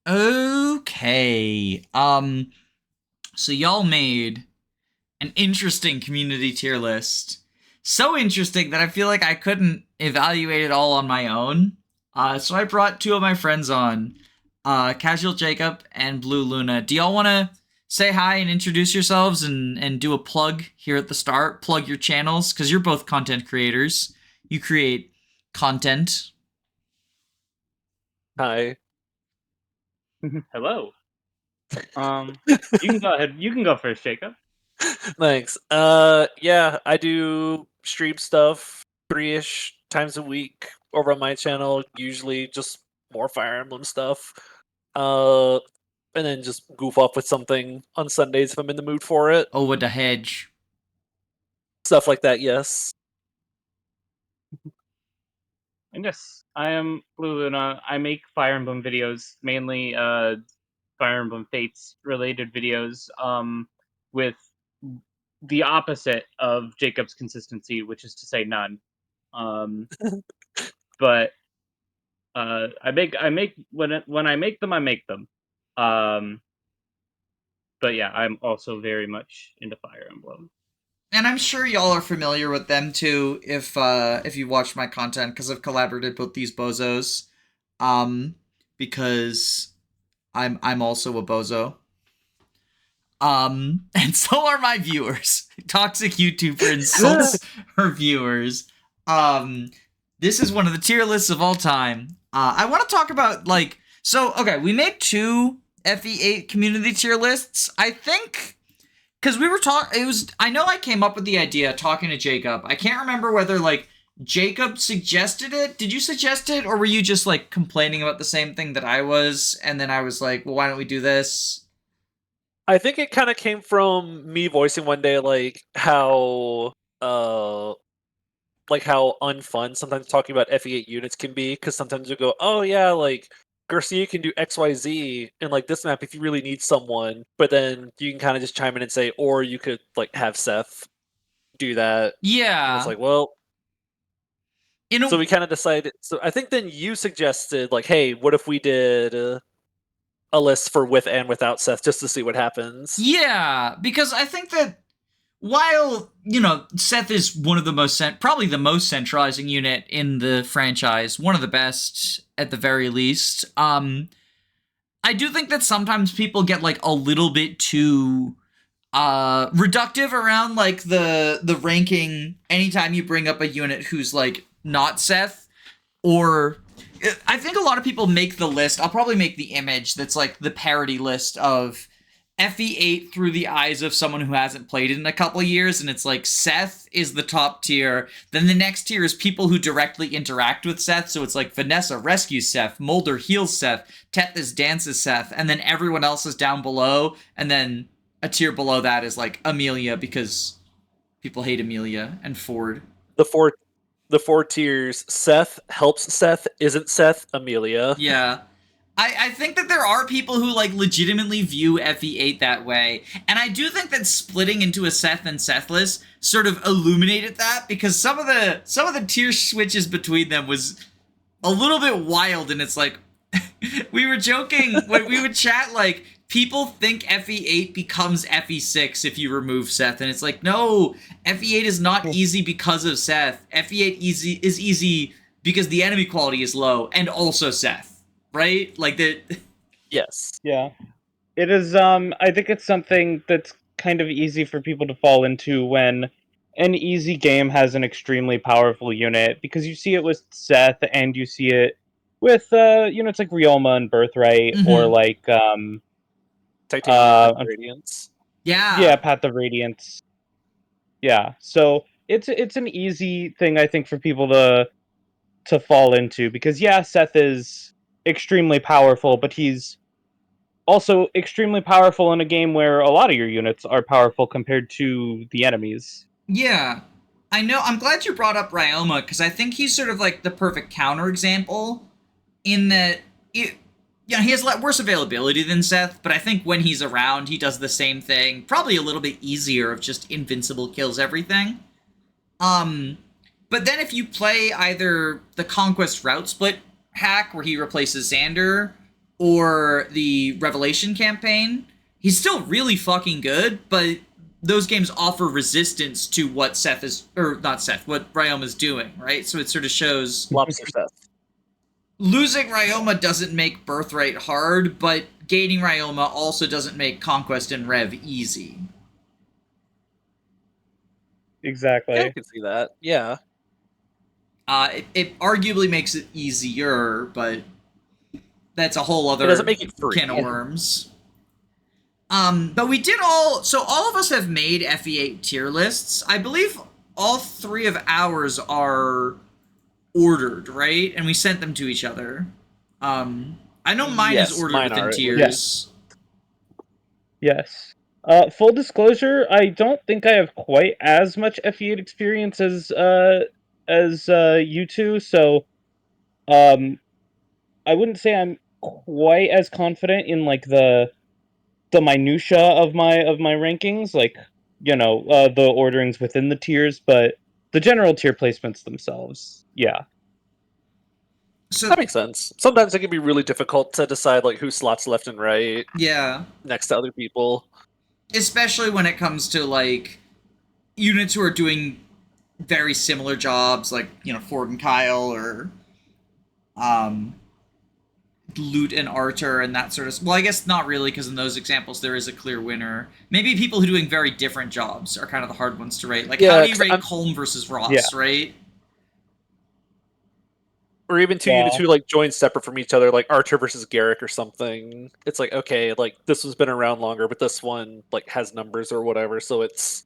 Okay. So y'all made an interesting community tier list. So interesting that I feel like I couldn't evaluate it all on my own. So I brought two of my friends on, Casual Jacob and Blue Luna. Do y'all want to say hi and introduce yourselves and do a plug here at the start? Plug your channels, because you're both content creators. You create content. Hi. Hello. You can go ahead. You can go first, Jacob. Thanks. Yeah, I do stream stuff 3-ish times a week over on my channel, usually just more Fire Emblem stuff. And then just goof off with something on Sundays if I'm in the mood for it. Oh, with the hedge. Stuff like that, yes. And yes, I am Blue Luna. I make Fire Emblem videos, mainly Fire Emblem Fates related videos, with the opposite of Jacob's consistency, which is to say none. But I make when I make them, I make them. But yeah, I'm also very much into Fire Emblem. And I'm sure y'all are familiar with them too, if you watch my content, because I've collaborated with these bozos, because I'm also a bozo, and so are my viewers. Toxic YouTuber insults her viewers. This is one of the tier lists of all time. I want to talk about okay, we made two FE8 community tier lists. I think. Because we were I know I came up with the idea talking to Jacob. I can't remember whether, Jacob suggested it. Did you suggest it? Or were you just, complaining about the same thing that I was? And then I was like, well, why don't we do this? I think it kind of came from me voicing one day, how unfun sometimes talking about FE8 units can be. Because sometimes you go, oh, yeah, Garcia can do XYZ in this map if you really need someone, but then you can kind of just chime in and say, or you could have Seth do that. Yeah. And it's well, so we kind of decided. So I think then you suggested hey, what if we did a list for with and without Seth just to see what happens? Yeah, because I think that while, Seth is one of the probably the most centralizing unit in the franchise, one of the best at the very least, I do think that sometimes people get a little bit too reductive around the ranking anytime you bring up a unit who's not Seth. Or I think a lot of people make the list. I'll probably make the image that's the parody list of FE8 through the eyes of someone who hasn't played it in a couple years, and it's Seth is the top tier. Then the next tier is people who directly interact with Seth, so it's Vanessa rescues Seth, Moulder heals Seth, Tethys dances Seth, and then everyone else is down below, and then a tier below that is Amelia, because people hate Amelia, and Forde. The four tiers: Seth helps Seth, isn't Seth, Amelia. Yeah. I think that there are people who legitimately view FE8 that way, and I do think that splitting into a Seth and Sethless sort of illuminated that, because some of the tier switches between them was a little bit wild, and it's we were joking when we would chat people think FE8 becomes FE6 if you remove Seth, and it's no, FE8 is not easy because of Seth. FE8 is easy because the enemy quality is low, and also Seth. Right? Yes. Yeah. It is, I think it's something that's kind of easy for people to fall into when an easy game has an extremely powerful unit, because you see it with Seth, and you see it with, units like Riolma and Birthright, Mhm. or Titanium Path of Radiance. Yeah, Path of Radiance. Yeah, so it's an easy thing, I think, for people to fall into, because Seth is extremely powerful, but he's also extremely powerful in a game where a lot of your units are powerful compared to the enemies. Yeah. I know, I'm glad you brought up Riolma, because I think he's sort of the perfect counterexample in that he has worse availability than Seth, but I think when he's around, he does the same thing. Probably a little bit easier of just invincible kills everything. But then if you play either the Conquest Route Split hack, where he replaces Xander, or the Revelation campaign, he's still really fucking good, but those games offer resistance to what Seth is, or not Seth, what Ryoma is doing, right? So it sort of shows Lobster Seth. losing Ryoma doesn't make Birthright hard, but gaining Ryoma also doesn't make Conquest and Rev easy. Exactly. Yeah, I can see that. Yeah. It arguably makes it easier, but that's a whole other It doesn't make it free. can of worms. But we did all of us have made FE8 tier lists. I believe all 3 of ours are ordered, right? And we sent them to each other. I know mine Yes, is ordered mine within are. tiers. Yes. Full disclosure, I don't think I have quite as much FE8 experience as you two, so I wouldn't say I'm quite as confident in like the minutia of my rankings, like, you know, the orderings within the tiers, but the general tier placements themselves, yeah. So That makes sense. Sometimes it can be really difficult to decide like who slots left and right yeah, next to other people. especially when it comes to like units who are doing very similar jobs, like, you know, Forde and Kyle, or Loot and Archer and that sort of. Well, I guess not really, because in those examples there is a clear winner. Maybe people who are doing very different jobs are kind of the hard ones to rate. Like, Yeah, how do you 'cause rate I'm- Colm versus Ross, Yeah. right? Or even two Yeah. units who like join separate from each other, like Archer versus Gerric or something. It's like, okay, like this one's been around longer, but this one like has numbers or whatever, so it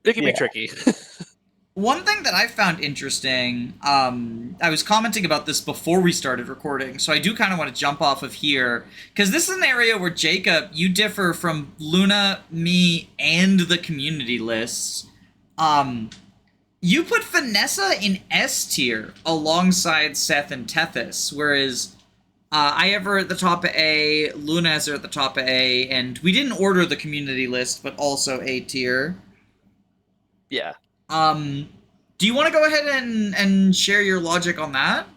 can be Yeah. tricky. One thing that I found interesting, I was commenting about this before we started recording, so I do kind of want to jump off of here, because this is an area where, Jacob, you differ from Luna, me, and the community lists. You put Vanessa in S tier alongside Seth and Tethys, whereas I have her at the top of A, Luna has her at the top of A, and we didn't order the community list, but also A tier. Yeah. Do you want to go ahead and share your logic on that?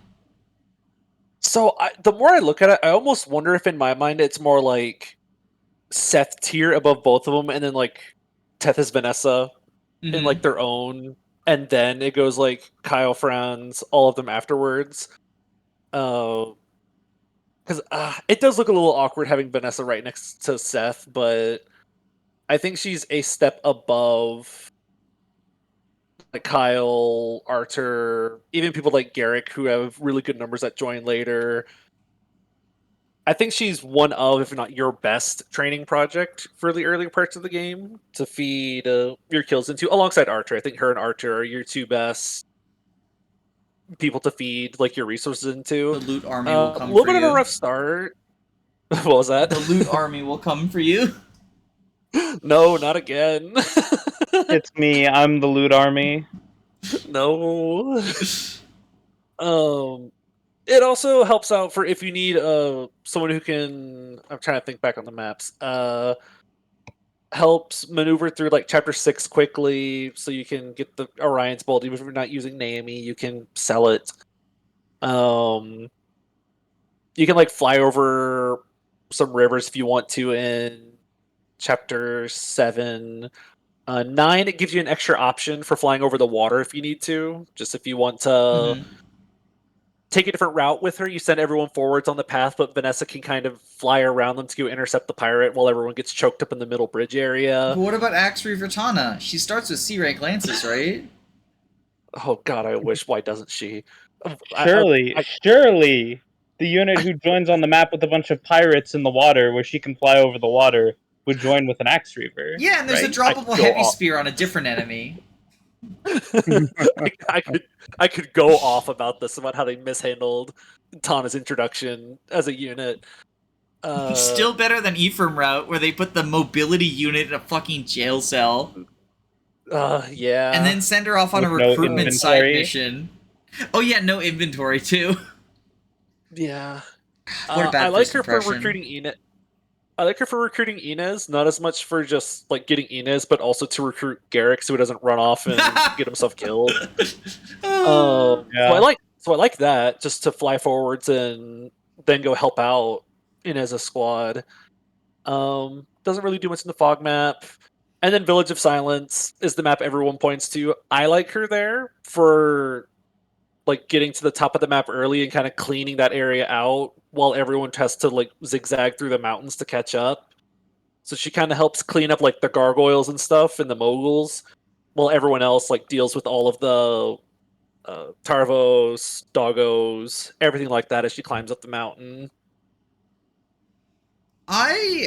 So the more I look at it, I almost wonder if in my mind it's more like Seth tier above both of them, and then like Tethys Vanessa in like their own, and then it goes like Kyle, Franz, all of them afterwards. Because it does look a little awkward having Vanessa right next to Seth, but I think she's a step above like Kyle, Archer, even people like Gerric who have really good numbers that join later. I think she's one of, if not your best training project for the early parts of the game to feed your kills into, alongside Archer. I think her and Archer are your 2 best people to feed like your resources into. The loot army will come a little for bit you. of a rough start. What was that? The loot army will come for you. No, not again. It's me, I'm the loot army. No. It also helps out for if you need someone who can. I'm trying to think back on the maps. Helps maneuver through like chapter 6 quickly, so you can get the Orion's Bolt. Even if you're not using Neimi, you can sell it. You can like fly over some rivers if you want to in chapter 7. 9, it gives you an extra option for flying over the water if you need to. Just if you want to take a different route with her, you send everyone forwards on the path, but Vanessa can kind of fly around them to go intercept the pirate while everyone gets choked up in the middle bridge area. But what about Axri Vertana? She starts with C rank lances, right? Oh god, I wish. Why doesn't she? Surely, surely, the unit who joins on the map with a bunch of pirates in the water, where she can fly over the water, would join with an axe reaver. Yeah, and there's right? a droppable heavy spear on a different enemy. I could go off about this, about how they mishandled Tana's introduction as a unit. Still better than Ephraim route, where they put the mobility unit in a fucking jail cell. Yeah. And then send her off on a With no recruitment side inventory. mission. Oh yeah, no inventory too. Yeah. What a bad I like first her for impression. recruiting Inez. I like her for recruiting Inez, not as much for just like getting Inez, but also to recruit Gerric so he doesn't run off and get himself killed. So Yeah. I So I like that, just to fly forwards and then go help out in as a squad. Doesn't really do much in the fog map. And then Village of Silence is the map everyone points to. I like her there for like getting to the top of the map early and kind of cleaning that area out while everyone has to like zigzag through the mountains to catch up. So she kind of helps clean up like the gargoyles and stuff and the moguls, while everyone else like deals with all of the Tarvos, doggos, everything like that as she climbs up the mountain. I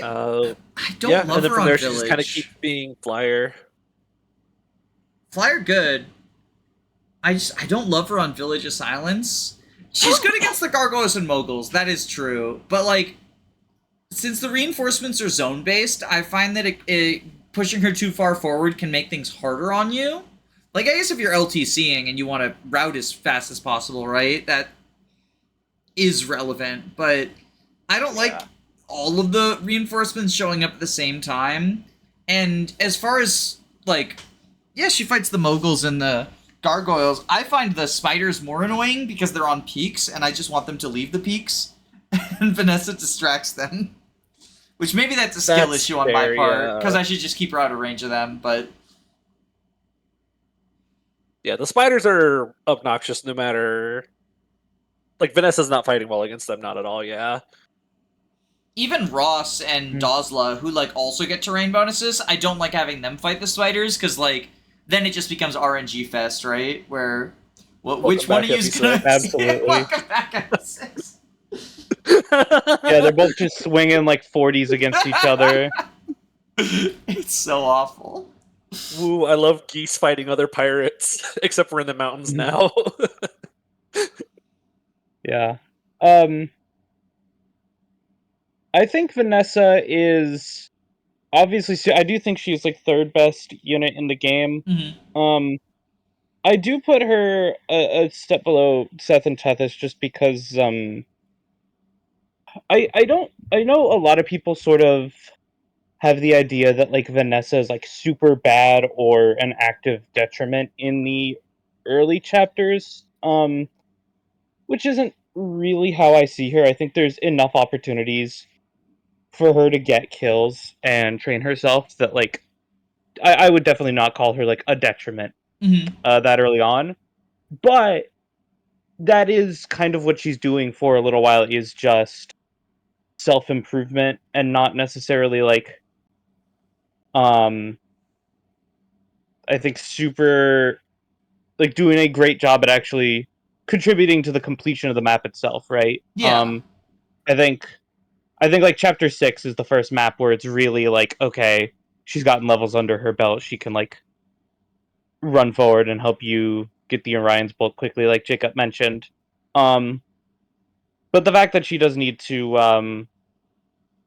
don't Yeah, love and then her from on there Village. she just kind of keeps being flyer. Flyer good. I don't love her on Village of Silence. She's good against the gargoyles and moguls, that is true. But like, since the reinforcements are zone based, I find that it pushing her too far forward can make things harder on you. Like, I guess if you're LTCing and you want to route as fast as possible, right? That is relevant, but I don't like all of the reinforcements showing up at the same time. And as far as, like, yeah, she fights the moguls and the gargoyles. I find the spiders more annoying because they're on peaks, and I just want them to leave the peaks. And Vanessa distracts them. Which maybe that's a skill issue on my part, because I should just keep her out of range of them, but... Yeah, the spiders are obnoxious no matter... Like, Vanessa's not fighting well against them, not at all, yeah. Even Ross and Dosla, who, like, also get terrain bonuses, I don't like having them fight the spiders, because, like, then it just becomes RNG fest, right? Where... which one of you is gonna... Absolutely. Welcome back, FE6. Yeah, they're both just swinging like 40s against each other. It's so awful. Woo, I love geese fighting other pirates, except we're in the mountains now. Yeah. I think Vanessa is obviously, I do think she's like third best unit in the game. Mm-hmm. I do put her a step below Seth and Tethys just because I know a lot of people sort of have the idea that like Vanessa is like super bad or an active detriment in the early chapters, which isn't really how I see her. I think there's enough opportunities for her to get kills and train herself that like I would definitely not call her like a detriment that early on, but that is kind of what she's doing for a little while, is just self-improvement and not necessarily like I think super like doing a great job at actually contributing to the completion of the map itself, right? Yeah. I think like chapter 6 is the first map where it's really like, okay, she's gotten levels under her belt, she can like run forward and help you get the Orion's Bolt quickly, like Jacob mentioned. But the fact that she does need to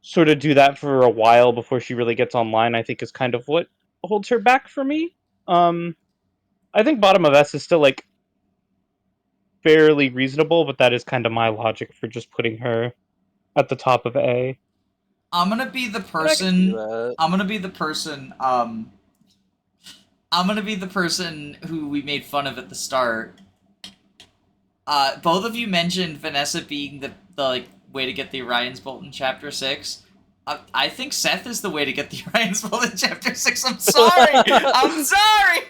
sort of do that for a while before she really gets online, I think is kind of what holds her back for me. I think bottom of S is still like fairly reasonable, but that is kind of my logic for just putting her at the top of A. I'm gonna be the person who we made fun of at the start. Both of you mentioned Vanessa being the like way to get the Orion's Bolt in Chapter 6. I think Seth is the way to get the Orion's Bolt in Chapter 6. I'm sorry! I'm sorry!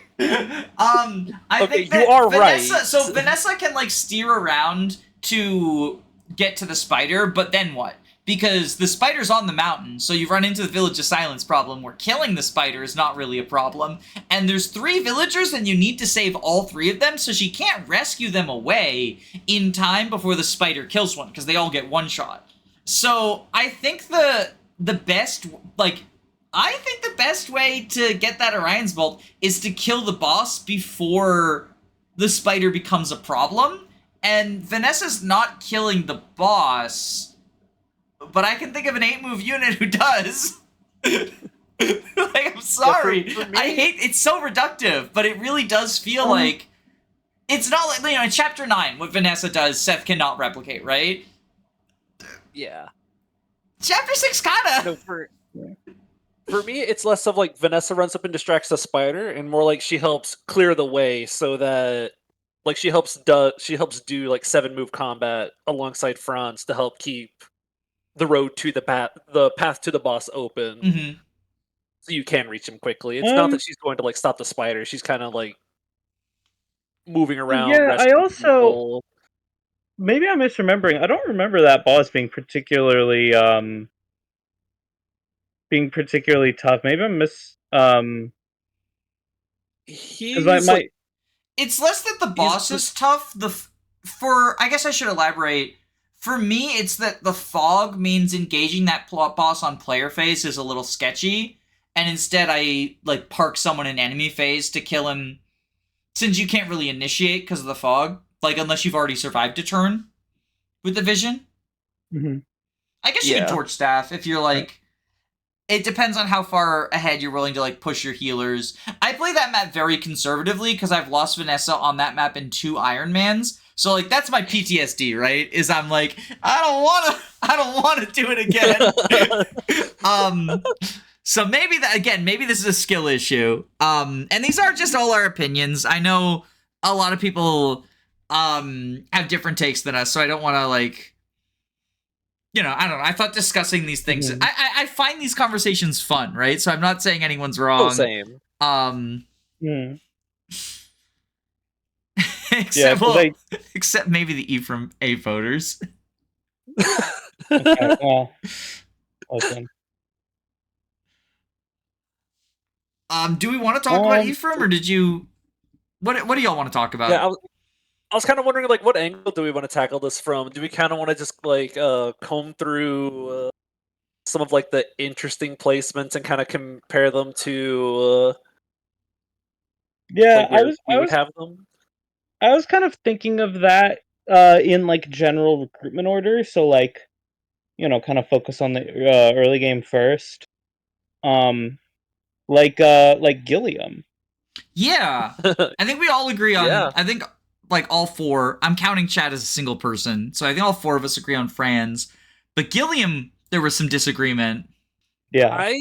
I think that you are Vanessa, right. So Vanessa can, like, steer around to get to the spider, but then what? Because the spider's on the mountain, so you run into the Village of Silence problem, where killing the spider is not really a problem, and there's 3 villagers, and you need to save all 3 of them, so she can't rescue them away in time before the spider kills one, because they all get one shot. So, I think the best way to get that Orion's Bolt is to kill the boss before the spider becomes a problem, and Vanessa's not killing the boss... But I can think of an 8-move unit who does. Like, I'm sorry. Yeah, for me, I hate... It's so reductive, but it really does feel like... It's not like, you know, in Chapter 9, what Vanessa does, Seth cannot replicate, right? Yeah. Chapter 6 kinda! No, for me, it's less of like Vanessa runs up and distracts the spider, and more like she helps clear the way so that Like she helps do like 7-move combat alongside Franz to help keep the road to the path to the boss open, Mm-hmm. so you can reach him quickly. It's not that she's going to like stop the spider. She's kind of like moving around, Yeah, I rescuing also people. maybe I'm misremembering. I don't remember that boss being particularly tough. Maybe I'm because He's like It's less that the boss is tough. I guess I should elaborate. For me, it's that the fog means engaging that boss on player phase is a little sketchy, and instead I like park someone in enemy phase to kill him, since you can't really initiate because of the fog, like unless you've already survived a turn with the vision. mm-hmm. I guess you can torch staff if you're like. It depends on how far ahead you're willing to like push your healers. I play that map very conservatively because I've lost Vanessa on that map in 2 Ironmans. So like that's my PTSD, right? Is I'm like I don't want to do it again. So maybe maybe this is a skill issue. And these are just all our opinions. I know a lot of people have different takes than us, so I don't want to like. I don't know. I thought discussing these things. Mm-hmm. I find these conversations fun, right? So I'm not saying anyone's wrong. Oh, same. Except maybe the Ephraim A voters. Okay, well, awesome. Do we want to talk about Ephraim, or did you? What do y'all want to talk about? Yeah, I was kind of wondering, like, what angle do we want to tackle this from? Do we kind of want to just like comb through some of like the interesting placements and kind of compare them to? Yeah, like, I would have them. I was kind of thinking of that in like general recruitment order. So like, kind of focus on the early game first. Like Gilliam. Yeah, I think we all agree on. Yeah. I think like all 4. I'm counting Chad as a single person, so I think all 4 of us agree on Franz. But Gilliam, there was some disagreement. Yeah.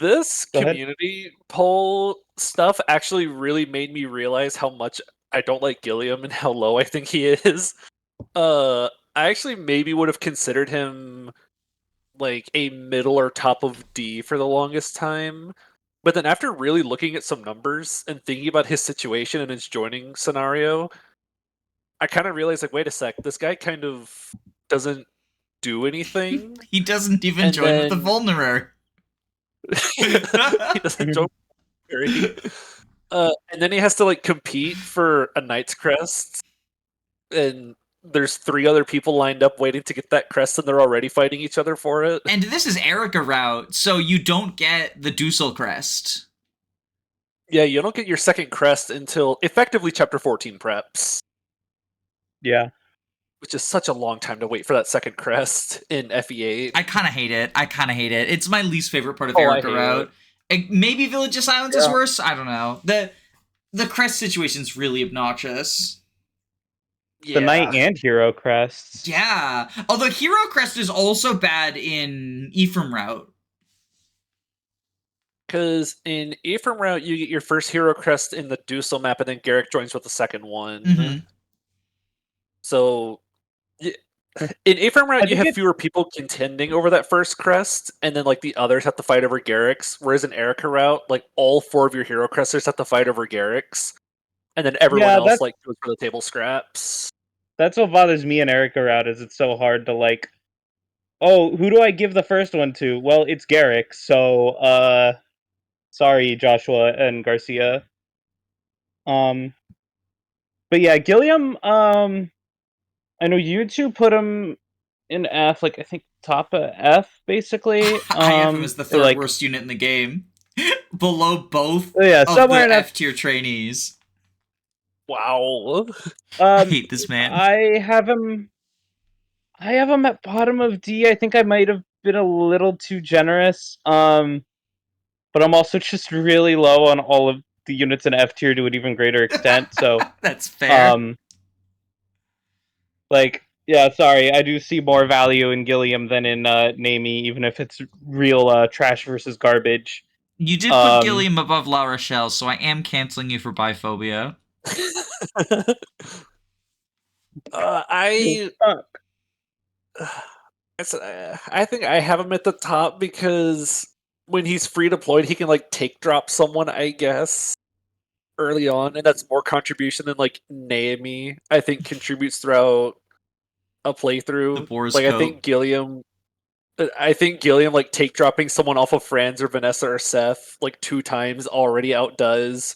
This community poll stuff actually really made me realize how much I don't like Gilliam and how low I think he is. I actually maybe would have considered him like a middle or top of D for the longest time. But then after really looking at some numbers and thinking about his situation and his joining scenario, I kind of realized, like, wait a sec, this guy kind of doesn't do anything. He doesn't even join with the Vulnerer. He doesn't join and then he has to like compete for a Knight's Crest, and there's 3 other people lined up waiting to get that crest, and they're already fighting each other for it. And this is Erica route, so you don't get the Dussel crest. Yeah, you don't get your second crest until effectively Chapter 14 preps. Yeah. Which is such a long time to wait for that second crest in FE8. I kind of hate it. It's my least favorite part of Erica route. Maybe Village of Silence is worse. I don't know. The crest situation's really obnoxious. Yeah. The Knight and Hero crests. Yeah. Although Hero crest is also bad in Ephraim route. Because in Ephraim route, you get your first Hero crest in the Dussel map, and then Gerric joins with the second one. Mm-hmm. So in Ephraim route, you have fewer people contending over that first crest, and then like the others have to fight over Gerric's. Whereas in Erica route, like all 4 of your Hero cresters have to fight over Gerric's, and then everyone else like goes for the table scraps. That's what bothers me in Erica route, is it's so hard to like, oh, who do I give the first one to? Well, it's Gerric, so sorry, Joshua and Garcia. But yeah, Gilliam, I know you 2 put him in F, like I think top of F, basically. I have him as the 3rd worst unit in the game. Below both of the F tier trainees. Wow. I hate this man. I have him at bottom of D. I think I might have been a little too generous. But I'm also just really low on all of the units in F tier to an even greater extent. So that's fair. Yeah, sorry, I do see more value in Gilliam than in Neimi, even if it's real trash versus garbage. You did put Gilliam above Larachel, so I am canceling you for biphobia. I I think I have him at the top because when he's free deployed, he can like take drop someone, I guess, early on, and that's more contribution than like Neimi, I think, contributes throughout a The playthrough. Boar's Like I coat. think Gilliam like take dropping someone off of Franz or Vanessa or Seth like 2 times already outdoes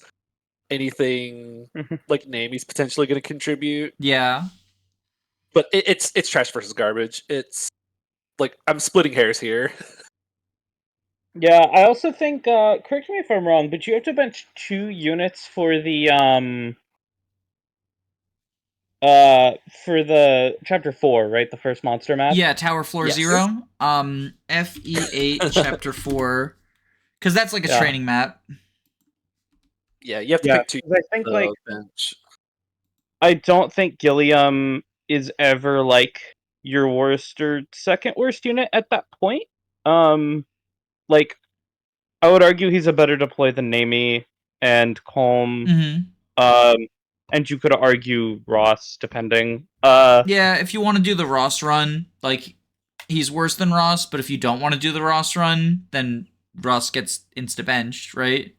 anything like Naimi's potentially going to contribute. Yeah. But it's trash versus garbage. It's like I'm splitting hairs here. Yeah, I also think, correct me if I'm wrong, but you have to bench 2 units for the chapter 4, right? The first monster map? Yeah, Tower Floor Yes. 0. FE8 Chapter 4. Because that's like a Yeah. training map. Yeah, you have to Yeah, pick 2 'cause I think, like, bench. I don't think Gilliam is ever, like, your worst or second worst unit at that point. Like, I would argue he's a better deploy than Neimi and Calm. Mm-hmm. And you could argue Ross, depending. Yeah, if you want to do the Ross run, like, he's worse than Ross, but if you don't want to do the Ross run, then Ross gets insta-benched, right?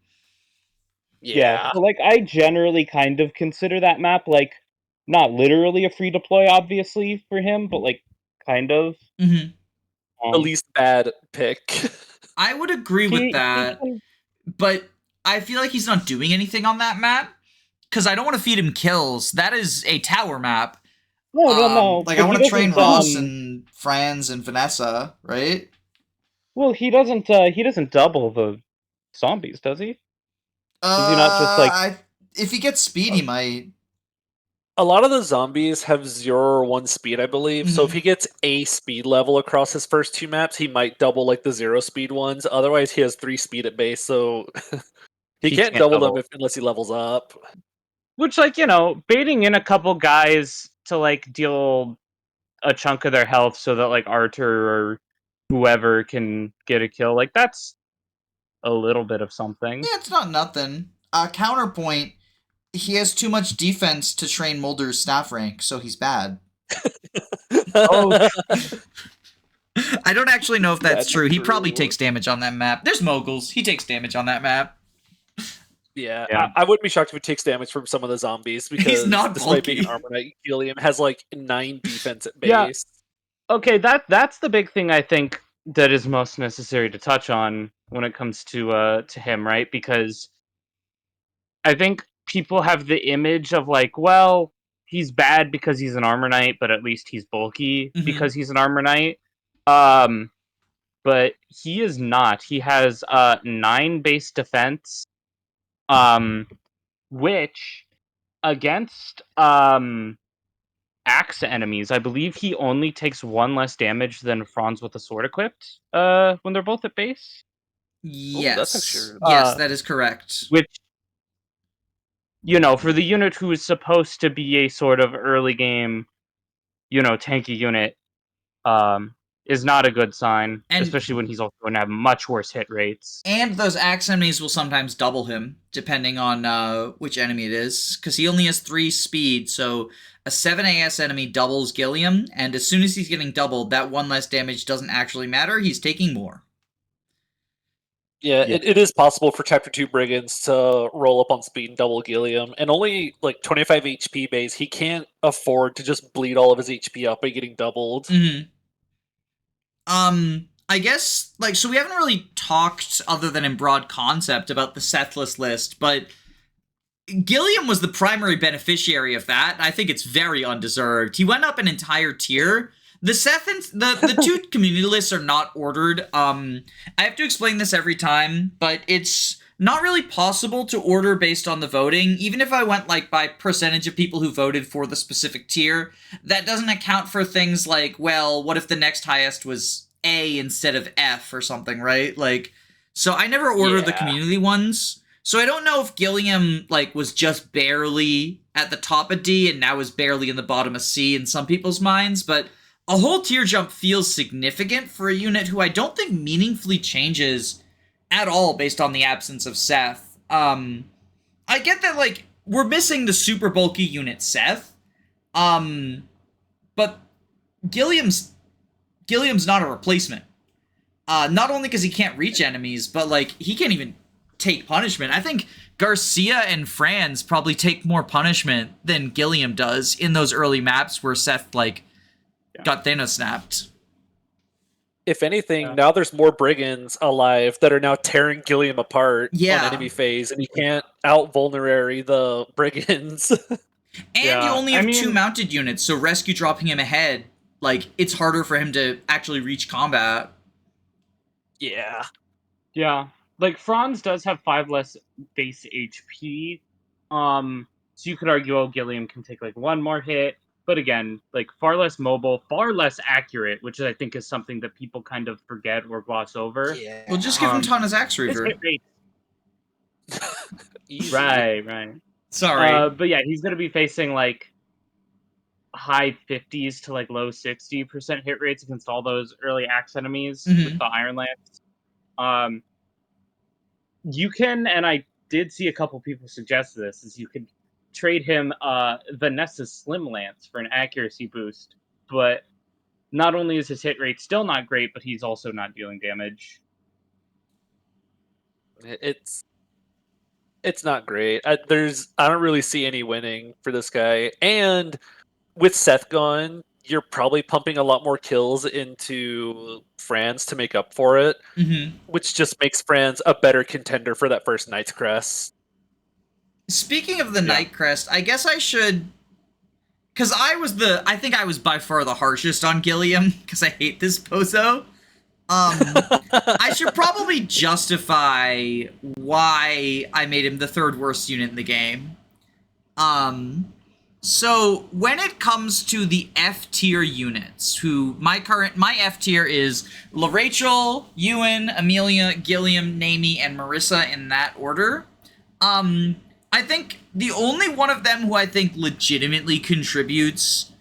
Yeah. So, like, I generally kind of consider that map, like, not literally a free deploy, obviously, for him, but, like, kind of. Mm-hmm. The least bad pick. I would agree with that, but I feel like he's not doing anything on that map, because I don't want to feed him kills. That is a tower map. No. Like, but I want he to train doesn't, Ross and Franz and Vanessa, right? Well, he doesn't double the zombies, does he? Is he not just, like... if he gets speed, he might. A lot of the zombies have 0 or 1 speed, I believe. So if Mhm. he gets a speed level across his first 2 maps, he might double like the 0 speed ones. Otherwise, he has 3 speed at base, so he can't double them unless he levels up. Which, like, you know, baiting in a couple guys to, like, deal a chunk of their health so that, like, Arthur or whoever can get a kill, like, that's a little bit of something. Yeah, it's not nothing. Counterpoint, he has too much defense to train Moulder's staff rank, so he's bad. Oh, I don't actually know if that's That's true. He probably true. takes damage on that map. There's moguls. He takes damage on that map. Yeah, Yeah. I wouldn't be shocked if he takes damage from some of the zombies because not despite being an bulky. Armor Knight, Gilliam has like 9 defense at Yeah. base. Okay, that's the big thing I think that is most necessary to touch on when it comes to him, right? Because I think people have the image of, like, well, he's bad because he's an Armor Knight, but at least he's bulky Mhm. because he's an Armor Knight. But he is not. He has 9 base defense, which against axe enemies, I believe he only takes 1 less damage than Franz with the sword equipped when they're both at base. Yes. that's actually- Yes, that is correct. Which, you know, for the unit who is supposed to be a sort of early game, you know, tanky unit, is not a good sign, And- especially when he's also going to have much worse hit rates. And those axe enemies will sometimes double him, depending on which enemy it is, because he only has 3 speed, so a 7 AS enemy doubles Gilliam, and as soon as he's getting doubled, that 1 less damage doesn't actually matter, he's taking more. Yeah, Yeah. it is possible for Chapter 2 Brigands to roll up on speed and double Gilliam, and only like 25 HP base, he can't afford to just bleed all of his HP up by getting doubled. Mm-hmm. I guess, like, so we haven't really talked, other than in broad concept, about the Sethless list, but Gilliam was the primary beneficiary of that. I think it's very undeserved. He went up an entire tier. The Seth and the 2 community lists are not ordered. I have to explain this every time, but it's not really possible to order based on the voting. Even if I went, like, by percentage of people who voted for the specific tier, that doesn't account for things like, well, what if the next highest was A instead of F or something, right? Like, so I never ordered the Yeah. community ones. So I don't know if Gilliam, like, was just barely at the top of D and now is barely in the bottom of C in some people's minds, but a whole tier jump feels significant for a unit who I don't think meaningfully changes at all based on the absence of Seth. I get that, like, we're missing the super bulky unit Seth. But Gilliam's not a replacement. Not only because he can't reach enemies, but like he can't even take punishment. I think Garcia and Franz probably take more punishment than Gilliam does in those early maps where Seth like got Thanos snapped. If anything, now there's more brigands alive that are now tearing Gilliam apart on enemy phase, and he can't out vulnerary the brigands. And you only have 2 mounted units, so rescue dropping him ahead, like, it's harder for him to actually reach combat. Yeah. Yeah. Like, Franz does have 5 less base HP, so you could argue, oh, Gilliam can take, like, 1 more hit, but again, like, far less mobile, far less accurate, which I think is something that people kind of forget or gloss over. Yeah. Well, just give him Tana's Axe Reaver. Right. Sorry. But yeah, he's going to be facing, like, high 50s to, like, low 60% hit rates against all those early axe enemies with the Iron Lance. You can, and I did see a couple people suggest this, is you could trade him Vanessa's Slim Lance for an accuracy boost, but not only is his hit rate still not great, but he's also not dealing damage. It's not great. I don't really see any winning for this guy. And with Seth gone, you're probably pumping a lot more kills into Franz to make up for it, which just makes Franz a better contender for that first Knight's Crest. Speaking of the Night Crest, I guess I should... Because I think I was by far the harshest on Gilliam, because I hate this Bozo. I should probably justify why I made him the 3rd worst unit in the game. So when it comes to the F tier units, who my F tier is Larachel, Ewan, Amelia, Gilliam, Neimi, and Marissa in that order. I think the only one of them who I think legitimately contributes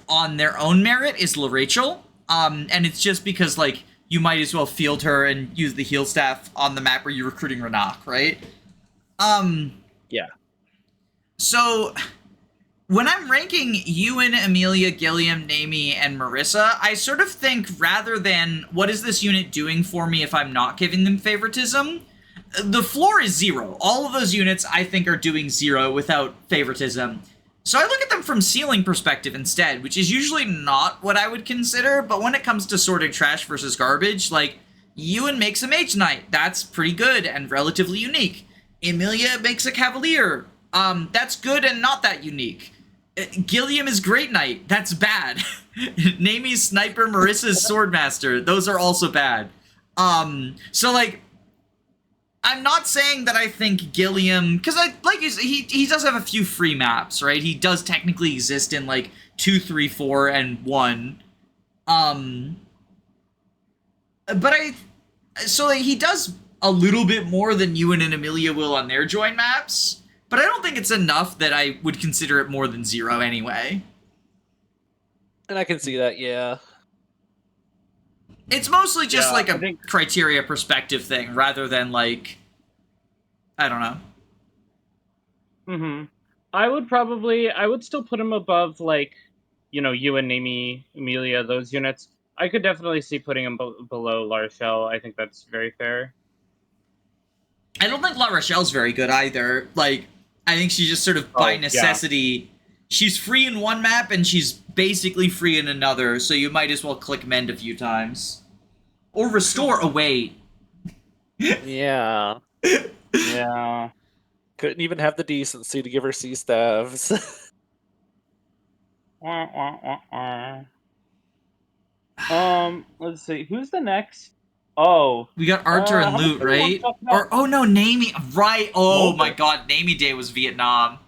on their own merit is Larachel. And it's just because, like, you might as well field her and use the heal staff on the map where you're recruiting Rennac, right? Yeah. So, when I'm ranking Ewan, Amelia, Gilliam, Neimi, and Marissa, I sort of think rather than what is this unit doing for me if I'm not giving them favoritism, the floor is 0. All of those units, I think, are doing 0 without favoritism. So I look at them from ceiling perspective instead, which is usually not what I would consider, but when it comes to sorted trash versus garbage, like, Ewan makes a Mage Knight. That's pretty good and relatively unique. Amelia makes a Cavalier. That's good and not that unique. Gilliam is Great Knight. That's bad. Neimi's Sniper, Marissa's Swordmaster. Those are also bad. So, like, I'm not saying that I think Gilliam, because he does have a few free maps, right? He does technically exist in like 2, 3, 4, and 1. But he does a little bit more than Ewan and Amelia will on their join maps, but I don't think it's enough that I would consider it more than 0 anyway. And I can see that, yeah. It's mostly just like a criteria perspective thing rather than like, I don't know. I would still put him above, like, you know, Ewan, Neimi, Amelia, those units. I could definitely see putting him below Larachel. I think that's very fair. I don't think Larachel's very good either. Like, I think she's just sort of by necessity. She's free in one map and she's basically free in another, so you might as well click mend a few times. Or restore. Oh, wait. Yeah. Yeah. Couldn't even have the decency to give her sea staves. Let's see. Who's the next? Oh. We got Arthur and Loot, right? Or, oh no, Neimi. Right. Oh Moulder. My god, Neimi Day was Vietnam.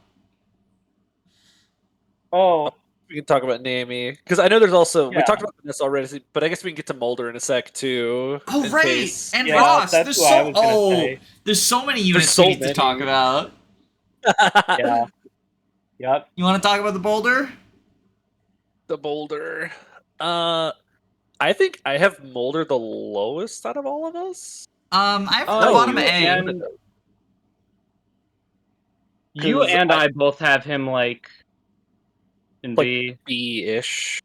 Oh. We can talk about Neimi. Because I know there's also... We talked about this already, but I guess we can get to Moulder in a sec, too. Oh, right! Case. And Ross! There's so many units we need to talk about. Yeah. Yep. You want to talk about the Boulder? The Boulder. I think I have Moulder the lowest out of all of us. I have the bottom A. You 'Cause and I both have him like in Like- B. B-ish.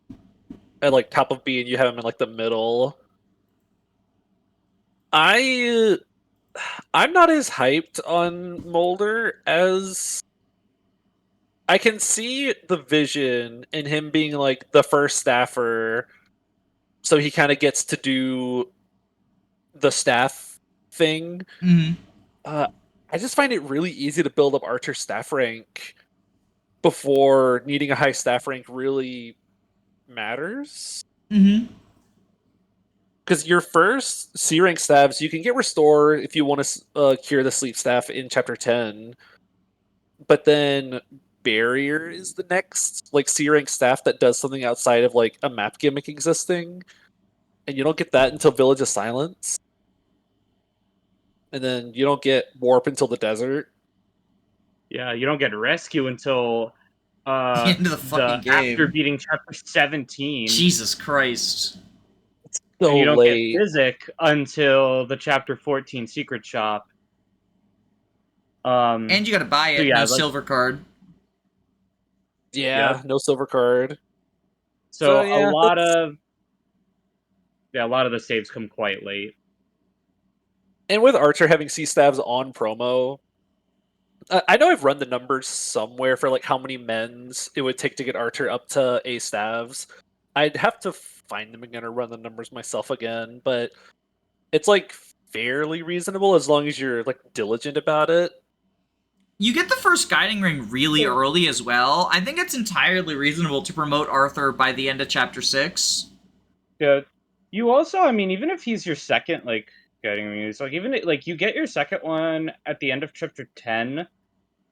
At like top of B, and you have him in like the middle. I'm not as hyped on Moulder as I can see the vision in him being like the first staffer, so he kind of gets to do the staff thing. Mm-hmm. I just find it really easy to build up Archer staff rank before needing a high staff rank really matters. Mm-hmm. Because your first C rank staffs, you can get restored if you want to cure the sleep staff in chapter 10. But then barrier is the next like C rank staff that does something outside of like a map gimmick existing. And you don't get that until Village of Silence. And then you don't get warp until the desert. Yeah, you don't get rescue until The end of the fucking game. after beating chapter 17. Jesus Christ. So and you don't late. get physic until the chapter 14 secret shop. And you gotta buy it, So yeah, no like- silver card. Yeah, no silver card. So yeah, a lot of the saves come quite late. And with Archer having C stabs on promo, I know I've run the numbers somewhere for like how many men's it would take to get Archer up to A stabs. I'd have to find them again or run the numbers myself again, but it's like fairly reasonable as long as you're like diligent about it. You get the first guiding ring really Yeah. early as well. I think it's entirely reasonable to promote Arthur by the end of chapter 6. Yeah. You also, I mean, even if he's your second, like, guiding muse, like, even, like, you get your second one at the end of chapter 10,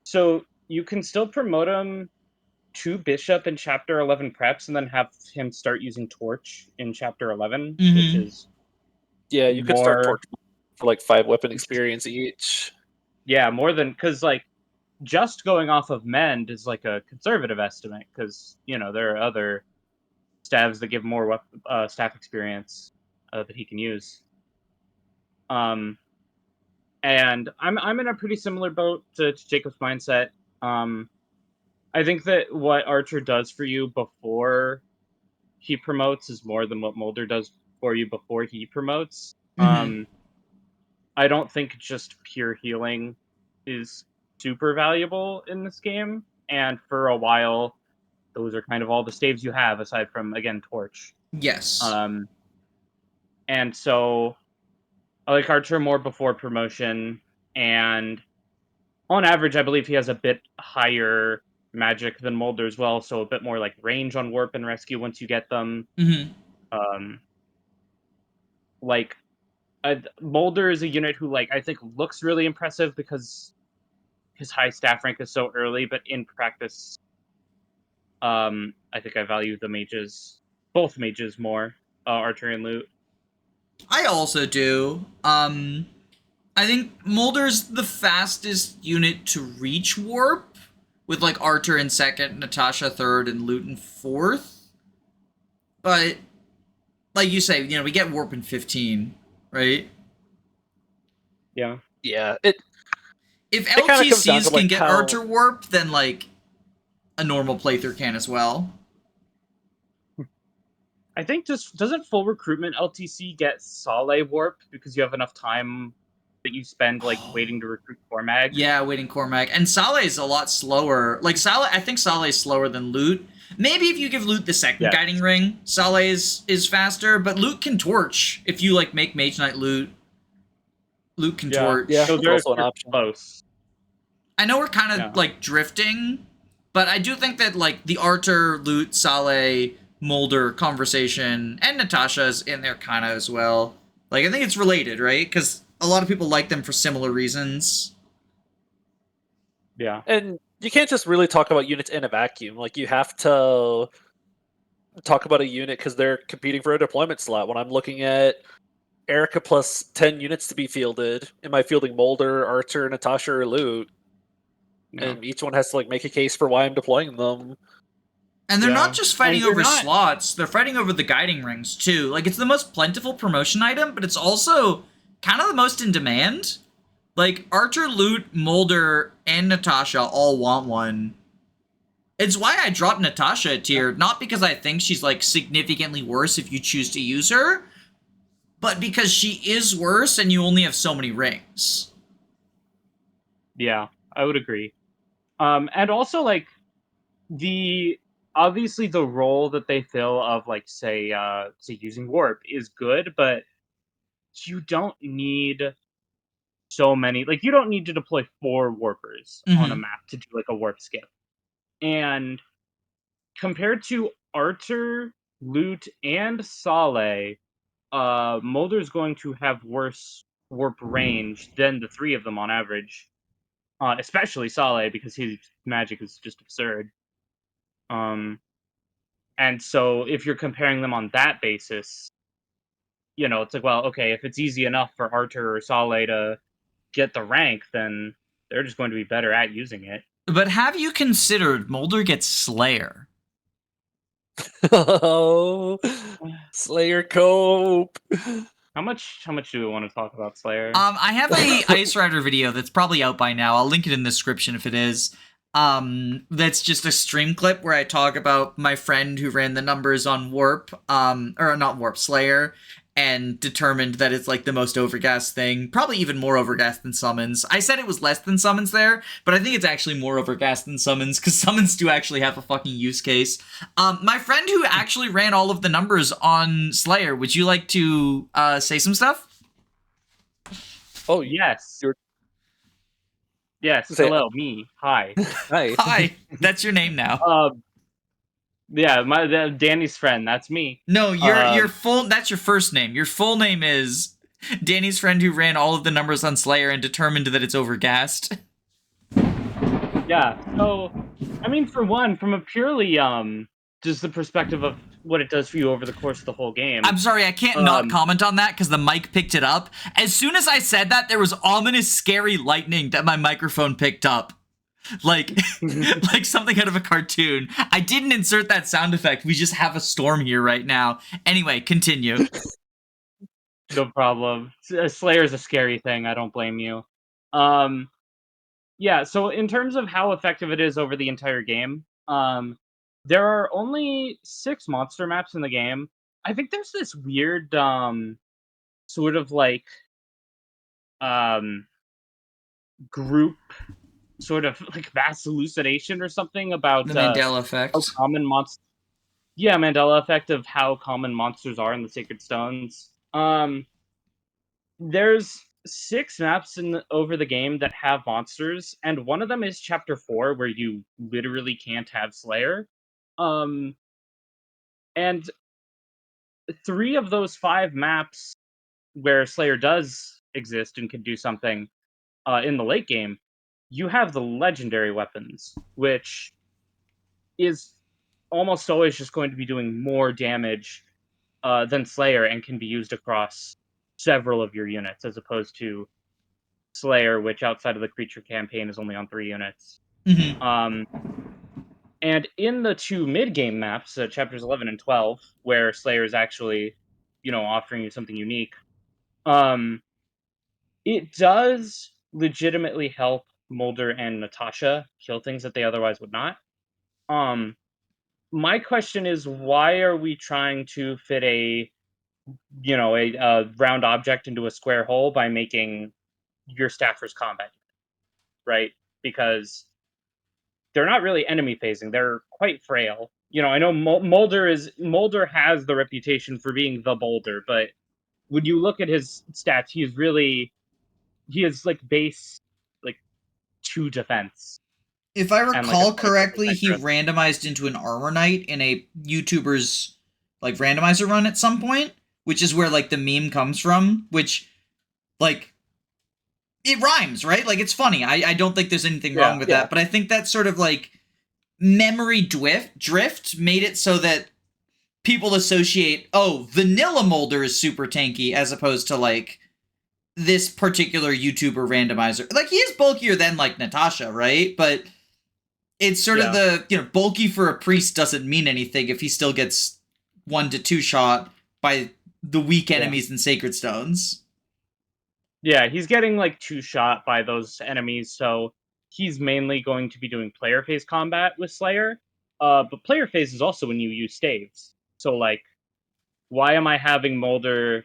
so you can still promote him to Bishop in chapter 11 preps, and then have him start using Torch in chapter 11, which Mhm. is, Yeah, you could start More- torch for like 5 weapon experience each. yeah, more than, because, like, just going off of Mend is, like, a conservative estimate, because, you know, there are other stabs that give more staff experience that he can use. And I'm in a pretty similar boat to Jacob's mindset. I think that what Archer does for you before he promotes is more than what Moulder does for you before he promotes. Mhm. I don't think just pure healing is super valuable in this game, and for a while, those are kind of all the staves you have aside from, again, Torch. Yes. And so I like Archer more before promotion, and on average, I believe he has a bit higher magic than Moulder as well, so a bit more like range on warp and rescue once you get them. Mhm. Like Moulder is a unit who, like, I think looks really impressive because his high staff rank is so early, but in practice, I think I value the mages, both mages more, Archer and Loot. I also do. I think Moulder's the fastest unit to reach warp, with like Archer in second, Natasha third, and Loot in fourth. But like you say, you know, we get warp in 15, right? Yeah. Yeah, If kinda comes down LTCs to, like, can get how- Archer warp, then like a normal playthrough can as well. I think doesn't full recruitment LTC get Sale warp because you have enough time that you spend like waiting to recruit Cormag? Yeah, waiting Cormag. And Saleh's a lot slower. Like Saleh, I think Saleh's slower than Loot. Maybe if you give Loot the second Yeah. guiding ring, Saleh is faster, but Loot can torch. If you like make Mage Knight Loot, Loot can torch. Yeah. So That's they're, also an they're option. close. I know we're kind of Yeah. like drifting, but I do think that like the Archer, Loot, Saleh, Moulder conversation, and Natasha's in there kind of as well. Like I think it's related, right? Because a lot of people like them for similar reasons. Yeah. And you can't just really talk about units in a vacuum. Like, you have to talk about a unit because they're competing for a deployment slot. When I'm looking at Erica plus 10 units to be fielded, am I fielding Moulder, Archer, Natasha, or Loot? No. And each one has to like make a case for why I'm deploying them. And they're Yeah. not just fighting And you're over not- slots, they're fighting over the guiding rings too. Like it's the most plentiful promotion item, but it's also kind of the most in demand. Like, Archer, Lute, Moulder, and Natasha all want one. It's why I dropped Natasha a tier, not because I think she's, like, significantly worse if you choose to use her, but because she is worse and you only have so many rings. Yeah, I would agree. And also, like, obviously the role that they fill of, like, say using warp is good, but you don't need so many, like, you don't need to deploy 4 warpers on a map to do, like, a warp skip. And compared to Archer, Lute, and Saleh, Moulder's going to have worse warp range than the 3 of them on average. Especially Saleh, because his magic is just absurd. And so if you're comparing them on that basis, you know, it's like, well, okay, if it's easy enough for Archer or Saleh to get the rank, then they're just going to be better at using it. But have you considered Moulder gets Slayer? Oh, Slayer Cope. How much do we want to talk about Slayer? I have a Ice Rider video that's probably out by now. I'll link it in the description if it is. That's just a stream clip where I talk about my friend who ran the numbers on Warp, or not Warp, Slayer, and determined that it's like the most overgassed thing. Probably even more overgassed than Summons. I said it was less than Summons there, but I think it's actually more overgassed than Summons, because Summons do actually have a fucking use case. My friend who actually ran all of the numbers on Slayer, would you like to say some stuff? Oh, Yes. Yes, Say- hello, me. Hi. Hi. Hi, that's your name now. Yeah, Danny's friend, that's me. No, your full, that's your first name. Your full name is Danny's friend who ran all of the numbers on Slayer and determined that it's overgassed. Yeah, so, I mean, for one, from a purely, just the perspective of what it does for you over the course of the whole game. I'm sorry, I can't not comment on that because the mic picked it up. As soon as I said that, there was ominous, scary lightning that my microphone picked up. Like, like something out of a cartoon. I didn't insert that sound effect. We just have a storm here right now. Anyway, continue. No problem. Slayer's a scary thing, I don't blame you. Yeah, so in terms of how effective it is over the entire game, there are only 6 monster maps in the game. I think there's this weird, sort of like, group, sort of like mass hallucination or something about The Mandela effect. how common monsters. Yeah, Mandela effect of how common monsters are in the Sacred Stones. There's 6 maps over the game that have monsters, and one of them is Chapter 4, where you literally can't have Slayer. And 3 of those 5 maps where Slayer does exist and can do something in the late game, you have the legendary weapons, which is almost always just going to be doing more damage than Slayer and can be used across several of your units, as opposed to Slayer, which outside of the creature campaign is only on 3 units. And in the 2 mid-game maps, chapters 11 and 12, where Slayer is actually, you know, offering you something unique, it does legitimately help Moulder and Natasha kill things that they otherwise would not. My question is, why are we trying to fit a round object into a square hole by making your staffers combat, right? Because they're not really enemy phasing; they're quite frail. You know, I know Moulder has the reputation for being the boulder, but when you look at his stats, he is like base like 2 defense. If I And, recall like, a correctly, 20% he growth. randomized into an Armor Knight in a YouTuber's like randomizer run at some point, which is where like the meme comes from, which like it rhymes, right? Like it's funny. I don't think there's anything wrong with that, but I think that sort of like memory drift made it so that people associate, oh, vanilla Moulder is super tanky as opposed to like this particular YouTuber randomizer. Like he is bulkier than like Natasha, right? But it's sort of the, you know, bulky for a priest doesn't mean anything if he still gets 1 to 2 shot by the weak enemies in Sacred Stones. Yeah, he's getting like 2-shot by those enemies, so he's mainly going to be doing player phase combat with Slayer. But player phase is also when you use staves. So like, why am I having Moulder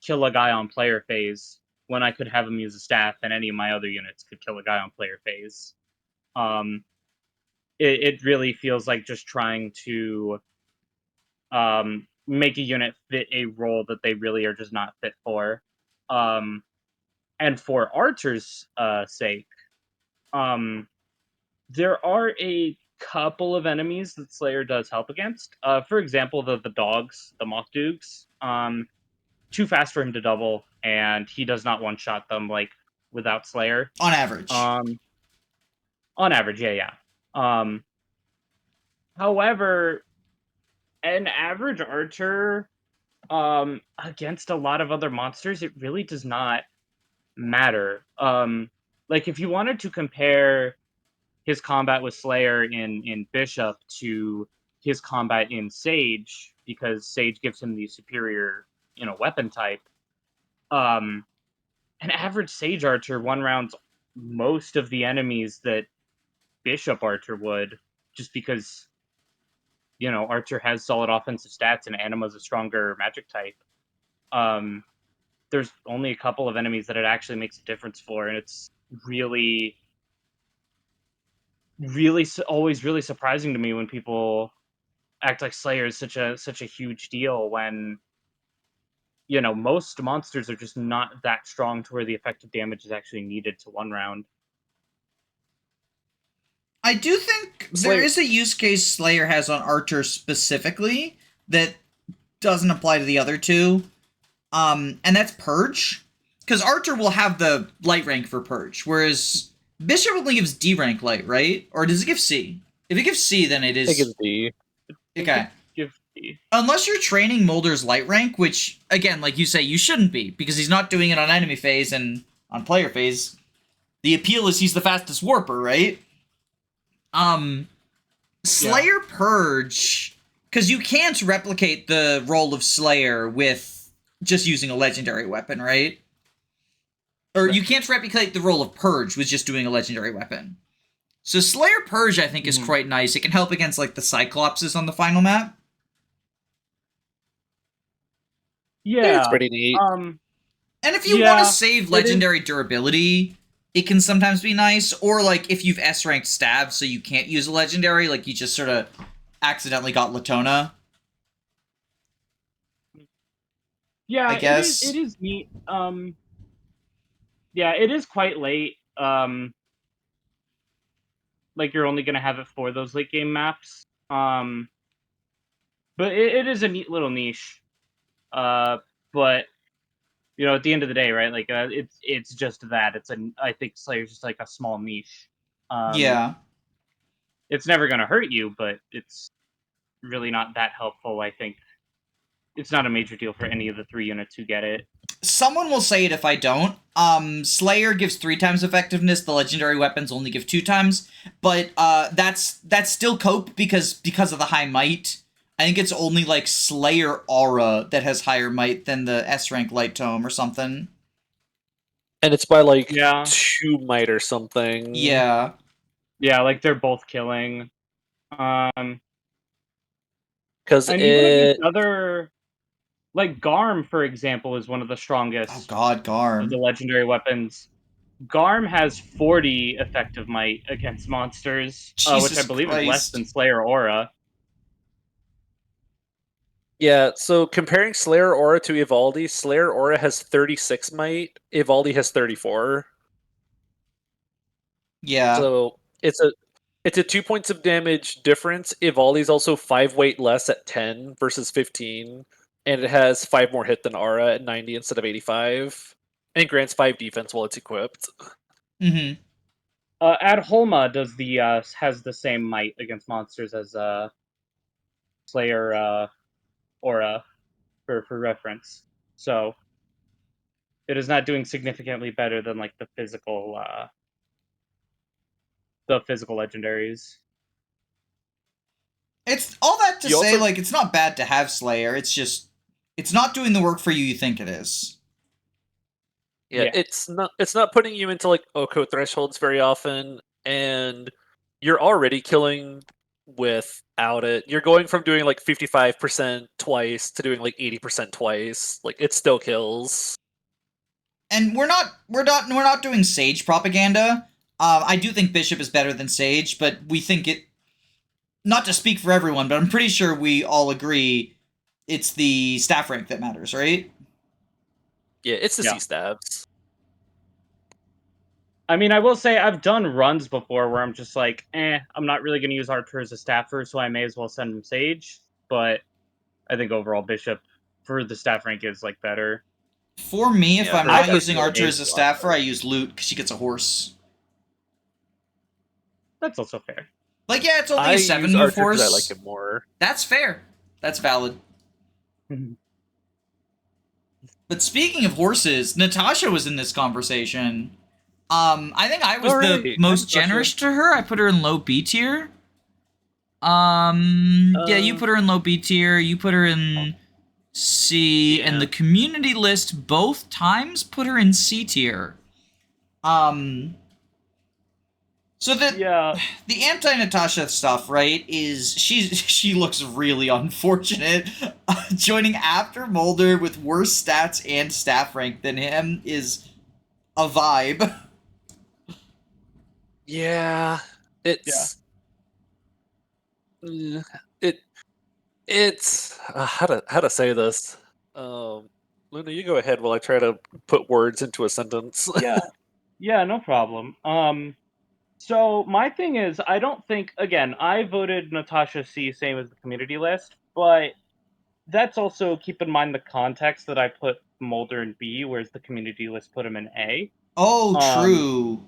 kill a guy on player phase when I could have him use a staff and any of my other units could kill a guy on player phase? It really feels like just trying to make a unit fit a role that they really are just not fit for. And for Archer's sake, there are a couple of enemies that Slayer does help against. For example, the dogs, the Moth Dukes. Too fast for him to double, and he does not one-shot them like without Slayer. On average. On average, yeah. However, an average archer against a lot of other monsters, it really does not matter. Like if you wanted to compare his combat with Slayer in Bishop to his combat in Sage, because Sage gives him the superior, weapon type. An average Sage Archer one-rounds most of the enemies that Bishop Archer would, just because, Archer has solid offensive stats and Anima's a stronger magic type. There's only a couple of enemies that it actually makes a difference for, and it's really, really always really surprising to me when people act like Slayer is such a huge deal when most monsters are just not that strong to where the effective damage is actually needed to one round. I do think there is a use case Slayer has on Archer specifically that doesn't apply to the other two. And that's Purge. Because Archer will have the light rank for Purge, whereas Bishop only gives D rank light, right? Or does it give C? If it gives C, then it is... It gives D. Okay. Give D. Unless you're training Moulder's light rank, which, again, like you say, you shouldn't be, because he's not doing it on enemy phase and on player phase. The appeal is he's the fastest warper, right? Slayer Purge, because you can't replicate the role of Slayer with just using a legendary weapon, right? Or you can't replicate the role of Purge with just doing a legendary weapon. So Slayer Purge, I think, is quite nice. It can help against, like, the Cyclopses on the final map. Yeah. It's pretty neat. And if you want to save legendary durability, it can sometimes be nice. Or, like, if you've S-ranked stab so you can't use a legendary, like you just sort of accidentally got Latona. Yeah, I guess. It is neat. Yeah, it is quite late. Like, you're only going to have it for those late game maps. But it is a neat little niche. But at the end of the day, right? Like, it's just that. I think Slayer's just like a small niche. Yeah. It's never going to hurt you, but it's really not that helpful, I think. It's not a major deal for any of the 3 units who get it. Someone will say it if I don't. Slayer gives 3 times effectiveness, the legendary weapons only give 2 times, but that's still cope because of the high might. I think it's only like Slayer Aura that has higher might than the S-rank Light Tome or something. And it's by like 2 might or something. Yeah. Yeah, like they're both killing. Because it other, like Garm, for example, is one of the strongest. Oh god, Garm. Of the legendary weapons. Garm has 40 effective might against monsters, which I believe is less than Slayer Aura. Yeah, so comparing Slayer Aura to Ivaldi, Slayer Aura has 36 might, Ivaldi has 34. Yeah. So it's a 2 points of damage difference. Ivaldi's also 5 weight less at 10 versus 15, and it has 5 more hit than Aura at 90 instead of 85, and grants 5 defense while it's equipped. Mm-hmm. Adholma has the same might against monsters as Slayer Aura for reference. So it is not doing significantly better than like the physical legendaries. It's all that to say, like, it's not bad to have Slayer. It's just, it's not doing the work for you think it is. Yeah, it's not putting you into like Oko thresholds very often, and you're already killing without it. You're going from doing like 55% twice to doing like 80% twice. Like it still kills. And we're not doing Sage propaganda. I do think Bishop is better than Sage, but we think it. Not to speak for everyone, but I'm pretty sure we all agree it's the staff rank that matters, right? Yeah, it's the C-stabs. I mean, I will say I've done runs before where I'm just like, I'm not really going to use Archer as a staffer, so I may as well send him Sage. But I think overall Bishop for the staff rank is like better. For me, if I'm not using Archer as a hate staffer, I use Lute because she gets a horse. That's also fair. Like, yeah, it's only I a 7 use move Archer 'cause horse. I like him more. That's fair. That's valid. But speaking of horses, Natasha was in this conversation. I think I was the most generous to her. I put her in low B tier. Yeah, you put her in low B tier. You put her in C, and the community list both times put her in C tier. So the anti-Natasha stuff, right, is she looks really unfortunate. Joining after Moulder with worse stats and staff rank than him is a vibe. Yeah, it's it's how to say this. Luna, you go ahead while I try to put words into a sentence. Yeah, no problem. So my thing is, I don't think, again, I voted Natasha C, same as the community list, but that's also, keep in mind the context that I put Moulder in B, whereas the community list put him in A. Oh, true.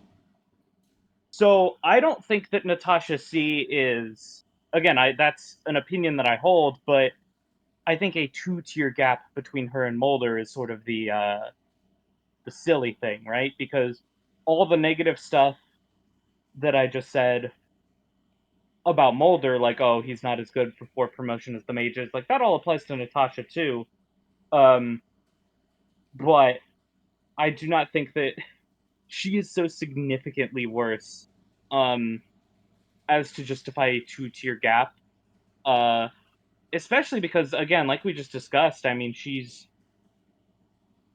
So I don't think that Natasha C is, again, that's an opinion that I hold, but I think a 2-tier gap between her and Moulder is sort of the silly thing, right? Because all the negative stuff that I just said about Moulder, like, oh, he's not as good for promotion as the mages, like, that all applies to Natasha too. But I do not think that she is so significantly worse as to justify a 2-tier gap. Especially because, again, like we just discussed, I mean,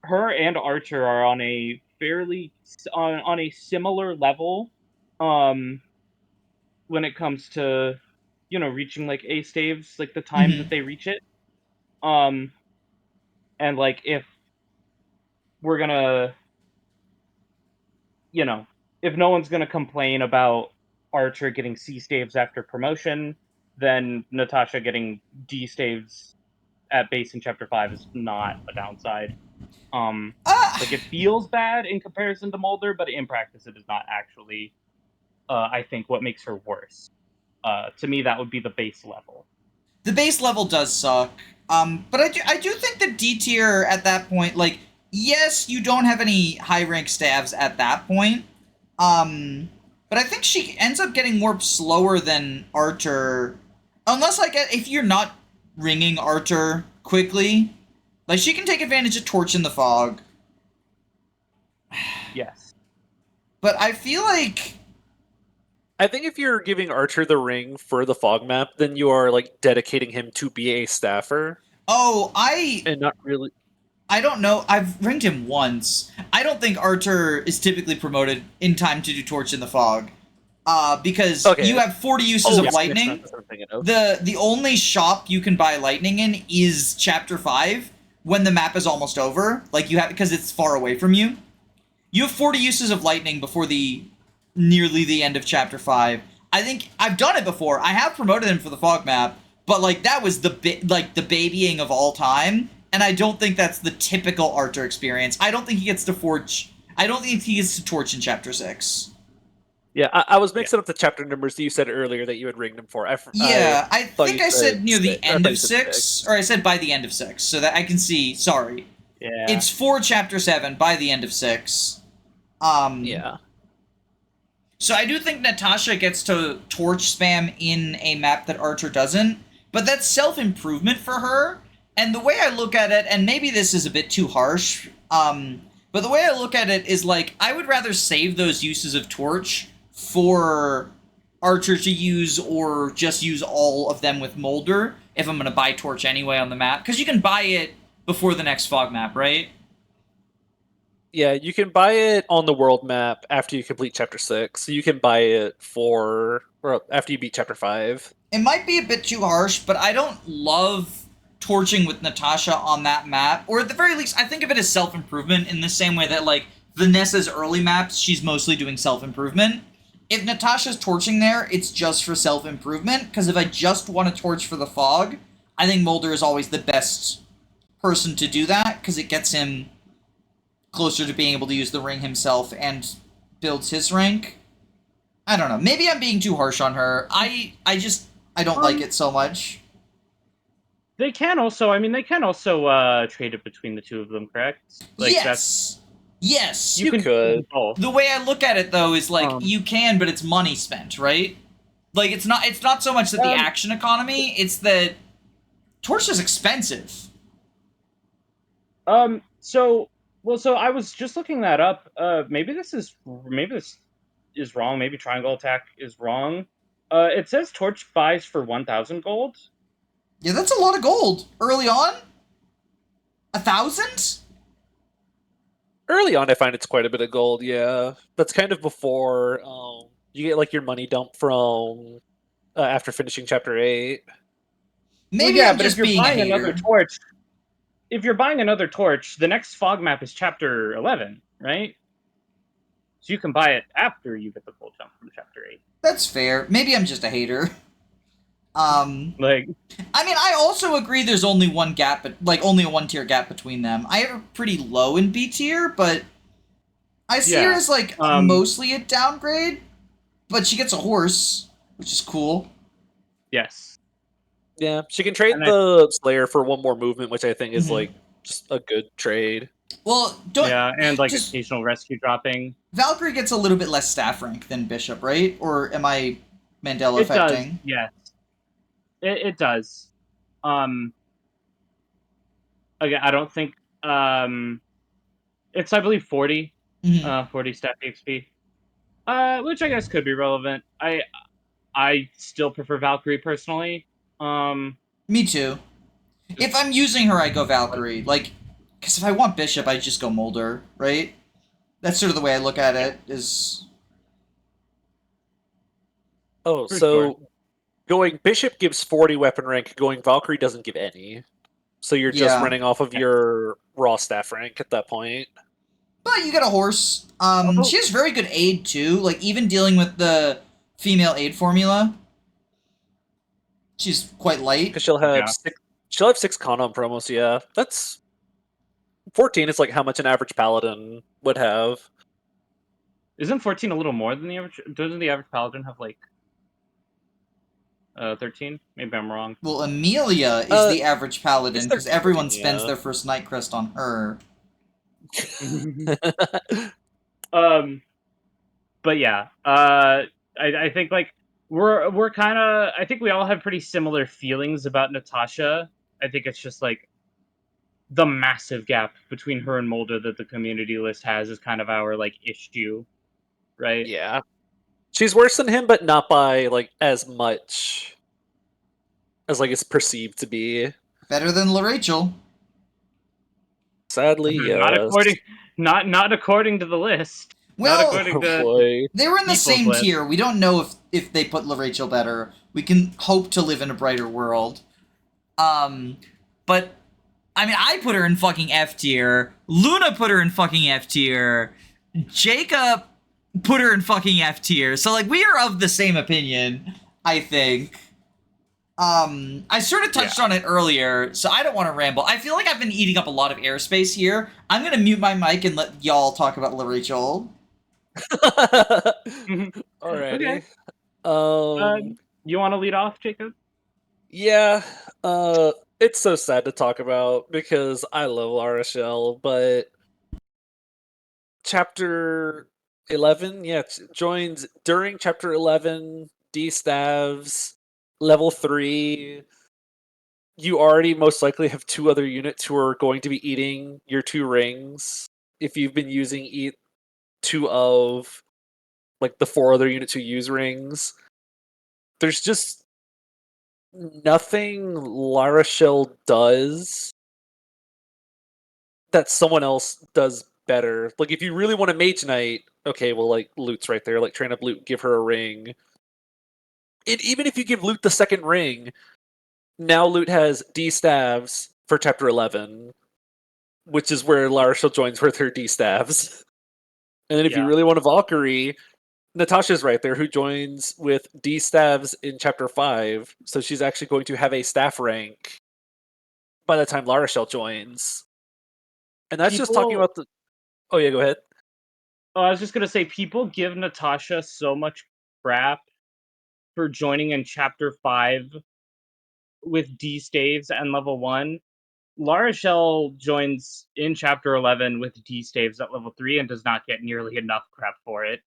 her and Archer are on a fairly on a similar level when it comes to, reaching like A staves, like the time that they reach it. And like if we're gonna, if no one's gonna complain about Archer getting C staves after promotion, then Natasha getting D staves at base in Chapter 5 is not a downside. Like, it feels bad in comparison to Moulder, but in practice it is not actually, I think, what makes her worse. To me, that would be the base level. The base level does suck. But I do think the D tier at that point, like, yes, you don't have any high rank stabs at that point. But I think she ends up getting warped slower than Archer. Unless, like, if you're not ringing Archer quickly, like, she can take advantage of Torch in the Fog. Yes. But I feel like... I think if you're giving Archer the ring for the fog map, then you are, like, dedicating him to be a staffer. Oh, And not really... I don't know. I've ringed him once. I don't think Archer is typically promoted in time to do Torch in the Fog. Because you have 40 uses of lightning. The only shop you can buy lightning in is Chapter 5 when the map is almost over. Like, because it's far away from you. You have 40 uses of lightning before nearly the end of Chapter 5. I think I've done it before. I have promoted him for the fog map, but like that was the babying of all time, and I don't think that's the typical Archer experience. I don't think he gets to Forge. I don't think he gets to Torch in Chapter 6. Yeah, I was mixing up the chapter numbers that you said earlier that you had ringed him for. I think I said near the end of 6, or I said by the end of 6, so that I can see. Sorry. Yeah. It's for Chapter 7 by the end of 6. Yeah. So I do think Natasha gets to Torch spam in a map that Archer doesn't, but that's self-improvement for her. And the way I look at it, and maybe this is a bit too harsh, But the way I look at it is like I would rather save those uses of torch for Archer to use, or just use all of them with Moulder if I'm going to buy torch anyway on the map, because you can buy it before the next fog map, right? Yeah, you can buy it on the world map after you complete chapter 6. So you can buy it after you beat chapter 5. It might be a bit too harsh, but I don't love torching with Natasha on that map. Or at the very least, I think of it as self-improvement in the same way that, like, Vanessa's early maps, she's mostly doing self-improvement. If Natasha's torching there, it's just for self-improvement, because if I just want to torch for the fog, I think Moulder is always the best person to do that, because it gets him closer to being able to use the ring himself and builds his rank. I don't know. Maybe I'm being too harsh on her. I don't like it so much. They can also trade it between the two of them, correct? Like, yes. Yes. You could. The way I look at it though is like you can, but it's money spent, right? Like it's not so much that the action economy, it's that torch is expensive. So I was just looking that up. Maybe this is wrong. Maybe triangle attack is wrong. It says torch buys for 1,000 gold. Yeah, that's a lot of gold early on. 1,000? Early on, I find it's quite a bit of gold. Yeah, that's kind of before you get like your money dump from after finishing chapter 8. Maybe I'm just being a hater. If you're buying another torch, the next fog map is chapter 11, right? So you can buy it after you get the full jump from chapter 8. That's fair. Maybe I'm just a hater. Like, I mean, I also agree there's only one gap, like only a 1-tier gap between them. I have her pretty low in B tier, but I see her as like mostly a downgrade, but she gets a horse, which is cool. Yes. Yeah, she can trade the Slayer for one more movement, which I think is like just a good trade. Well, and like occasional rescue dropping. Valkyrie gets a little bit less staff rank than Bishop, right? Or am I Mandela affecting? Does, yes. It does. Again, I don't think it's, I believe, 40. 40 staff XP. Which I guess could be relevant. I still prefer Valkyrie personally. Me too. If I'm using her, I go Valkyrie. Like, because if I want Bishop, I just go Moulder, right? That's sort of the way I look at it, is... Oh, so going Bishop gives 40 weapon rank, going Valkyrie doesn't give any. So you're just running off of your raw staff rank at that point. But you get a horse. She has very good aid, too. Like, even dealing with the female aid formula, she's quite light. Because she'll have 6 con on promos, yeah. That's 14 is like how much an average paladin would have. Isn't 14 a little more than the average? Doesn't the average paladin have like 13? Maybe I'm wrong. Well, Amelia is the average paladin because everyone spends their first night crest on her. But yeah, I think like we're kind of, I think we all have pretty similar feelings about Natasha. I think it's just like the massive gap between her and Moulder that the community list has is kind of our like issue, right? Yeah, she's worse than him, but not by like as much as like it's perceived to be. Better than Larachel. Sadly, yes. Not according to the list. Well, they were in the same tier. We don't know if they put Larachel better. We can hope to live in a brighter world. But I mean, I put her in fucking F tier. Luna put her in fucking F tier. Jacob put her in fucking F tier. So like, we are of the same opinion, I think. I sort of touched on it earlier, so I don't want to ramble. I feel like I've been eating up a lot of airspace here. I'm gonna mute my mic and let y'all talk about Larachel. Alrighty. Okay. You want to lead off, Jacob? Yeah. It's so sad to talk about because I love Larachel, but chapter 11, joins during chapter 11. D-Stavs, level 3. You already most likely have 2 other units who are going to be eating your 2 rings if you've been using two of like the 4 other units who use rings, there's just nothing Larachel does that someone else does better. Like if you really want a Mage Knight, okay, well like Lute's right there, like train up Lute, give her a ring. And even if you give Lute the second ring, now Lute has D staves for chapter 11, which is where Larachel joins with her D staves. And then if you Yeah. really want a Valkyrie, Natasha's right there, who joins with D staves in chapter 5. So she's actually going to have a staff rank by the time Larachel joins. And that's just talking People, about the. Oh yeah, go ahead. I was just gonna say, people give Natasha so much crap for joining in chapter 5 with D staves and level 1. Larachel joins in chapter 11 with D staves at level 3 and does not get nearly enough crap for it.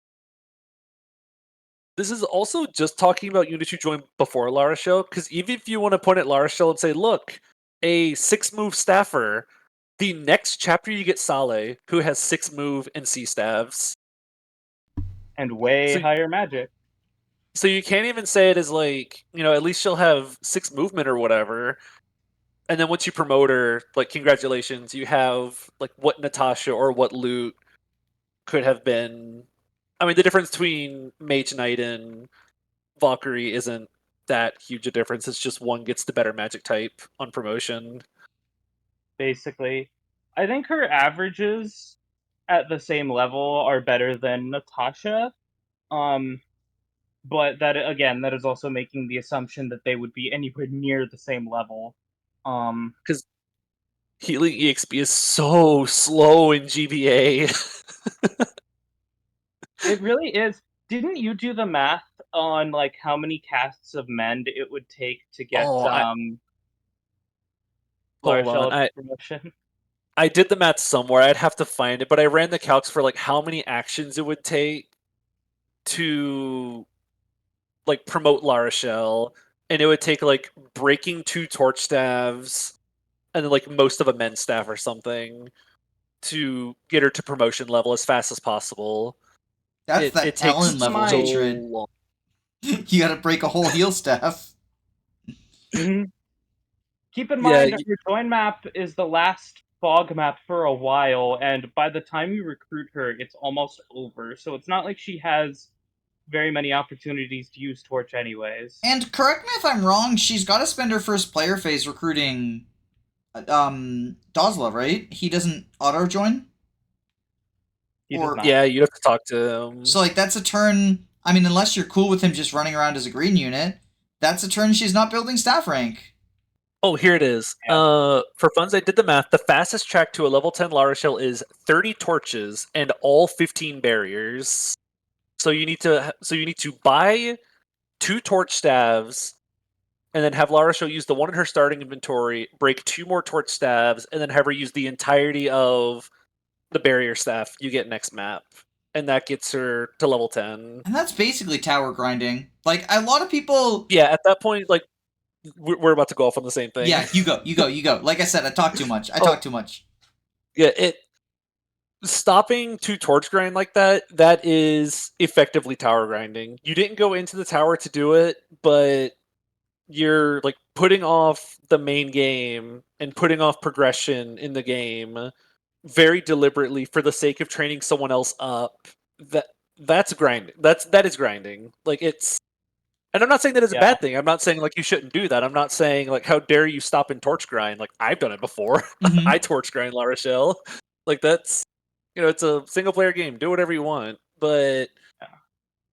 This is also just talking about units who joined before Larachel, because even if you want to point at Larachel and say, look, a 6-move staffer, the next chapter you get Saleh, who has 6-move and C staves. And way So, higher magic. so you can't even say it as like, at least she'll have 6 movement or whatever. And then once you promote her, like, congratulations, you have like what Natasha or what Lute could have been. I mean, the difference between Mage Knight and Valkyrie isn't that huge a difference. It's just one gets the better magic type on promotion. Basically, I think her averages at the same level are better than Natasha. But that is also making the assumption that they would be anywhere near the same level. Because healing EXP is so slow in GBA. It really is. Didn't you do the math on like how many casts of Mend it would take to get Oh, hold on. Larachel promotion? I did the math somewhere. I'd have to find it, but I ran the calcs for like how many actions it would take to like promote Larachel, and it would take like breaking 2 torch staves and then like most of a men's staff or something to get her to promotion level as fast as possible. That's It that takes Talon level so hatred. long. You gotta break a whole heal staff. Mm-hmm. Keep in Yeah, mind, your join map is the last fog map for a while, and by the time you recruit her, it's almost over. So it's not like she has very many opportunities to use Torch anyways. And correct me if I'm wrong, she's got to spend her first player phase recruiting Dozla, right? He doesn't auto join? He does not. yeah, you have to talk to him. So like that's a turn, I mean, unless you're cool with him just running around as a green unit, that's a turn she's not building staff rank. Oh, here it is. Yeah. For funds, I did the math. The fastest track to a level 10 Larachel is 30 torches and all 15 barriers. So you need to buy 2 torch staves, and then have Larachel use the one in her starting inventory, break 2 more torch staves, and then have her use the entirety of the barrier staff you get next map. And that gets her to level 10. And that's basically tower grinding. Like, a lot of people... Yeah, at that point, like, we're about to go off on the same thing. Yeah, you go. Like I said, I talk too much. Yeah, stopping to torch grind like that is effectively tower grinding. You didn't go into the tower to do it, but you're like putting off the main game and putting off progression in the game very deliberately for the sake of training someone else up. That's grinding. That is grinding. Like it's, and I'm not saying that is a bad thing. I'm not saying like you shouldn't do that. I'm not saying like how dare you stop and torch grind. Like I've done it before. Mm-hmm. I torch grind Larachel. Like that's, it's a single player game. Do whatever you want, but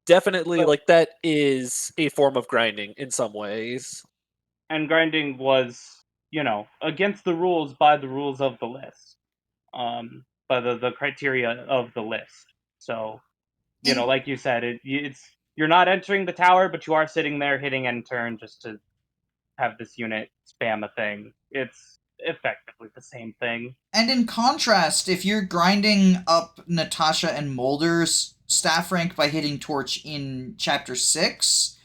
definitely like that is a form of grinding in some ways. And grinding was, against the rules by the rules of the list, by the criteria of the list. So, like you said, it's you're not entering the tower, but you are sitting there hitting end turn just to have this unit spam a thing. It's effectively the same thing. And in contrast, if you're grinding up Natasha and Moulder's staff rank by hitting Torch in Chapter 6,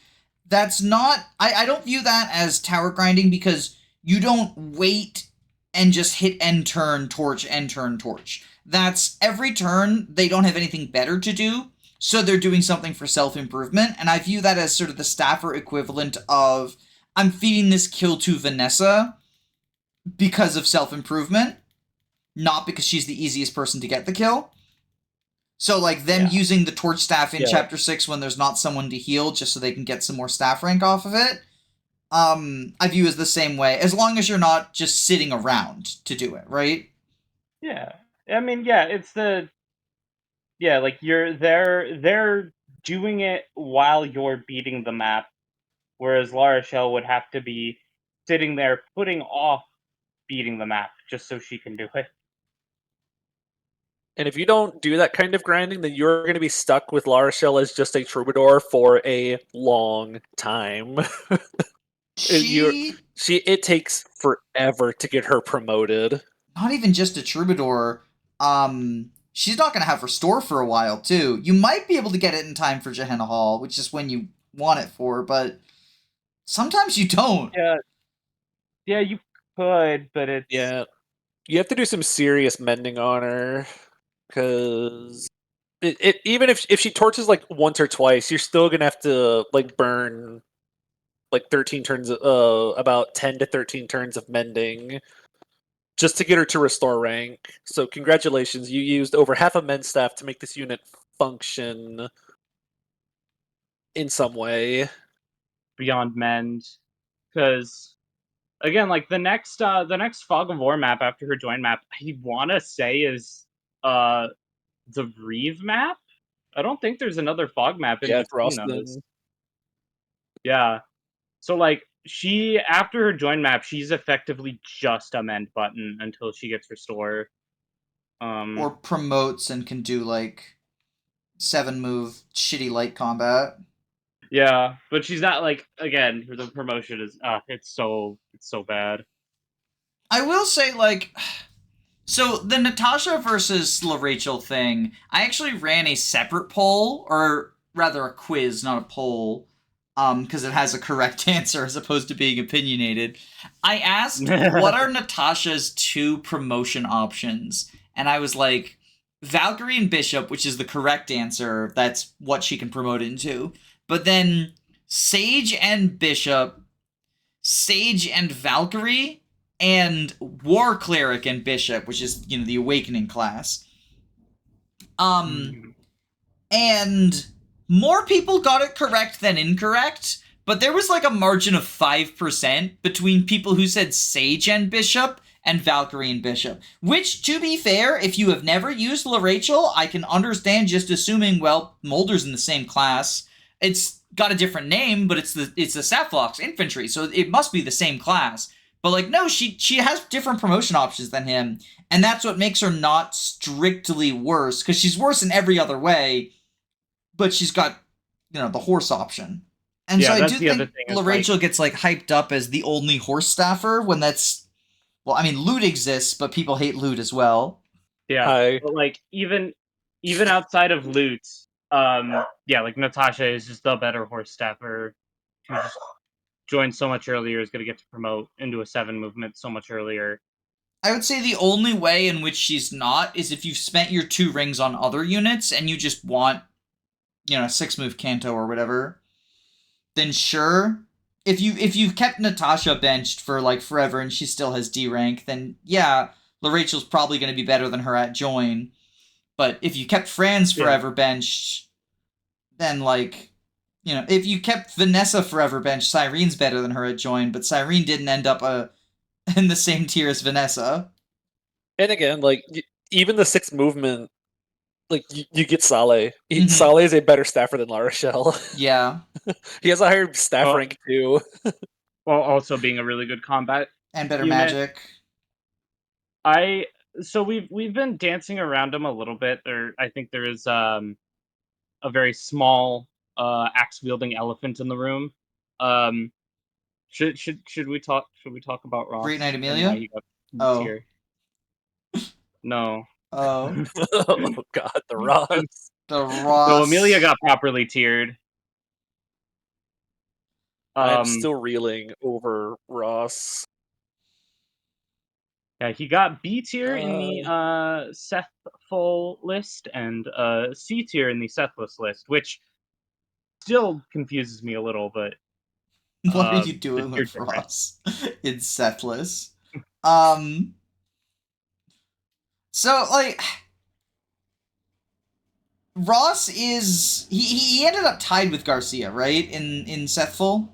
that's not... I don't view that as tower grinding because you don't wait and just hit end turn, Torch, end turn, Torch. that's every turn they don't have anything better to do, so they're doing something for self-improvement, and I view that as sort of the staffer equivalent of, I'm feeding this kill to Vanessa because of self-improvement, not because she's the easiest person to get the kill. So, like, them using the torch staff in Chapter 6 when there's not someone to heal just so they can get some more staff rank off of it, I view as the same way, as long as you're not just sitting around to do it, right? Yeah. I mean, yeah, it's the... Yeah, like, they're doing it while you're beating the map, whereas Larachel would have to be sitting there putting off beating the map just so she can do it. And if you don't do that kind of grinding, then you're going to be stuck with Larachel as just a troubadour for a long time. It takes forever to get her promoted. Not even just a troubadour. She's not going to have restore for a while, too. You might be able to get it in time for Gehenna Hall, which is when you want it for, but sometimes you don't. Yeah, you could, but it's... Yeah. You have to do some serious mending on her, because even if she torches like once or twice, you're still gonna have to like burn like 13 turns, about 10 to 13 turns of mending just to get her to restore rank. So congratulations, you used over half a mend staff to make this unit function in some way. Beyond mend, because again, like the next Fog of War map after her join map, I want to say is the Reeve map. I don't think there's another fog map in between those. Yeah. So like she, after her join map, she's effectively just a mend button until she gets restore. Or promotes and can do like 7-move shitty light combat. Yeah, but she's not like, again, the promotion is it's so bad. I will say, like, so the Natasha versus Larachel thing, I actually ran a separate poll, or rather a quiz, not a poll, because it has a correct answer as opposed to being opinionated. I asked, what are Natasha's 2 promotion options? And I was like, Valkyrie and Bishop, which is the correct answer, that's what she can promote into. But then Sage and Bishop, Sage and Valkyrie, and War Cleric and Bishop, which is, the Awakening class. And more people got it correct than incorrect, but there was like a margin of 5% between people who said Sage and Bishop and Valkyrie and Bishop. Which, to be fair, if you have never used Larachel, I can understand just assuming, well, Moulder's in the same class. It's got a different name, but it's the Sapphlox infantry, so it must be the same class. But like, no, she has different promotion options than him, and that's what makes her not strictly worse, because she's worse in every other way, but she's got, the horse option. And so I do think Larachel gets like hyped up as the only horse staffer when that's, well, I mean, loot exists, but people hate loot as well. Yeah, but like even outside of loot, like Natasha is just the better horse staffer. Who just joined so much earlier, is going to get to promote into a 7 movement so much earlier. I would say the only way in which she's not is if you've spent your 2 rings on other units and you just want, 6-move Canto or whatever, then sure. If you've kept Natasha benched for like forever and she still has D rank, then yeah, Larachel's probably going to be better than her at join. But if you kept Franz forever benched, then like, if you kept Vanessa forever benched, Syrene's better than her at join, but Syrene didn't end up in the same tier as Vanessa. And again, like, even the 6th movement, like, you get Saleh. Saleh is a better staffer than Larachel. Yeah. He has a higher staff rank, too. While also being a really good combat. And better magic. So we've been dancing around him a little bit. I think there is a very small axe-wielding elephant in the room. Should we talk about Ross? Great Knight Amelia? Tier? No. Oh. Oh god, the Ross. The Ross. No, Amelia got properly tiered. I'm still reeling over Ross. Yeah, he got B tier in the Seth Sethful list and C tier in the Sethless list, which still confuses me a little, but What are you the doing tier with difference. Ross? It's Sethless. So like Ross is he ended up tied with Garcia, right? In Sethful.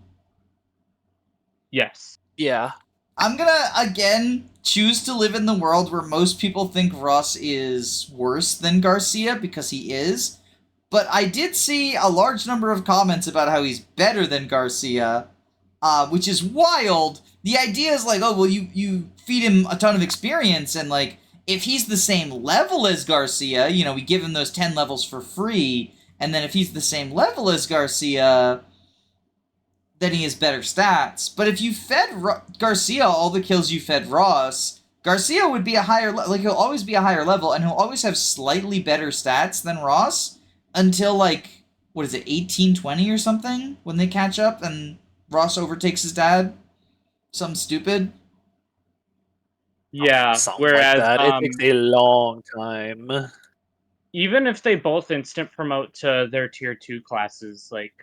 Yes. Yeah. I'm gonna again choose to live in the world where most people think Ross is worse than Garcia because he is. But I did see a large number of comments about how he's better than Garcia, which is wild. The idea is like, oh well, you feed him a ton of experience, and like if he's the same level as Garcia, you know, we give him those 10 levels for free, and then if he's the same level as Garcia, then he has better stats. But if you fed Garcia all the kills you fed Ross, Garcia would be a higher like he'll always be a higher level, and he'll always have slightly better stats than Ross until like what is it 1820 or something when they catch up and Ross overtakes his dad. Something stupid. Yeah. Something Whereas like that. It takes a long time. even if they both instant promote to their tier 2 classes, like,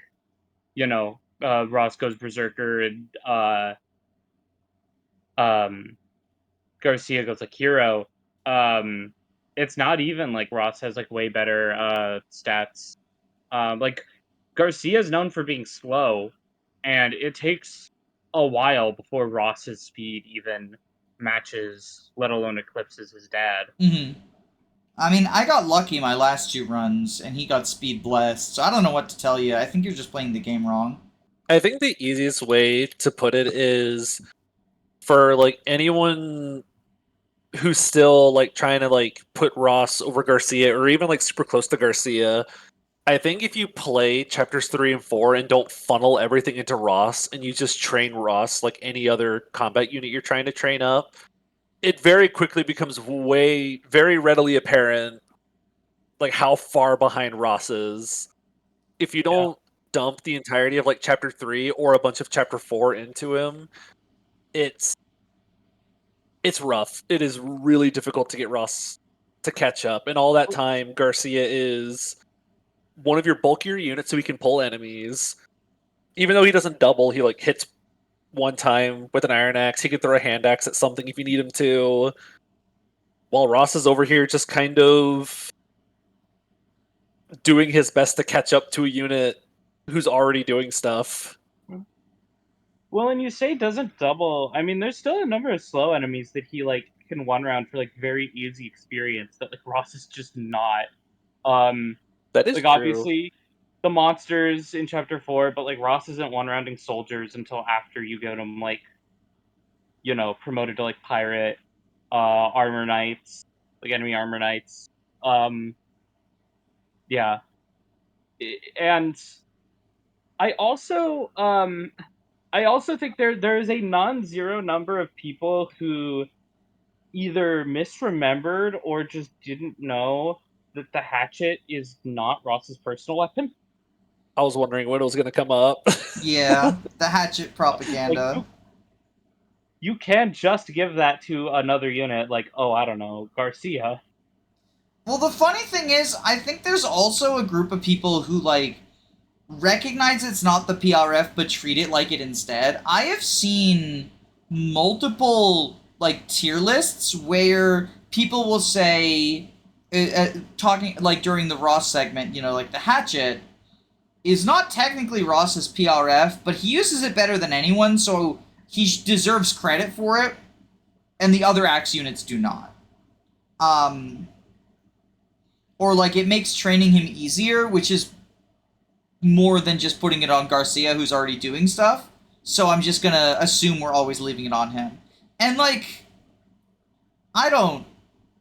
you know, Ross goes Berserker and Garcia goes like Hero, it's not even like Ross has like way better stats. Like Garcia's known for being slow, and it takes a while before Ross's speed even matches, let alone eclipses his dad. Mm-hmm. I mean, I got lucky my last 2 runs, and he got speed blessed, so I don't know what to tell you. I think you're just playing the game wrong. I think the easiest way to put it is for like anyone who's still like trying to like put Ross over Garcia or even like super close to Garcia. I think if you play chapters 3 and 4 and don't funnel everything into Ross and you just train Ross like any other combat unit you're trying to train up, it very quickly becomes very readily apparent like how far behind Ross is. If you don't dump the entirety of like chapter 3 or a bunch of chapter 4 into him, it's rough. It is really difficult to get Ross to catch up. And all that time, Garcia is one of your bulkier units so he can pull enemies. Even though he doesn't double, he like hits one time with an iron axe. He can throw a hand axe at something if you need him to. While Ross is over here just kind of doing his best to catch up to a unit who's already doing stuff. Well, and you say doesn't double. I mean, there's still a number of slow enemies that he like can one round for like very easy experience that like Ross is just not. That is like true. obviously the monsters in chapter 4, but like Ross isn't one rounding soldiers until after you get him like, you know, promoted to like pirate, armor knights, like enemy armor knights. Yeah. And I also think there is a non-zero number of people who either misremembered or just didn't know that the hatchet is not Ross's personal weapon. I was wondering when it was going to come up. Yeah, the hatchet Like propaganda. you can just give that to another unit, like, oh, I don't know, Garcia. Well, the funny thing is, I think there's also a group of people who, like, recognize it's not the PRF but treat it like it instead. I have seen multiple, like, tier lists where people will say, talking, like, during the Ross segment, you know, like, the hatchet is not technically Ross's PRF, but he uses it better than anyone, so he deserves credit for it, and the other axe units do not. Or like it makes training him easier, which is more than just putting it on Garcia, who's already doing stuff. So I'm just gonna assume we're always leaving it on him. And like, I don't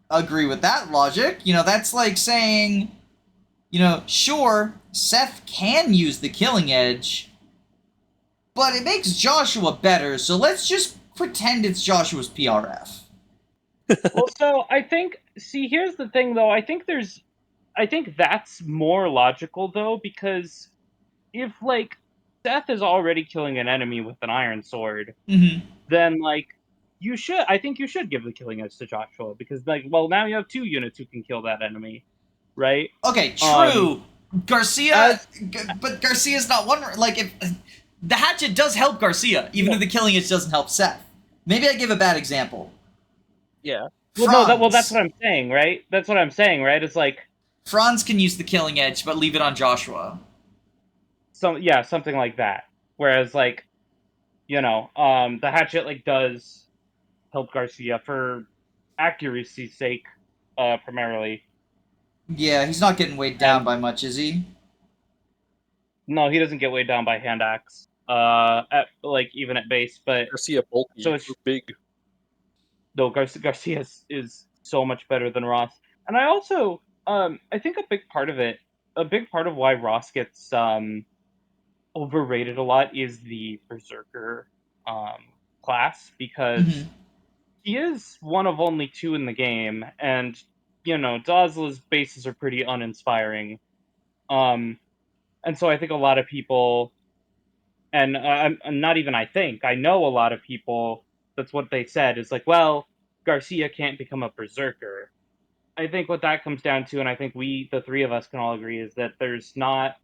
agree with that logic. You know, that's like saying, you know, sure, Seth can use the killing edge, but it makes Joshua better, so let's just pretend it's Joshua's PRF. Well, so I think, see, here's the thing, though. I think that's more logical, though, because if, like, Seth is already killing an enemy with an iron sword, Mm-hmm. then, like, I think you should give the killing edge to Joshua, because now you have 2 units who can kill that enemy, right? Okay, true. Garcia, but Garcia's not one. Like, if the hatchet does help Garcia, even if the killing edge doesn't help Seth. Maybe I give a bad example. Yeah. Well, that's what I'm saying, right? That's what I'm saying, right? It's like Franz can use the killing edge, but leave it on Joshua. Something like that. Whereas, like, the hatchet does help Garcia for accuracy's sake, primarily. Yeah, he's not getting weighed down by much, is he? No, he doesn't get weighed down by hand axe. Even at base, but Garcia bulky, so it's big. No, Garcia is so much better than Ross, and I also I think a big part of why Ross gets overrated a lot is the Berserker class, because he is one of only 2 in the game, and Dazla's bases are pretty uninspiring. And so I think a lot of people, and I'm not even I know a lot of people, that's what they said, is like, well, Garcia can't become a Berserker. I think what that comes down to, and I think the 3 of us can all agree, is that there's not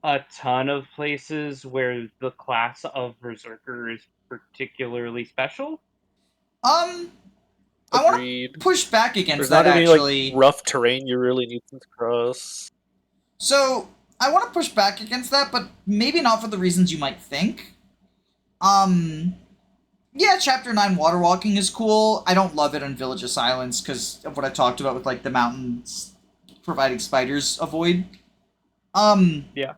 a ton of places where the class of Berserker is particularly special. I want to push back against There's that, not any, actually. rough terrain you really need to cross. So, I want to push back against that, but maybe not for the reasons you might think. Yeah, Chapter 9 water walking is cool. I don't love it on Village of Silence because of what I talked about with, the mountains providing spiders avoid. Yeah.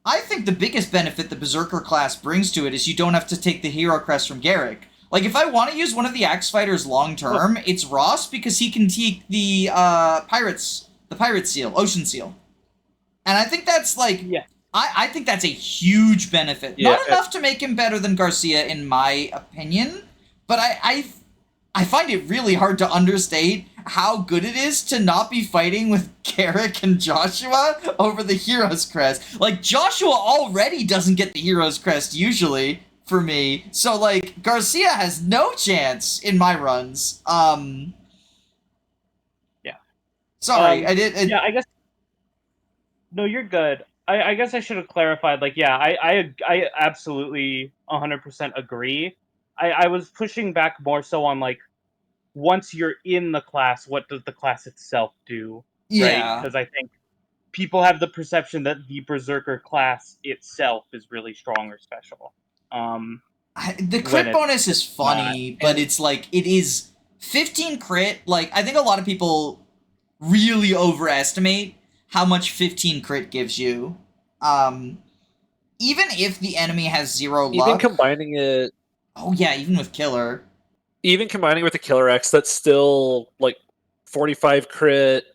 I think the biggest benefit the Berserker class brings to it is you don't have to take the hero crest from Gerric. Like, if I want to use one of the Axe Fighters long-term, it's Ross, because he can take the Pirate Seal, Ocean Seal. And I think that's, I think that's a huge benefit. Yeah, Not enough to make him better than Garcia, in my opinion, but I find it really hard to understate how good it is to not be fighting with Gerric and Joshua over the Hero's Crest. Like, Joshua already doesn't get the Hero's Crest, usually, for me. So, Garcia has no chance in my runs. Yeah. Sorry, I guess... No, you're good. I guess I should have clarified, I absolutely 100% agree. I was pushing back more so on, once you're in the class, what does the class itself do? Yeah. Right? Because I think people have the perception that the Berserker class itself is really strong or special. The crit bonus is funny, but it's it is 15 crit. I think a lot of people really overestimate how much 15 crit gives you. Even if the enemy has 0 luck. Even combining it... Oh yeah, even with Killer. Even combining with the Killer X, that's still 45 crit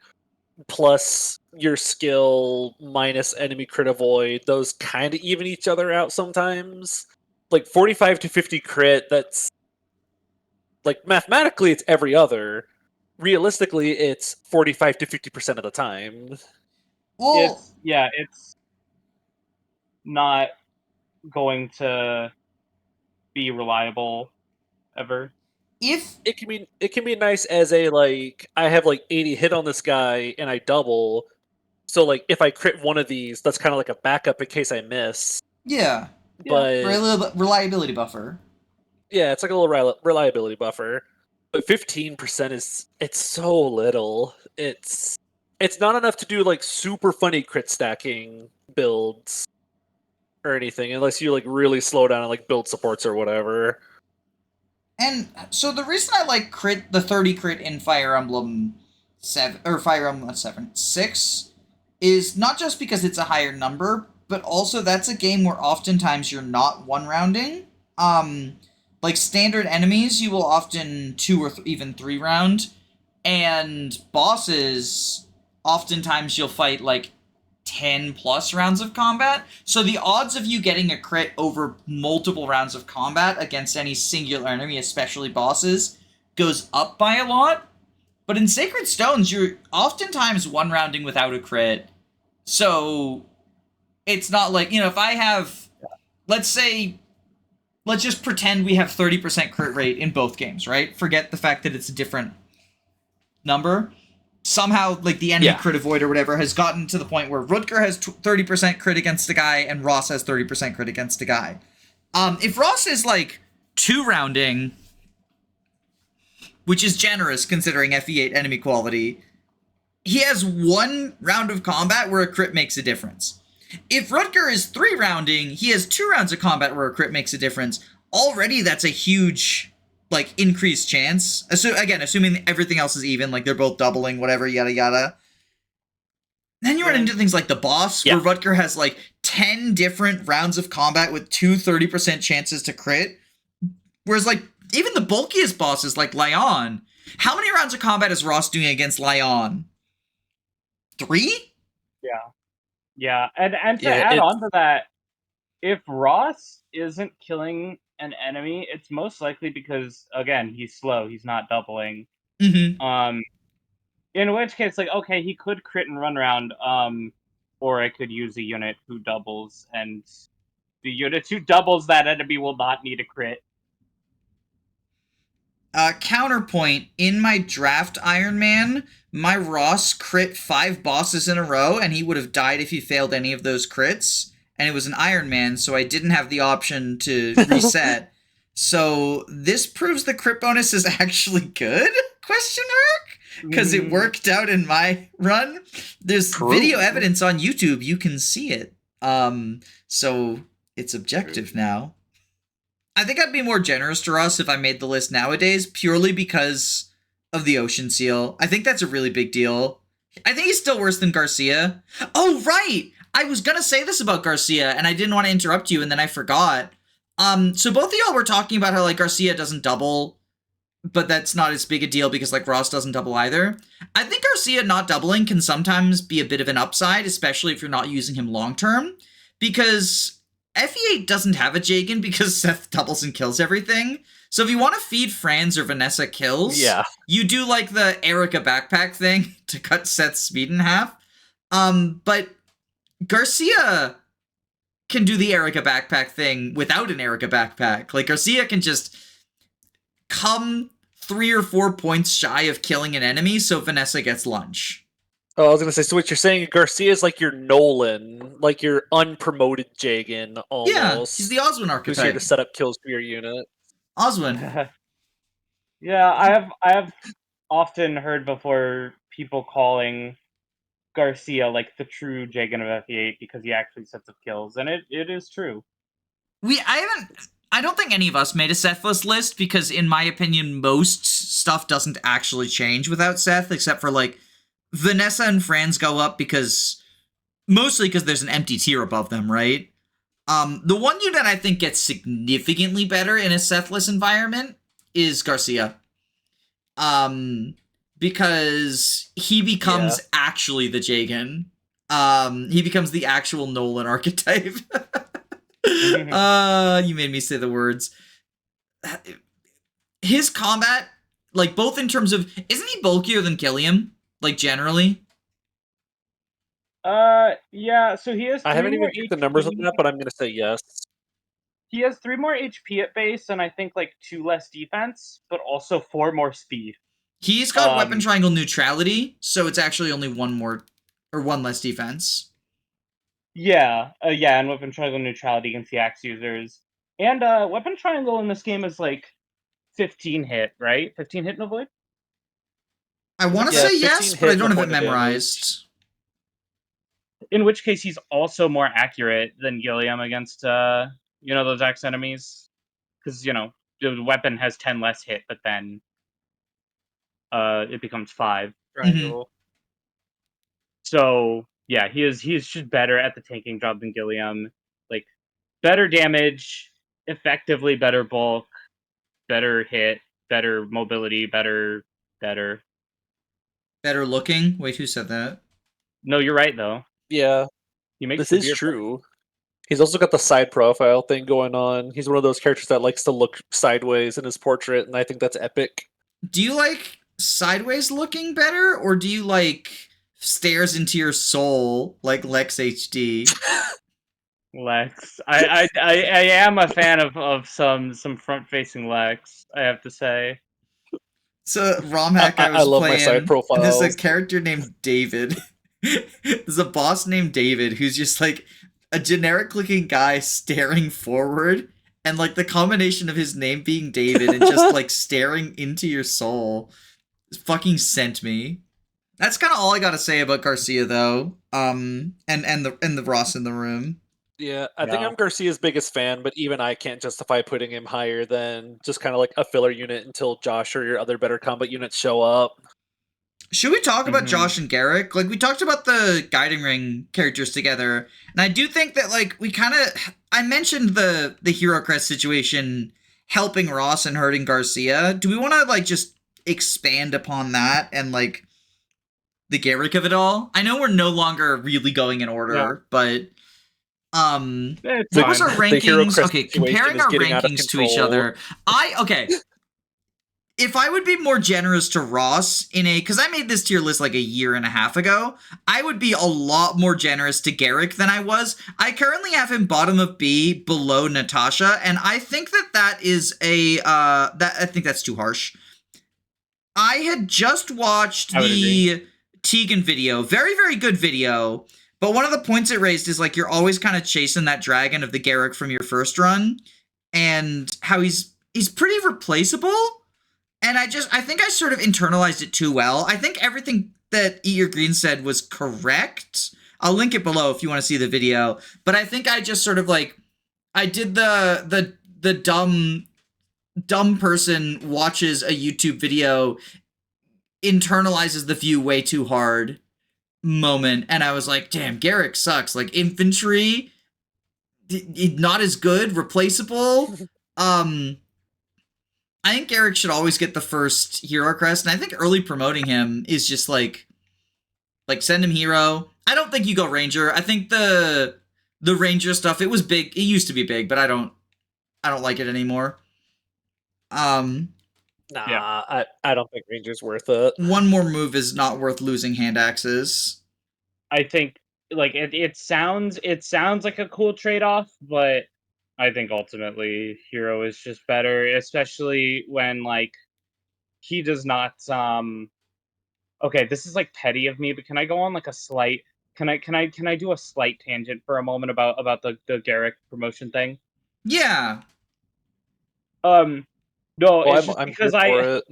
plus your skill minus enemy crit avoid. Those kind of even each other out sometimes. 45 to 50 crit, that's mathematically it's every other. Realistically, it's 45 to 50% of the time. Well, it's not going to be reliable ever. If it can be nice as a I have 80 hit on this guy and I double, so if I crit one of these, that's kind of like a backup in case I miss. Yeah, but reliability buffer. Yeah, it's like a little reliability buffer. But 15% it's so little. It's not enough to do super funny crit stacking builds or anything, unless you really slow down and build supports or whatever. And so the reason I like the 30 crit in Fire Emblem 7 or Fire Emblem 6 is not just because it's a higher number, but also that's a game where oftentimes you're not one rounding. Standard enemies, you will often 2 or even 3 round, and bosses, oftentimes you'll fight 10 plus rounds of combat. So the odds of you getting a crit over multiple rounds of combat against any singular enemy, especially bosses, goes up by a lot. But in Sacred Stones, you're oftentimes one rounding without a crit. So it's not if I have, let's say, let's just pretend we have 30% crit rate in both games, right? Forget the fact that it's a different number. Somehow, like, the enemy crit avoid or whatever has gotten to the point where Rutger has 30% crit against a guy and Ross has 30% crit against a guy. If Ross is, like, 2-rounding, which is generous considering FE8 enemy quality, he has 1 round of combat where a crit makes a difference. If Rutger is 3-rounding, he has 2 rounds of combat where a crit makes a difference. Already, that's a huge, like, increased chance. Assuming everything else is even, like, they're both doubling, whatever, yada yada. Then you run into things like the boss, where Rutger has, like, 10 different rounds of combat with 2 30% chances to crit. Whereas, like, even the bulkiest bosses, like Lyon, how many rounds of combat is Ross doing against Lyon? 3? Yeah, and to add on to that, if Ross isn't killing an enemy, it's most likely because, again, he's slow, he's not doubling. Mm-hmm. In which case, like, okay, he could crit and run around, or I could use a unit who doubles, and the unit who doubles that enemy will not need a crit. Counterpoint, in my draft Iron Man, my Ross crit 5 bosses in a row, and he would have died if he failed any of those crits. And it was an Iron Man, so I didn't have the option to reset. So this proves the crit bonus is actually good? Question mark? Because it worked out in my run. There's video evidence on YouTube. You can see it. So it's objective now. I think I'd be more generous to Ross if I made the list nowadays, purely because of the Ocean Seal. I think that's a really big deal. I think he's still worse than Garcia. Oh, right! I was gonna say this about Garcia, and I didn't want to interrupt you, and then I forgot. So both of y'all were talking about how, like, Garcia doesn't double, but that's not as big a deal because, like, Ross doesn't double either. I think Garcia not doubling can sometimes be a bit of an upside, especially if you're not using him long-term, because FE8 doesn't have a Jagan because Seth doubles and kills everything. So if you want to feed Franz or Vanessa kills, you do, like, the Erica backpack thing to cut Seth's speed in half. But Garcia can do the Erica backpack thing without an Erica backpack. Like, Garcia can just come 3 or 4 points shy of killing an enemy, so Vanessa gets lunch. Oh, I was gonna say, so what you're saying, Garcia is like your Nolan, like your unpromoted Jagan, almost. Yeah, he's the Oswin archetype. Who's here to set up kills for your unit. Oswin. Yeah, I have often heard before people calling Garcia, like, the true Jagan of FE8 because he actually sets up kills, and it is true. I don't think any of us made a Sethless list because, in my opinion, most stuff doesn't actually change without Seth, except for, like, Vanessa and Franz go up mostly because there's an empty tier above them, right? The one unit I think gets significantly better in a Sethless environment is Garcia. Because he becomes actually the Jagan. He becomes the actual Nolan archetype. You made me say the words. His combat, like, both in terms of, isn't he bulkier than Gilliam? Like, generally? Yeah, so he has I haven't even checked the numbers on that, but I'm gonna say yes. He has 3 more HP at base, and I think, like, 2 less defense, but also 4 more speed. He's got weapon triangle neutrality, so it's actually only 1 less defense. Yeah, and weapon triangle neutrality against the axe users. And, weapon triangle in this game is, like, 15 hit, right? 15 hit no void? I want to say yes, but I don't have it memorized. In which case, he's also more accurate than Gilliam against, those axe enemies. Because, the weapon has 10 less hit, but then it becomes 5. Triangle. So, yeah, he's just better at the tanking job than Gilliam. Like, better damage, effectively better bulk, better hit, better mobility, better. Better looking? Wait, who said that? No, you're right, though. Yeah, He makes this is true. He's also got the side profile thing going on. He's one of those characters that likes to look sideways in his portrait, and I think that's epic. Do you like sideways looking better, or do you like stares into your soul like Lex HD? Lex. I am a fan of some front-facing Lex, I have to say. So ROM hack I I was love my side playing, there's a profiles. character named David. There's a boss named David who's just like a generic looking guy staring forward, and like the combination of his name being David and just like staring into your soul fucking sent me. That's kind of all I gotta say about Garcia though. And the Ross in the room. Yeah, I think Yeah. I'm Garcia's biggest fan, but even I can't justify putting him higher than just kind of like a filler unit until Josh or your other better combat units show up. Should we talk about Mhm. Josh and Gerric? Like, we talked about the Guiding Ring characters together, and I do think that, like, we kind of... I mentioned the Hero Crest situation helping Ross and hurting Garcia. Do we want to, like, just expand upon that and, like, the Gerric of it all? I know we're no longer really going in order, Yeah. but... It's What was our The Hero rankings? Crest Okay, situation comparing is our getting out of rankings to each control. other. Okay. If I would be more generous to Ross because I made this tier list like a year and a half ago, I would be a lot more generous to Gerric than I was. I currently have him bottom of B, below Natasha, and I think that is I think that's too harsh. I had just watched I would the Tegan video, very, very good video, but one of the points it raised is like you're always kind of chasing that dragon of the Gerric from your first run, and how he's pretty replaceable. And I think I sort of internalized it too well. I think everything that Eat Your Green said was correct. I'll link it below if you want to see the video. But I think I just sort of like, I did the dumb person watches a YouTube video, internalizes the view way too hard moment. And I was like, damn, Gerric sucks. Like, infantry, not as good, replaceable. I think Gerric should always get the first hero crest, and I think early promoting him is just like send him hero. I don't think you go ranger. I think the ranger stuff, it was big. It used to be big, but I don't like it anymore. Nah, Yeah. I don't think Ranger's worth it. One more move is not worth losing hand axes. I think like it sounds like a cool trade-off, but I think ultimately Hero is just better, especially when like he does not okay, this is like petty of me, but can I go on like a slight can I do a slight tangent for a moment about the Gerric promotion thing? Yeah. No, Well, it's just I'm because here for it.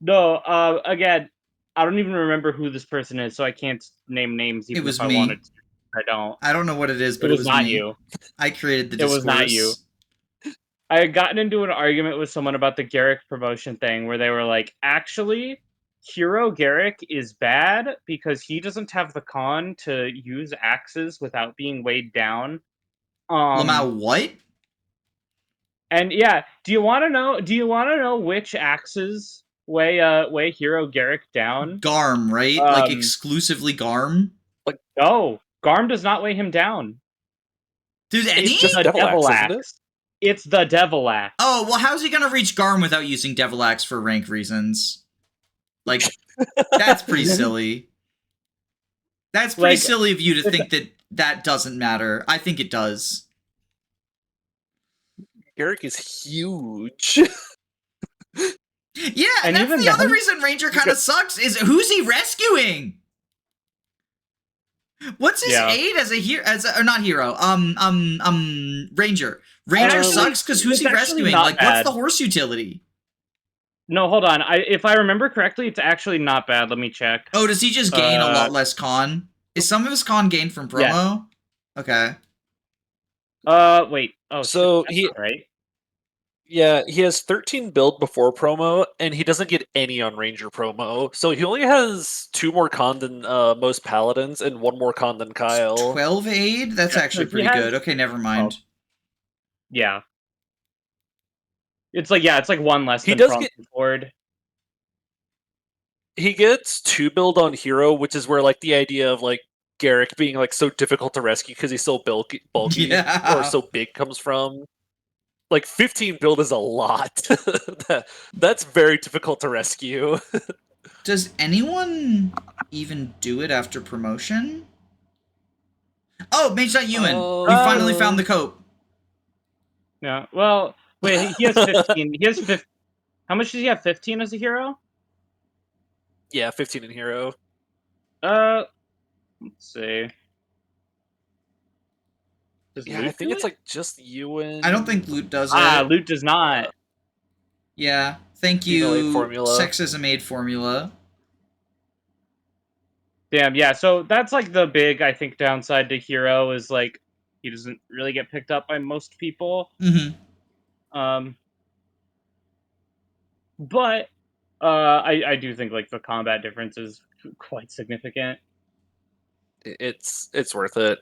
No, again, I don't even remember who this person is, so I can't name names even was if I me. wanted to. I don't. I don't know what it is, but It was not me. you. I created the It discourse. was not you. I had gotten into an argument with someone about the Gerric promotion thing where they were like, actually, Hero Gerric is bad because he doesn't have the con to use axes without being weighed down. Lamau what? And yeah, do you want to know which axes weigh Hero Gerric down? Garm, right? Like exclusively Garm? No, Garm does not weigh him down. Dude, any? It's just The Devil Axe, isn't it? It's the Devil Axe. Oh, well, how's he gonna reach Garm without using Devil Axe for rank reasons? Like, that's pretty silly. That's pretty silly of you to think that doesn't matter. I think it does. Gerric is huge. Yeah, and that's the other reason Ranger kind of sucks is who's he rescuing? What's his aid as a hero? Or not hero? Ranger. Ranger sucks because who's he rescuing? Like, what's the horse utility? No, hold on. If I remember correctly, it's actually not bad. Let me check. Oh, does he just gain a lot less con? Is some of his con gained from promo? Yes. Okay. Wait. Oh, so shit, that's right. Yeah, he has 13 build before promo, and he doesn't get any on Ranger promo. So he only has 2 more con than most paladins, and 1 more con than Kyle. 12 aid? That's actually pretty good. Okay, never mind. Yeah. It's like 1 less than Forde. He gets 2 build on hero, which is where like the idea of like Gerric being like so difficult to rescue because he's so bulky or so big comes from. Like 15 build is a lot. That's very difficult to rescue. Does anyone even do it after promotion? Oh, Mage Ewan. Oh. We finally found the cope. Yeah. Well, wait. He has 15. He has 15. How much does he have? 15 as a hero? Yeah, 15 in hero. Let's see. Does Yeah, I Loot think do it's it? like just Ewan. I don't think Loot does it. Loot does not. Yeah. Thank Female aid you, formula. Sexism Aid formula. Damn, yeah, so that's like the big, I think, downside to Hero is like he doesn't really get picked up by most people. Mm-hmm. But I do think like the combat difference is quite significant. It's worth it.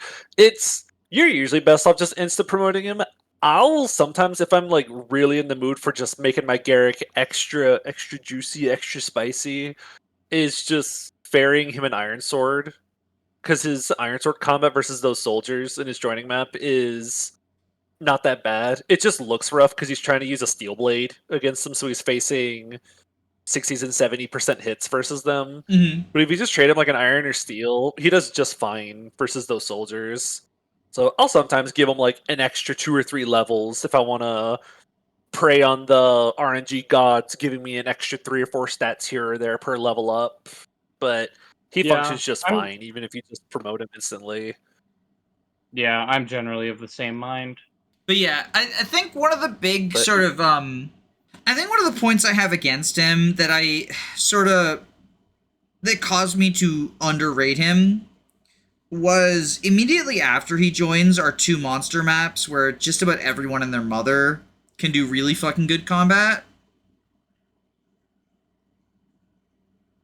You're usually best off just insta promoting him. I'll sometimes, if I'm like really in the mood for just making my Gerric extra juicy, extra spicy, is just ferrying him an Iron Sword, because his Iron Sword combat versus those soldiers in his joining map is not that bad. It just looks rough because he's trying to use a Steel Blade against them, so he's facing 60s and 70% hits versus them. Mm-hmm. But if you just trade him like an iron or steel, he does just fine versus those soldiers. So I'll sometimes give him like an extra 2 or 3 levels if I want to prey on the RNG gods, giving me an extra 3 or 4 stats here or there per level up. But he functions just fine, even if you just promote him instantly. Yeah, I'm generally of the same mind. But yeah, I think one of the big But- sort of I think one of the points I have against him that I sort of that caused me to underrate him was immediately after he joins our 2 monster maps where just about everyone and their mother can do really fucking good combat.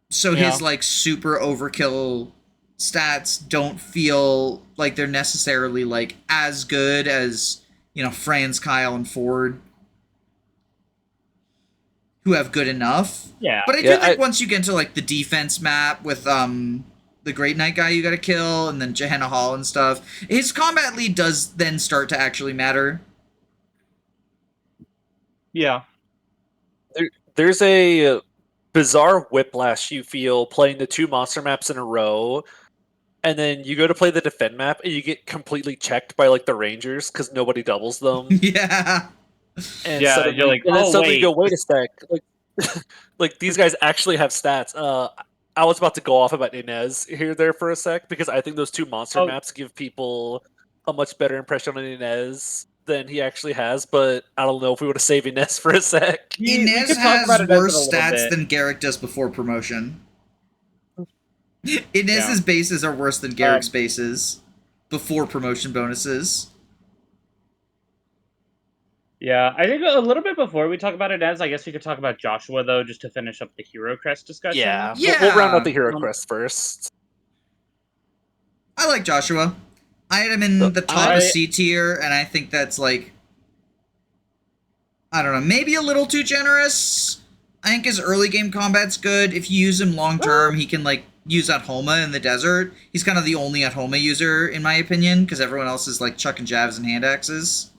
So his like super overkill stats don't feel like they're necessarily like as good as, you know, Franz, Kyle, and Forde, who have good enough. Yeah. But I do think once you get into like the defense map with the Great Knight guy you gotta kill, and then Gehenna Hall and stuff, his combat lead does then start to actually matter. Yeah. There's a bizarre whiplash you feel playing the 2 monster maps in a row, and then you go to play the defend map and you get completely checked by like the rangers because nobody doubles them. Yeah. And Yeah, suddenly, you're like, and then oh, suddenly wait. you go, wait a sec, like, like these guys actually have stats. I was about to go off about Inez here there for a sec because I think those 2 monster maps give people a much better impression on Inez than he actually has. But I don't know if we would have saved Inez for a sec. Inez has worse stats than Gerric does before promotion. Inez's bases are worse than Gerric's bases before promotion bonuses. Yeah, I think a little bit before we talk about Inez, I guess we could talk about Joshua, though, just to finish up the Hero Crest discussion. Yeah. We'll round out the Hero Crest first. I like Joshua. I had him in the top of C tier, and I think that's like, I don't know, maybe a little too generous. I think his early game combat's good. If you use him long term, he can like use at Homa in the desert. He's kind of the only at Homa user, in my opinion, because everyone else is like chucking jabs and hand axes.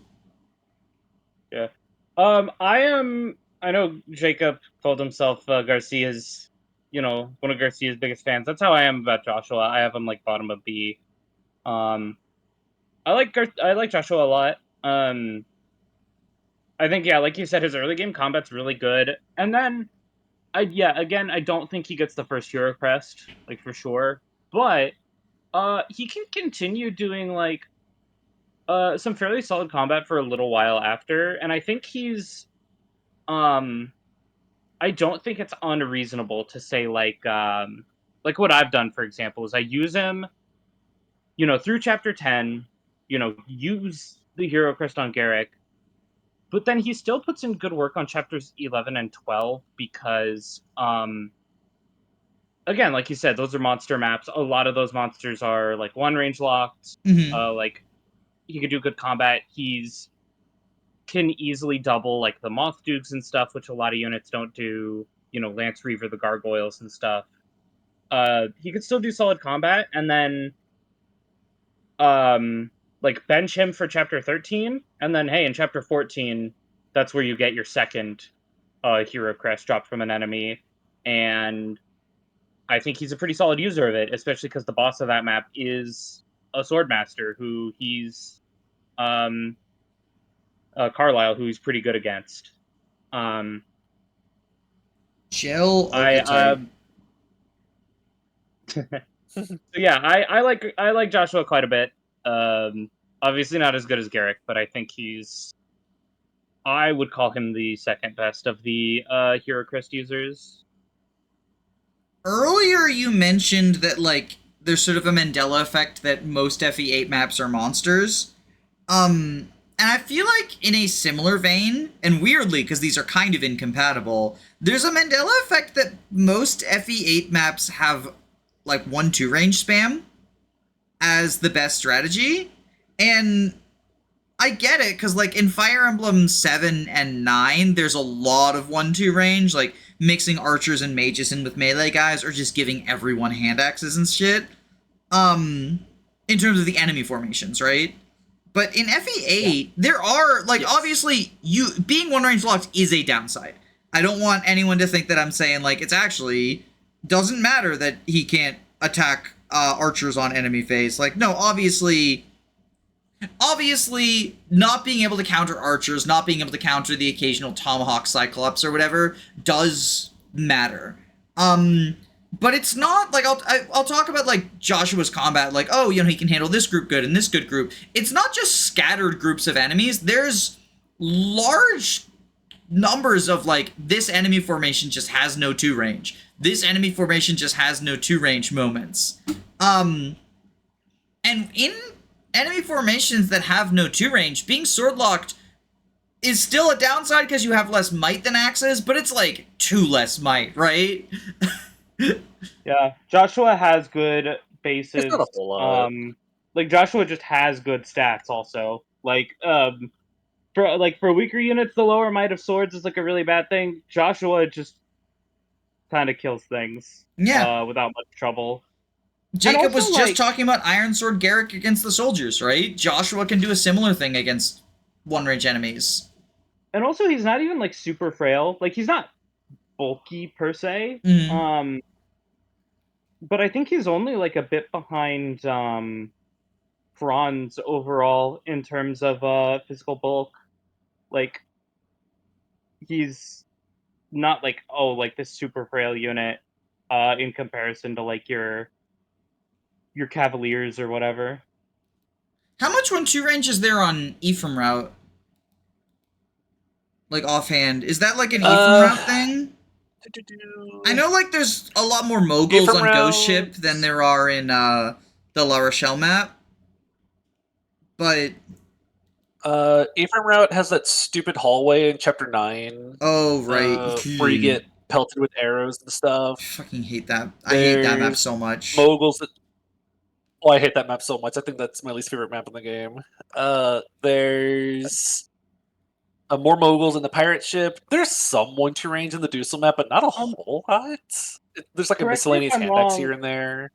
Yeah. I know Jacob called himself Garcia's, one of Garcia's biggest fans. That's how I am about Joshua. I have him like bottom of B. I like Joshua a lot. I think, yeah, like you said, his early game combat's really good. And then, again, I don't think he gets the first Hero Crest, like, for sure. But, he can continue doing, like, some fairly solid combat for a little while after. And I think he's, I don't think it's unreasonable to say, like what I've done, for example, is I use him, through Chapter 10, use the Hero Crest on Gerric, but then he still puts in good work on Chapters 11 and 12 because, again, like you said, those are monster maps. A lot of those monsters are, like, one range locked. Like, he could do good combat. Can easily double, like, the Moth Dukes and stuff, which a lot of units don't do. Lance Reaver, the Gargoyles and stuff. He could still do solid combat, and then, like, bench him for Chapter 13, and then, hey, in Chapter 14, that's where you get your second Hero Crest dropped from an enemy, and I think he's a pretty solid user of it, especially because the boss of that map is a swordmaster who he's Carlisle, who he's pretty good against. Gel archetype. I like Joshua quite a bit. Obviously not as good as Gerric, but I think I would call him the second best of the Hero Crest users. Earlier you mentioned that, like, there's sort of a Mandela effect that most FE8 maps are monsters. And I feel like in a similar vein, and weirdly, because these are kind of incompatible, there's a Mandela effect that most FE8 maps have, like, 1-2 range spam as the best strategy. And I get it, because, like, in Fire Emblem 7 and 9, there's a lot of 1-2 range, like, mixing archers and mages in with melee guys, or just giving everyone hand axes and shit. In terms of the enemy formations, right? But in FE8, there are, like, obviously, being one range locked is a downside. I don't want anyone to think that I'm saying, like, it's actually doesn't matter that he can't attack archers on enemy phase. Like, no, obviously, not being able to counter archers, not being able to counter the occasional tomahawk cyclops or whatever does matter. But it's not, like, I'll talk about, like, Joshua's combat, like, oh, you know, he can handle this group good and this good group. It's not just scattered groups of enemies. There's large numbers of, like, this enemy formation just has no 2 range. This enemy formation just has no 2 range moments. And in enemy formations that have no 2 range, being sword locked is still a downside because you have less might than axes, but it's like 2 less might, right? Yeah, Joshua has good bases. It's not a whole lot. Like, Joshua just has good stats also. Like, for weaker units, the lower might of swords is, like, a really bad thing. Joshua just kind of kills things. Yeah. Without much trouble. Jacob was just talking about Iron Sword Gerric against the soldiers, right? Joshua can do a similar thing against one-range enemies. And also, he's not even, like, super frail. Like, he's not bulky per se. Mm-hmm. But I think he's only, like, a bit behind Franz overall in terms of physical bulk. Like, he's not, like, oh, like, this super frail unit in comparison to, like, your Cavaliers or whatever. How much 1-2 range is there on Ephraim route? Like, offhand. Is that, like, an Ephraim route thing? I know, like, there's a lot more moguls on Ghost Ship than there are in the Larachel map. But Ephraim route has that stupid hallway in Chapter 9. Oh, right. Where you get pelted with arrows and stuff. I fucking hate that. I hate that map so much. Moguls that... Oh, I hate that map so much. I think that's my least favorite map in the game. There's more moguls in the pirate ship. There's some 1-2 range in the Dussel map, but not a whole lot. There's, like, a miscellaneous hand axe here and there.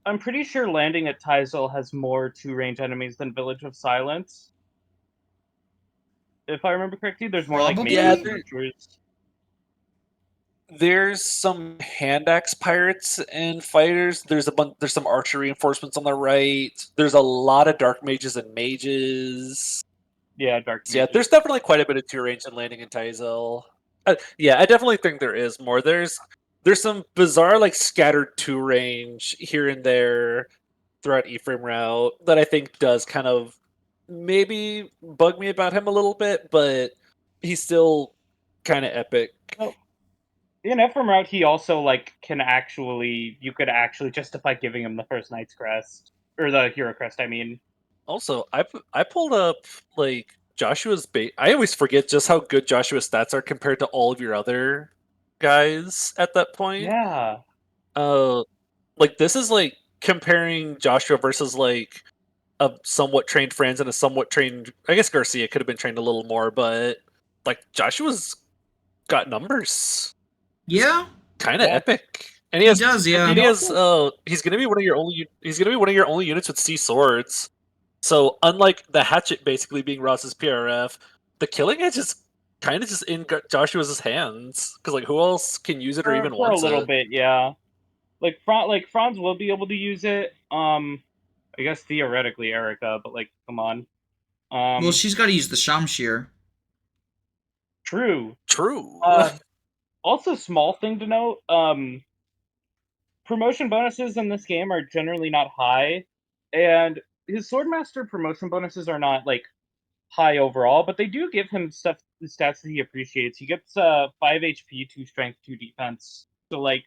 I'm pretty sure landing at Tyzel has more 2-range enemies than Village of Silence. If I remember correctly, there's more like there's some hand axe pirates and fighters. There's some archery reinforcements on the right. There's a lot of dark mages and mages. Yeah, dark mages. Yeah, there's definitely quite a bit of 2 range in landing in Tyzel. Yeah, I definitely think there is more. There's some bizarre, like, scattered 2 range here and there throughout Ephraim route that I think does kind of maybe bug me about him a little bit, but he's still kind of epic. Well, in Ephraim route, he also, like, you could actually justify giving him the first Knight's Crest. Or the Hero Crest, I mean. Also, I pulled up, like, Joshua's base. I always forget just how good Joshua's stats are compared to all of your other guys at that point. Yeah. Like, this is, like, comparing Joshua versus, like, a somewhat trained Franz and a somewhat trained... I guess Garcia could have been trained a little more, but, like, Joshua's got numbers. Yeah. Kind of epic. And he does, yeah. And he's gonna be one of your only units with C swords. So unlike the hatchet basically being Ross's PRF, the killing edge is kind of just in Joshua's hands. Because, like, who else can use it or even wants it? For a little bit, yeah. Like Franz will be able to use it. I guess theoretically Erica, but like, come on. Well, she's got to use the Shamshir. True. True. Also, small thing to note, promotion bonuses in this game are generally not high, and his Swordmaster promotion bonuses are not, like, high overall, but they do give him stats that he appreciates. He gets 5 HP, 2 strength, 2 defense. So, like,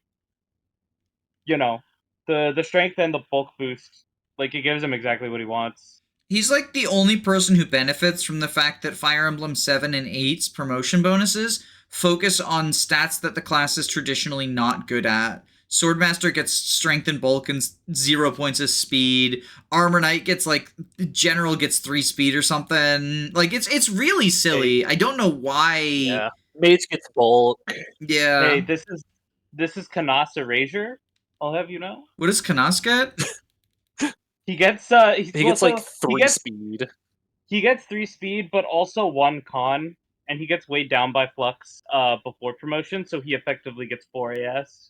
you know, the strength and the bulk boost, like, it gives him exactly what he wants. He's like the only person who benefits from the fact that Fire Emblem 7 and 8's promotion bonuses focus on stats that the class is traditionally not good at. Swordmaster gets strength and bulk and 0 points of speed. Armor Knight gets General gets 3 speed or something. Like it's really silly. I don't know why. Yeah. Mage gets bulk. Yeah. Hey, this is Canas Erasure, I'll have you know. What does Canas get? He gets He gets like 3 speed. He gets 3 speed, but also 1 con, and he gets weighed down by Flux before promotion, so he effectively gets 4 AS.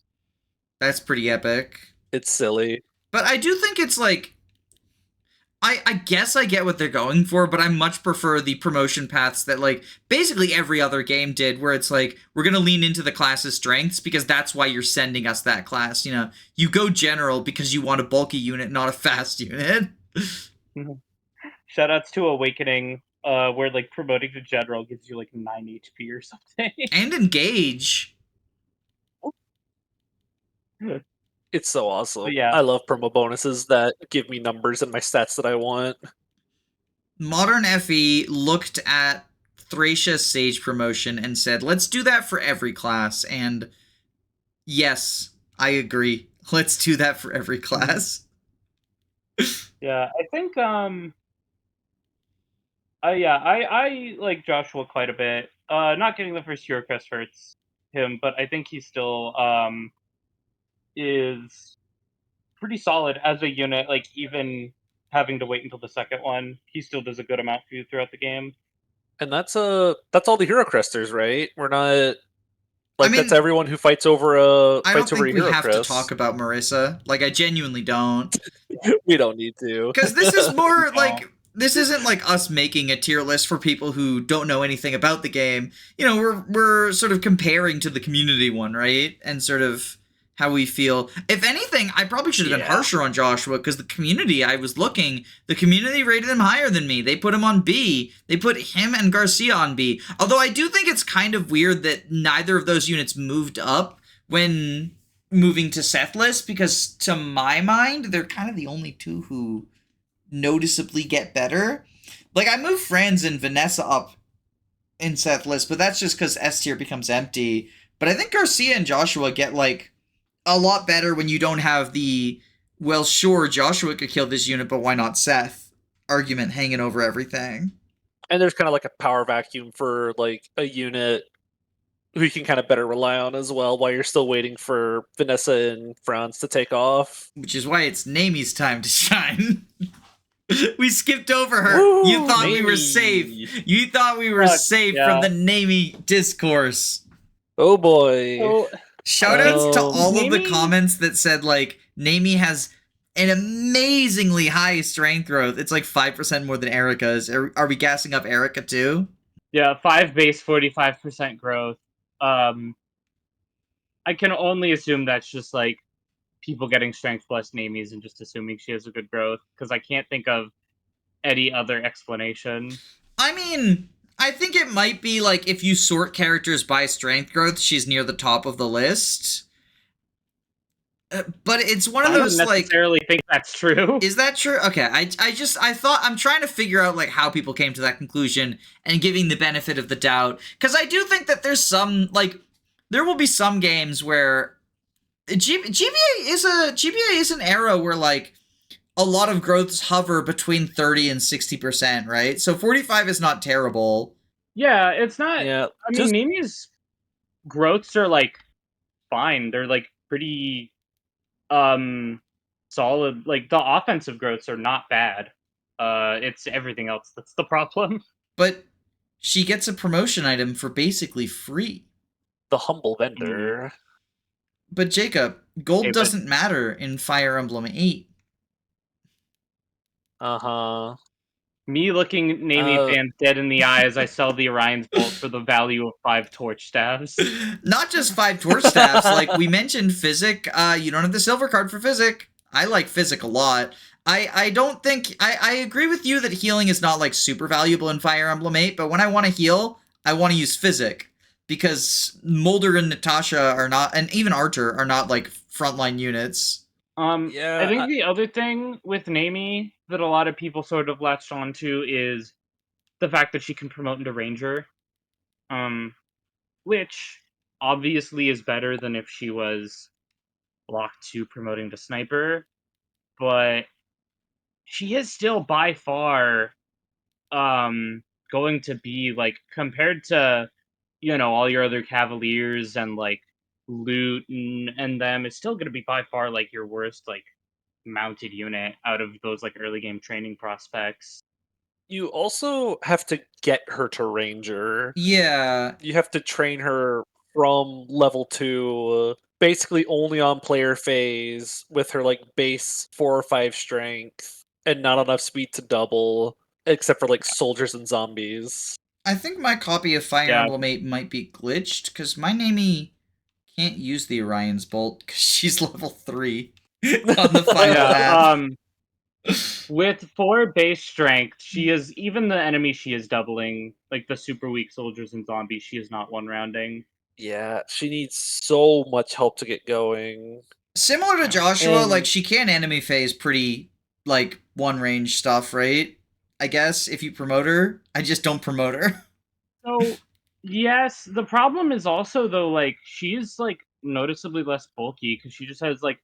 That's pretty epic. It's silly. But I do think it's like I guess I get what they're going for, but I much prefer the promotion paths that like basically every other game did, where it's like we're gonna lean into the class's strengths because that's why you're sending us that class. You know, you go general because you want a bulky unit, not a fast unit. Shoutouts to Awakening, where like promoting to general gives you like 9 HP or something. And engage. It's so awesome. Yeah. I love promo bonuses that give me numbers and my stats that I want. Modern FE looked at Thracia's Sage promotion and said, let's do that for every class. And yes, I agree. Let's do that for every class. Yeah, I think I like Joshua quite a bit. Not getting the first Hero Crest hurts him, but I think he still is pretty solid as a unit. Like, even having to wait until the second one, he still does a good amount for you throughout the game. And that's all the Hero Cresters, right? We're not like, I mean, that's everyone who fights over a I don't think we Hero have Crest. to talk about Marissa. Like, I genuinely don't. We don't need to. Because this is more No. like, this isn't like us making a tier list for people who don't know anything about the game. You know, we're sort of comparing to the community one, right? And sort of how we feel. If anything, I probably should have been harsher on Joshua, because the community, I was looking, the community rated him higher than me. They put him on B. They put him and Garcia on B. Although I do think it's kind of weird that neither of those units moved up when moving to Seth list, because to my mind, they're kind of the only two who noticeably get better. Like, I moved Franz and Vanessa up in Seth list, but that's just because S tier becomes empty. But I think Garcia and Joshua get, like, a lot better when you don't have the, well, sure, Joshua could kill this unit, but why not Seth argument hanging over everything. And there's kind of like a power vacuum for like a unit who you can kind of better rely on as well, while you're still waiting for Vanessa and Franz to take off. Which is why it's Neimi's time to shine. We skipped over her. Woo, You thought we were Neimi. safe. You thought we were safe from the Neimi discourse. Oh boy. So, Shoutouts to all of the Neimi- comments that said, like, Neimi has an amazingly high strength growth. It's like 5% more than Erica's. Are we gassing up Erica too? Yeah, 5 base, 45% growth. I can only assume that's just like people getting strength plus Neimi's and just assuming she has a good growth, because I can't think of any other explanation. I mean, I think it might be like if you sort characters by strength growth, she's near the top of the list. But it's one of those, I don't necessarily think that's true. Is that true? Okay, I thought, I'm trying to figure out like how people came to that conclusion and giving the benefit of the doubt, because I do think that there's some, like, there will be some games where GBA is an era where like a lot of growths hover between 30 and 60%, right? So 45 is not terrible. Yeah, it's not. Yeah, I mean, Neimi's growths are like fine. They're like pretty solid. Like, the offensive growths are not bad. It's everything else that's the problem. But she gets a promotion item for basically free. the humble vendor. But Jacob, gold doesn't matter in Fire Emblem 8. Uh-huh. Me looking Neimi fans dead in the eye as I sell the Orion's Bolt for the value of 5 torch staffs. Not just 5 torch staffs. Like we mentioned, Physic. You don't have the silver card for Physic. I like Physic a lot. I don't think I agree with you that healing is not like super valuable in Fire Emblem 8, but when I want to heal, I want to use Physic because Moulder and Natasha are not, and even Archer are not like frontline units. I think the other thing with Neimi that a lot of people sort of latched onto is the fact that she can promote into Ranger, which obviously is better than if she was locked to promoting to Sniper, but she is still by far going to be like compared to all your other Cavaliers and like Loot and them, it's still going to be by far like your worst like mounted unit out of those like early game training prospects. You also have to get her to Ranger. Yeah. You have to train her from level 2, basically only on player phase, with her like base 4 or 5 strength, and not enough speed to double, except for like soldiers and zombies. I think my copy of Fire Emblem 8 might be glitched, because my Neimi can't use the Orion's Bolt, because she's level 3 on the final map. With 4 base strength, she is, even the enemy she is doubling, like the super weak soldiers and zombies, she is not one-rounding. Yeah, she needs so much help to get going. Similar to Joshua, like, she can enemy phase pretty, like, one-range stuff, right? I guess, if you promote her. I just don't promote her. So, yes, the problem is also, though, like, she's, like, noticeably less bulky, because she just has, like,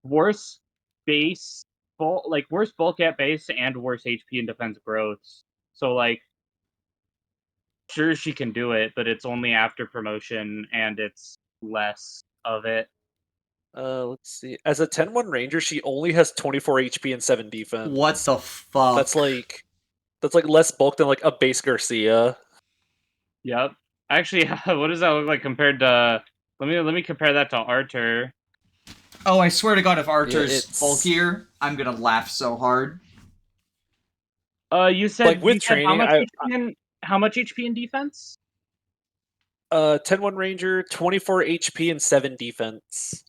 worse base, worse bulk at base and worse HP and defense growths. So, like, sure, she can do it, but it's only after promotion, and it's less of it. Let's see. As a 10-1 Ranger, she only has 24 HP and 7 defense. What the fuck? That's like less bulk than like a base Garcia. Yep. Actually, what does that look like compared to? Let me compare that to Archer. Oh, I swear to God, if Archer's bulkier, I'm gonna laugh so hard. You said, like with training, how much HP and defense? 10-1 Ranger, 24 HP and 7 defense.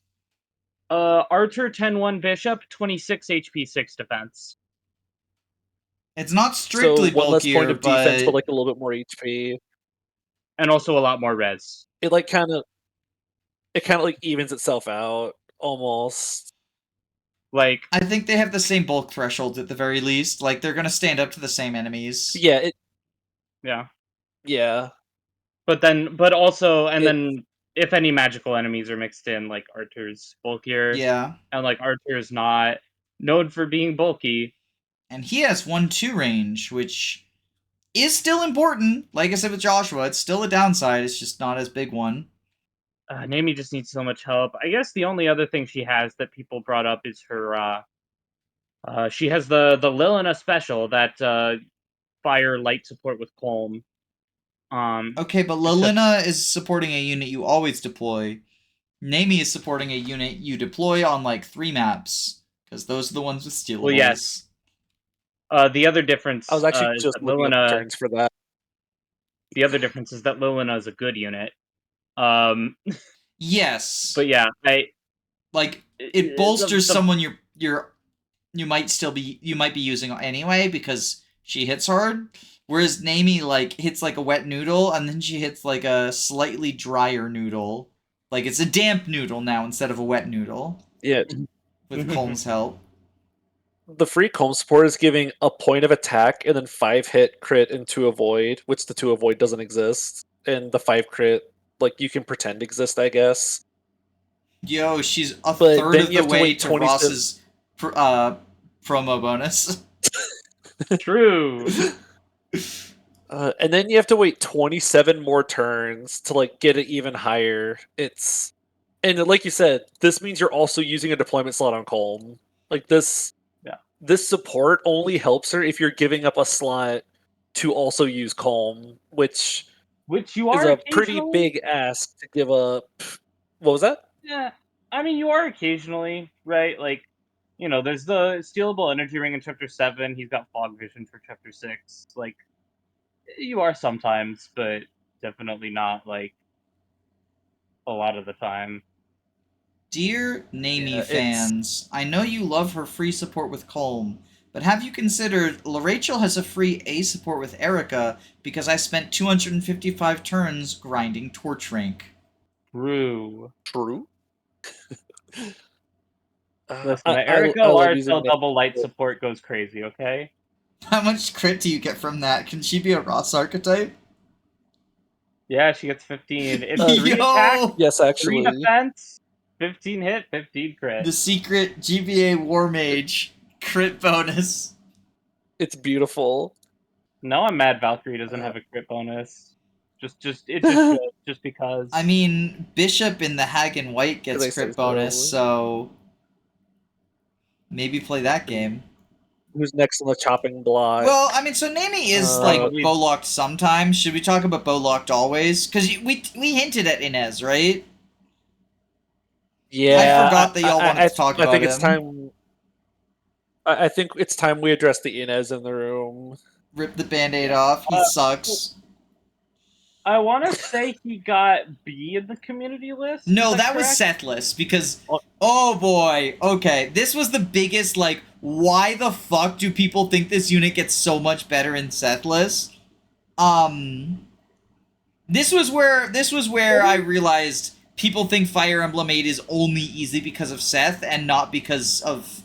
Archer 10-1 Bishop, 26 HP, 6 defense. It's not strictly so one less point of but... defense, but like a little bit more HP, and also a lot more res. It kind of like evens itself out almost. Like, I think they have the same bulk threshold at the very least. Like, they're gonna stand up to the same enemies. Yeah. Yeah. But also, then if any magical enemies are mixed in, like Archer's bulkier. Yeah. And like Archer's not known for being bulky. And he has 1-2 range, which is still important. Like I said with Joshua, it's still a downside. It's just not as big one. Neimi just needs so much help. I guess the only other thing she has that people brought up is her. She has the Lilina special that fire light support with Colm. Okay, but Lilina is supporting a unit you always deploy. Neimi is supporting a unit you deploy on like 3 maps, because those are the ones with stealables. Well, yes. The other difference. I was actually just looking up turns for that. The other difference is that Lilina is a good unit. Yes. But yeah, it bolsters someone you might be using anyway because she hits hard. Whereas Neimi like hits like a wet noodle and then she hits like a slightly drier noodle. Like it's a damp noodle now instead of a wet noodle. Yeah. With Colm's help. The free Colm support is giving a point of attack and then 5 hit crit and 2 avoid, which the 2 avoid doesn't exist. And the 5 crit, like you can pretend exist, I guess. Yo, she's a third of the way to Ross's promo bonus. True. And then you have to wait 27 more turns to like get it even higher. And like you said, this means you're also using a deployment slot on Colm. Like this support only helps her if you're giving up a slot to also use Colm, which you are is a pretty big ask to give up. What was that? Yeah, I mean you are occasionally, right? Like there's the stealable energy ring in chapter 7. He's got fog vision for chapter 6. Like, you are sometimes, but definitely not like a lot of the time. Dear Neimi Yeah, fans, I know you love her free support with Colm, but have you considered Larachel has a free A support with Erica because I spent 255 turns grinding Torch Rank? True. True. Listen, the I Erica love using RSL double light support goes crazy, okay? How much crit do you get from that? Can she be a Ross archetype? Yeah, she gets 15. It's 3 Yo! attack, Yes, 3 actually. defense, 15 hit, 15 crit. The secret GBA War Mage crit bonus. It's beautiful. No, I'm mad Valkyrie doesn't have a crit bonus. It just should, just because. I mean, Bishop in the Hag and White gets They say crit bonus, so. so maybe play that game. Who's next on the chopping block? Well, I mean, so Neimi is like bow locked sometimes. Should we talk about bow locked always? Because we hinted at Inez, right? Yeah, I forgot that y'all wanted to talk about I think him. it's time. I think it's time we address the Inez in the room. Rip the band-aid off. He sucks. I want to say he got B in the community list. No, that was Sethless, because oh boy, okay, this was the biggest, like, why the fuck do people think this unit gets so much better in Sethless? This was where I realized people think Fire Emblem 8 is only easy because of Seth and not because of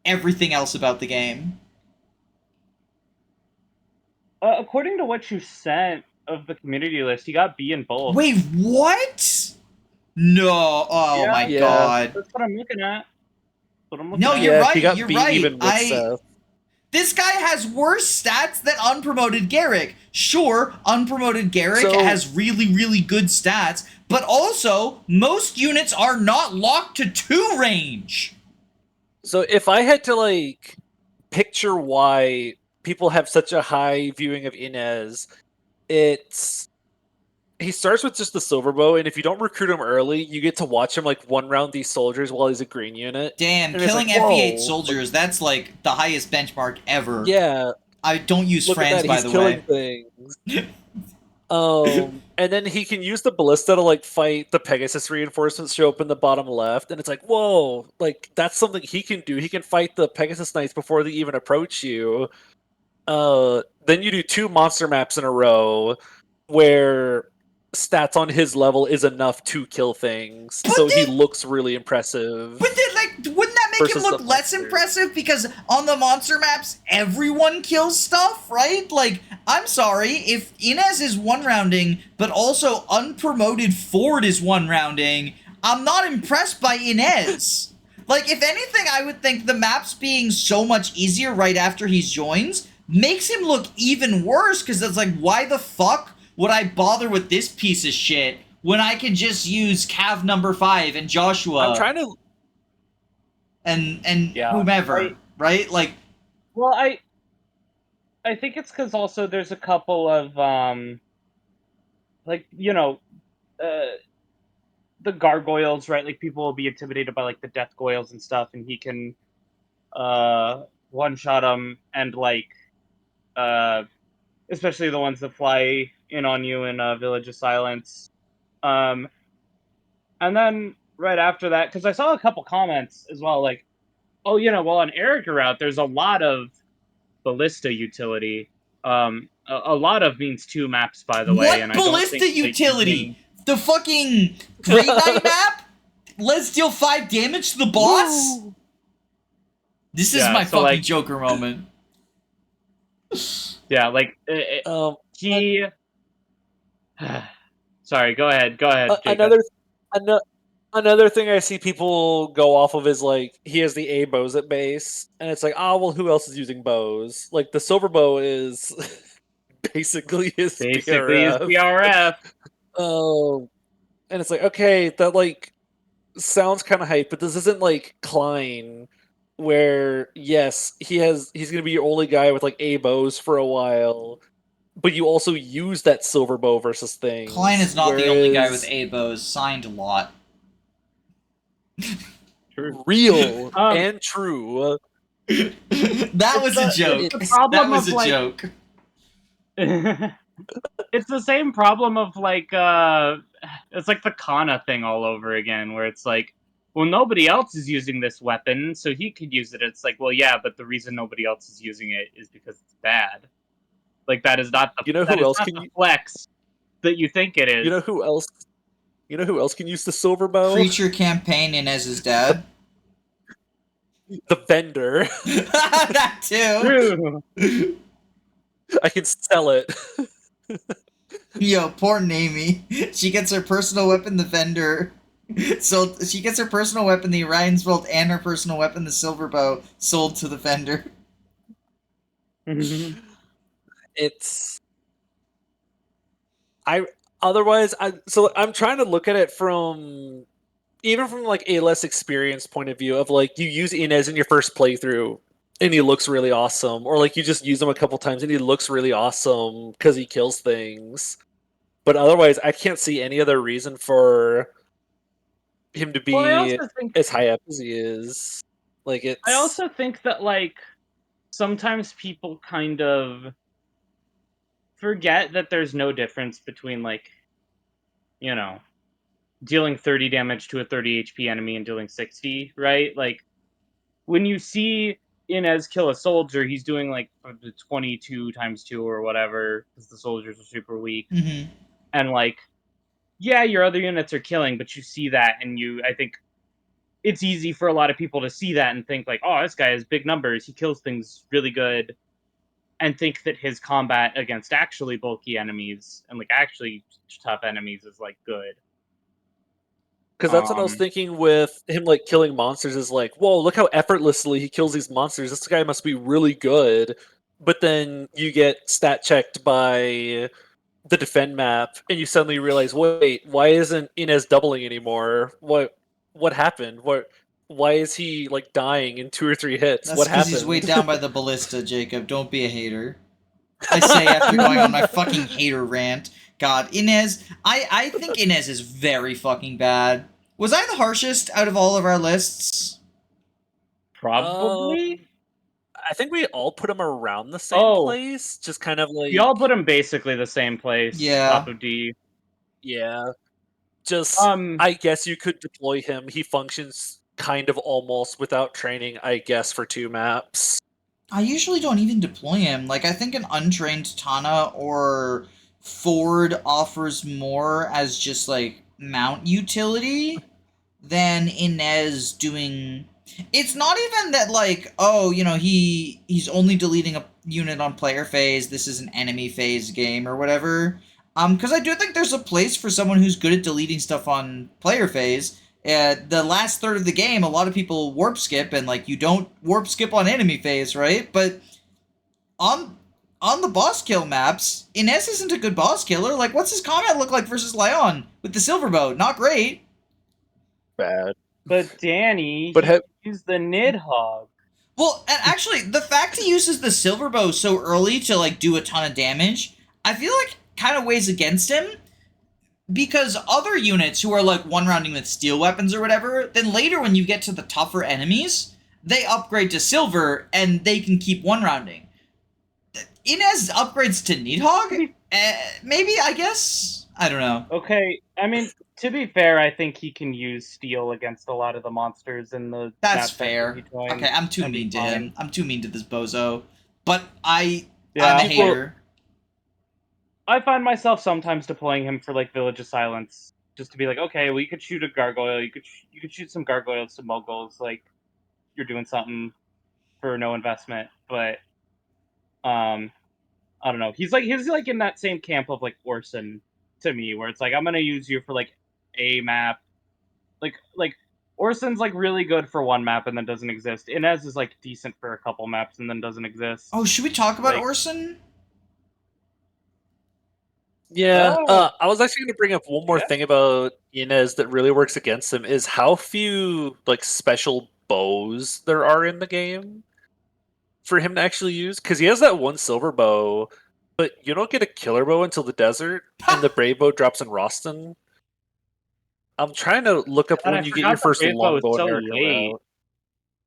everything else about the game. According to what you sent of the community list, he got B in both. Wait, what? No, oh Yeah, my god. That's what I'm looking at. No, you're right. He got You're B right. even with Seth. This guy has worse stats than unpromoted Gerric. Sure, unpromoted Gerric has really, really good stats, but also, most units are not locked to 2 range. So if I had to, like, picture why people have such a high viewing of Inez, he starts with just the silver bow, and if you don't recruit him early, you get to watch him like one round these soldiers while he's a green unit. Damn, and killing like, FE8 soldiers, that's like the highest benchmark ever. Yeah. I don't use Franz, by the way. He's killing things. And then he can use the ballista to like fight the Pegasus reinforcements show up in the bottom left, and it's like, whoa, like that's something he can do. He can fight the Pegasus Knights before they even approach you. Then you do 2 monster maps in a row where stats on his level is enough to kill things, he looks really impressive. But then, like, wouldn't that make him look less impressive? Because on the monster maps, everyone kills stuff, right? Like, I'm sorry, if Inez is one-rounding, but also unpromoted Forde is one-rounding, I'm not impressed by Inez. Like, if anything, I would think the maps being so much easier right after he joins makes him look even worse, because it's like, why the fuck would I bother with this piece of shit when I can just use Cav number 5 and Joshua? I'm trying to... And whomever, right? Like... Well, I think it's because also there's a couple of, like, you know, the gargoyles, right? Like, people will be intimidated by, like, the death goyles and stuff, and he can, one-shot them, and, like, especially the ones that fly in on you in Village of Silence. And then right after that, because I saw a couple comments as well, like, oh, you know, well, on Erica route, there's a lot of ballista utility. A lot of means 2 maps, by the way. What and ballista I don't think utility? The fucking Great Knight map? Let's deal 5 damage to the boss? Woo! This is my fucking like, Joker moment. Yeah, like, he... Sorry, go ahead, Another thing I see people go off of is, like, he has the A bows at base, and it's like, oh, well, who else is using bows? Like, the silver bow is basically his BRF. And it's like, okay, that, like, sounds kind of hype, but this isn't, like, Klein, where, yes, he's gonna be your only guy with, like, A bows for a while, but you also use that silver bow versus things. Klein is not the only guy with A bows, signed a lot. True. real and true. That was a joke. The problem That was of, a like- joke. It's the same problem of it's like the Kana thing all over again, where it's like, well, nobody else is using this weapon, so he could use it. It's like, well, yeah, but the reason nobody else is using it is because it's bad. Like, that is not the You know who else can flex that you think it is. You know who else? You know who else can use the silver bow? Creature campaign Inez's dad. The vendor. That too. True. I can sell it. Yo, poor Neimi. She gets her personal weapon, the vendor. So she gets her personal weapon, the Orion's Bolt, and her personal weapon, the silver bow, sold to the vendor. It's I'm trying to look at it from like a less experienced point of view of like you use Inez in your first playthrough and he looks really awesome, or like you just use him a couple times and he looks really awesome because he kills things. But otherwise, I can't see any other reason for him to be as high up as he is. Like it's. I also think that like sometimes people kind of forget that there's no difference between like, you know, dealing 30 damage to a 30 HP enemy and dealing 60, right? Like when you see Inez kill a soldier, he's doing like 22 times 2 or whatever, because the soldiers are super weak. Mm-hmm. And like, yeah, your other units are killing, but you see that, and I think it's easy for a lot of people to see that and think like, oh, this guy has big numbers, he kills things really good, and think that his combat against actually bulky enemies and like actually tough enemies is like good. Because that's what I was thinking with him, like killing monsters. Is like, whoa, look how effortlessly he kills these monsters. This guy must be really good. But then you get stat checked by the defend map, and you suddenly realize, wait, why isn't Inez doubling anymore? What happened? Why is he like dying in 2 or 3 hits? That's what because happened? he's weighed down by the ballista, Jacob. Don't be a hater. I say after going on my fucking hater rant. God, Inez, I think Inez is very fucking bad. Was I the harshest out of all of our lists? Probably. I think we all put him around the same place. Just kind of like... We all put him basically the same place. Yeah. Top of D. Yeah. Just, I guess you could deploy him. He functions kind of almost without training, I guess, for 2 maps. I usually don't even deploy him. Like, I think an untrained Tana or Forde offers more as just, like, mount utility than Inez doing... It's not even that, like, oh, you know, he's only deleting a unit on player phase, this is an enemy phase game or whatever. Because I do think there's a place for someone who's good at deleting stuff on player phase. The last third of the game, a lot of people warp skip, and like you don't warp skip on enemy phase, right? But on the boss kill maps, Inez isn't a good boss killer. Like, what's his combat look like versus Lyon with the silver bow? Not great. Bad. But Danny, he's the Nidhogg. Well, and actually, the fact he uses the silver bow so early to like do a ton of damage, I feel like kind of weighs against him. Because other units who are, like, one-rounding with steel weapons or whatever, then later when you get to the tougher enemies, they upgrade to silver, and they can keep one-rounding. Inez upgrades to Nidhogg? Maybe, I guess? I don't know. Okay, I mean, to be fair, I think he can use steel against a lot of the monsters in the... That's fair. Okay, I'm too mean to him. I'm too mean to this bozo. But I'm a hater. I find myself sometimes deploying him for like Village of Silence, just to be like, okay, well, you could shoot a gargoyle, you could shoot some gargoyles, some moguls, like you're doing something for no investment. But I don't know. He's like in that same camp of like Orson to me, where it's like I'm gonna use you for like a map, like Orson's like really good for one map and then doesn't exist. Inez is like decent for a couple maps and then doesn't exist. Oh, should we talk about Orson? Yeah, I was actually going to bring up one more thing about Inez that really works against him is how few like special bows there are in the game for him to actually use. Because he has that one silver bow, but you don't get a killer bow until the desert, and the brave bow drops in Roston. I'm trying to look up And when I you get your forgot the first Brave Bow is longbow in so America late. route.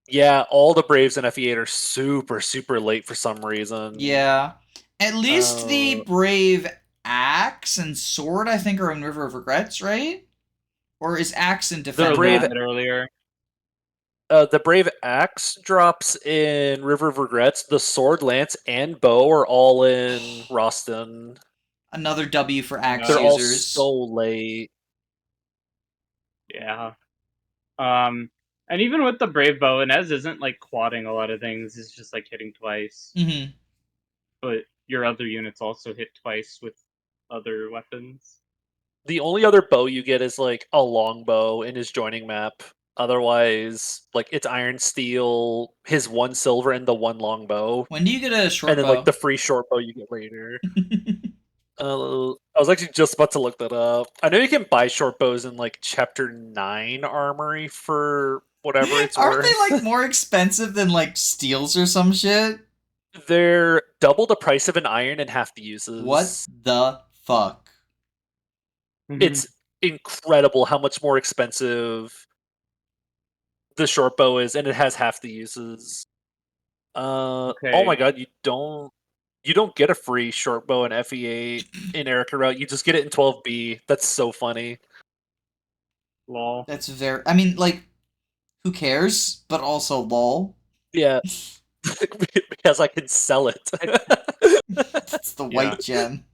Yeah, all the Braves in FE8 are super, super late for some reason. Yeah. At least the Uh, Brave Axe and Sword, I think, are in River of Regrets, right? Or is Axe in They're a Defend Brave- little that? bit earlier. the Brave Axe drops in River of Regrets. The Sword, Lance, and Bow are all in Roston. Another W for Axe They're all users. so late. Yeah. And even with the Brave Bow, Inez isn't like quadding a lot of things. It's just like hitting twice. Mm-hmm. But your other units also hit twice with other weapons. The only other bow you get is like a longbow in his joining map. Otherwise, like it's iron, steel, his 1 silver, and the 1 longbow. When do you get a short And then bow? like the free short bow you get later. I was actually just about to look that up. I know you can buy short bows in like chapter 9 armory for whatever it's Aren't worth. they like more expensive than like steels or some shit? They're double the price of an iron and half the uses. What the fuck? It's incredible how much more expensive the short bow is, and it has half the uses. Oh my god, you don't get a free short bow in FE8 in Erica route. You just get it in 12B. That's so funny. Lol. That's very. I mean, like, who cares? But also, lol. Yeah. Because I can sell it. It's the Yeah. white gem.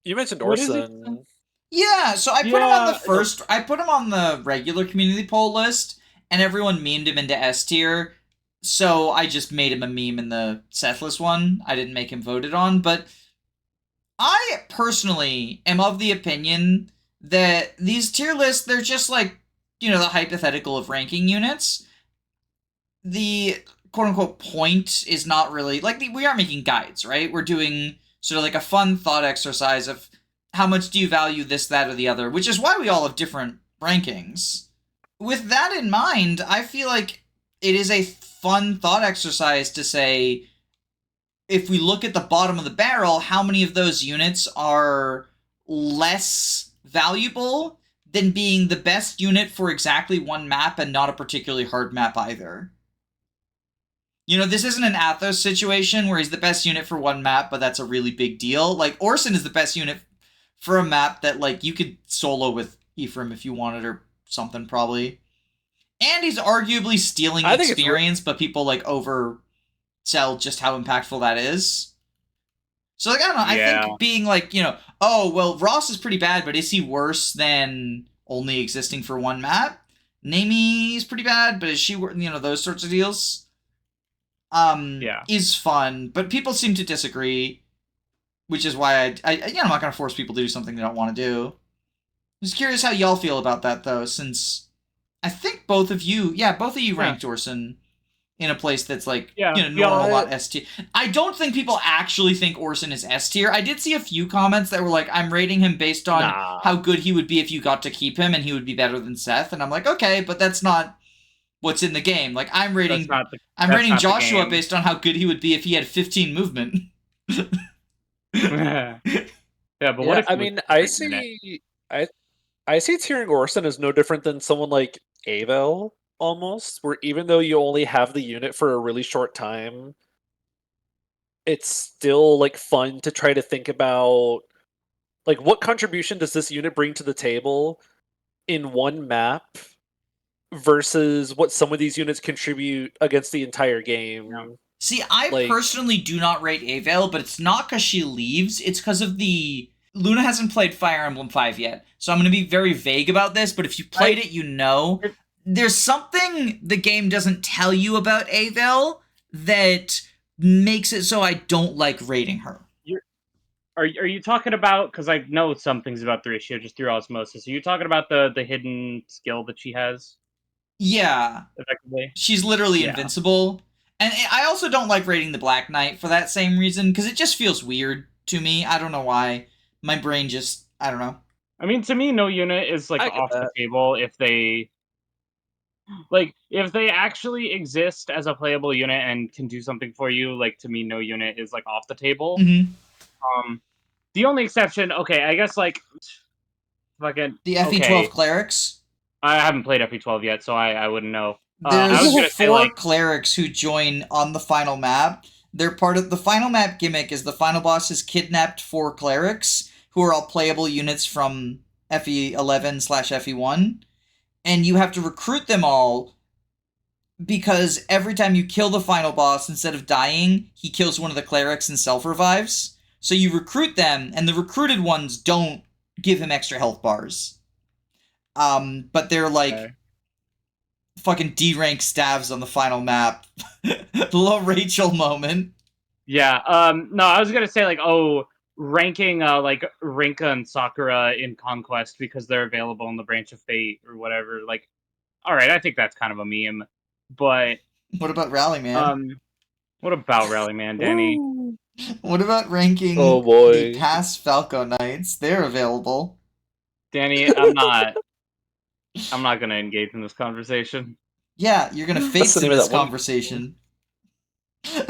You mentioned What is it? Orson. Yeah, so I put him on the Yeah, first. I put him on the regular community poll list, and everyone memed him into S tier. So I just made him a meme in the Sethless one. I didn't make him voted on, but I personally am of the opinion that these tier lists, they're just like, you know, the hypothetical of ranking units. The quote unquote point is not really like we aren't making guides, right? We're doing sort of like a fun thought exercise of how much do you value this, that, or the other, which is why we all have different rankings. With that in mind, I feel like it is a fun thought exercise to say, if we look at the bottom of the barrel, how many of those units are less valuable than being the best unit for exactly one map and not a particularly hard map either? You know, this isn't an Athos situation where he's the best unit for one map, but that's a really big deal. Like, Orson is the best unit for a map that, like, you could solo with Ephraim if you wanted or something, probably. And he's arguably stealing experience, but people, like, oversell just how impactful that is. So, like, I don't know. Yeah. I think being like, you know, oh, well, Ross is pretty bad, but is he worse than only existing for one map? Neimi is pretty bad, but is she, you know, those sorts of deals? Is fun, but people seem to disagree, which is why I'm not going to force people to do something they don't want to do. I'm just curious how y'all feel about that, though, since I think both of you ranked Orson in a place that's like, normal, not S tier. I don't think people actually think Orson is S tier. I did see a few comments that were like, I'm rating him based on how good he would be if you got to keep him, and he would be better than Seth, and I'm like, okay, but that's not what's in the game. Like, I'm rating Joshua based on how good he would be if he had 15 movement. Yeah, but what if I mean, I see tiering Orson as no different than someone like Avel, almost, where even though you only have the unit for a really short time, it's still like fun to try to think about like what contribution does this unit bring to the table in one map versus what some of these units contribute against the entire game. Yeah. See, I personally do not rate Avel, but it's not because she leaves, it's because of the... Luna hasn't played Fire Emblem 5 yet, so I'm going to be very vague about this, but if you played it, you know. There's something the game doesn't tell you about Avel that makes it so I don't like rating her. Are you talking about, because I know some things about Thresia just through osmosis, are you talking about the hidden skill that she has? Yeah. Effectively? She's literally invincible. And I also don't like rating the Black Knight for that same reason, because it just feels weird to me. I don't know why. My brain just, I don't know. I mean, to me, no unit is, like, off the table if they... Like, if they actually exist as a playable unit and can do something for you, like, to me, no unit is, like, off the table. Mm-hmm. The only exception, okay, I guess like fucking The FE12 okay. clerics. I haven't played FE12 yet, so I wouldn't know. There's I was gonna say 4 like clerics who join on the final map. They're part of the final map gimmick. Is the final boss has kidnapped 4 clerics who are all playable units from FE11/FE1, and you have to recruit them all because every time you kill the final boss, instead of dying, he kills one of the clerics and self-revives. So you recruit them, and the recruited ones don't give him extra health bars. But they're like fucking D-rank stabs on the final map. Larachel moment. Yeah, no, I was gonna say like, ranking like Rinka and Sakura in Conquest because they're available in the Branch of Fate or whatever. Like, all right, I think that's kind of a meme. But What about Rallyman? what about Rallyman, Danny? Woo. What about ranking Oh, the boy. past Falco Knights? They're available. Danny, I'm not gonna engage in this conversation. Yeah, you're gonna That's face the in name of this that one. conversation.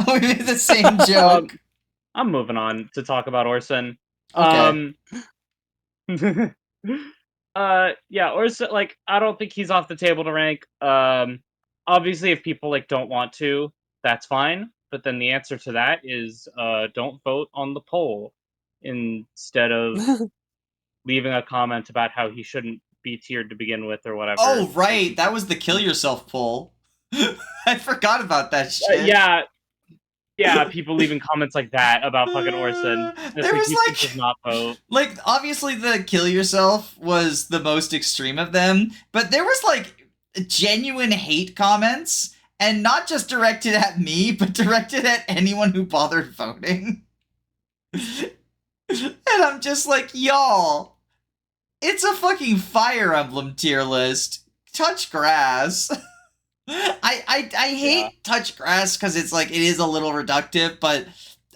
We made the same joke. I'm moving on to talk about Orson. Okay. Yeah, Orson, like, I don't think he's off the table to rank. Obviously, if people like don't want to, that's fine. But then the answer to that is don't vote on the poll instead of leaving a comment about how he shouldn't be tiered to begin with or whatever. Oh, right. That was the kill yourself poll. I forgot about that shit. Yeah, people leaving comments like that about fucking Orson. There was like, does not vote. Like, obviously the kill yourself was the most extreme of them, but there was like genuine hate comments, and not just directed at me, but directed at anyone who bothered voting. And I'm just like, y'all, it's a fucking Fire Emblem tier list. Touch grass. I hate touch grass because it's like it is a little reductive, but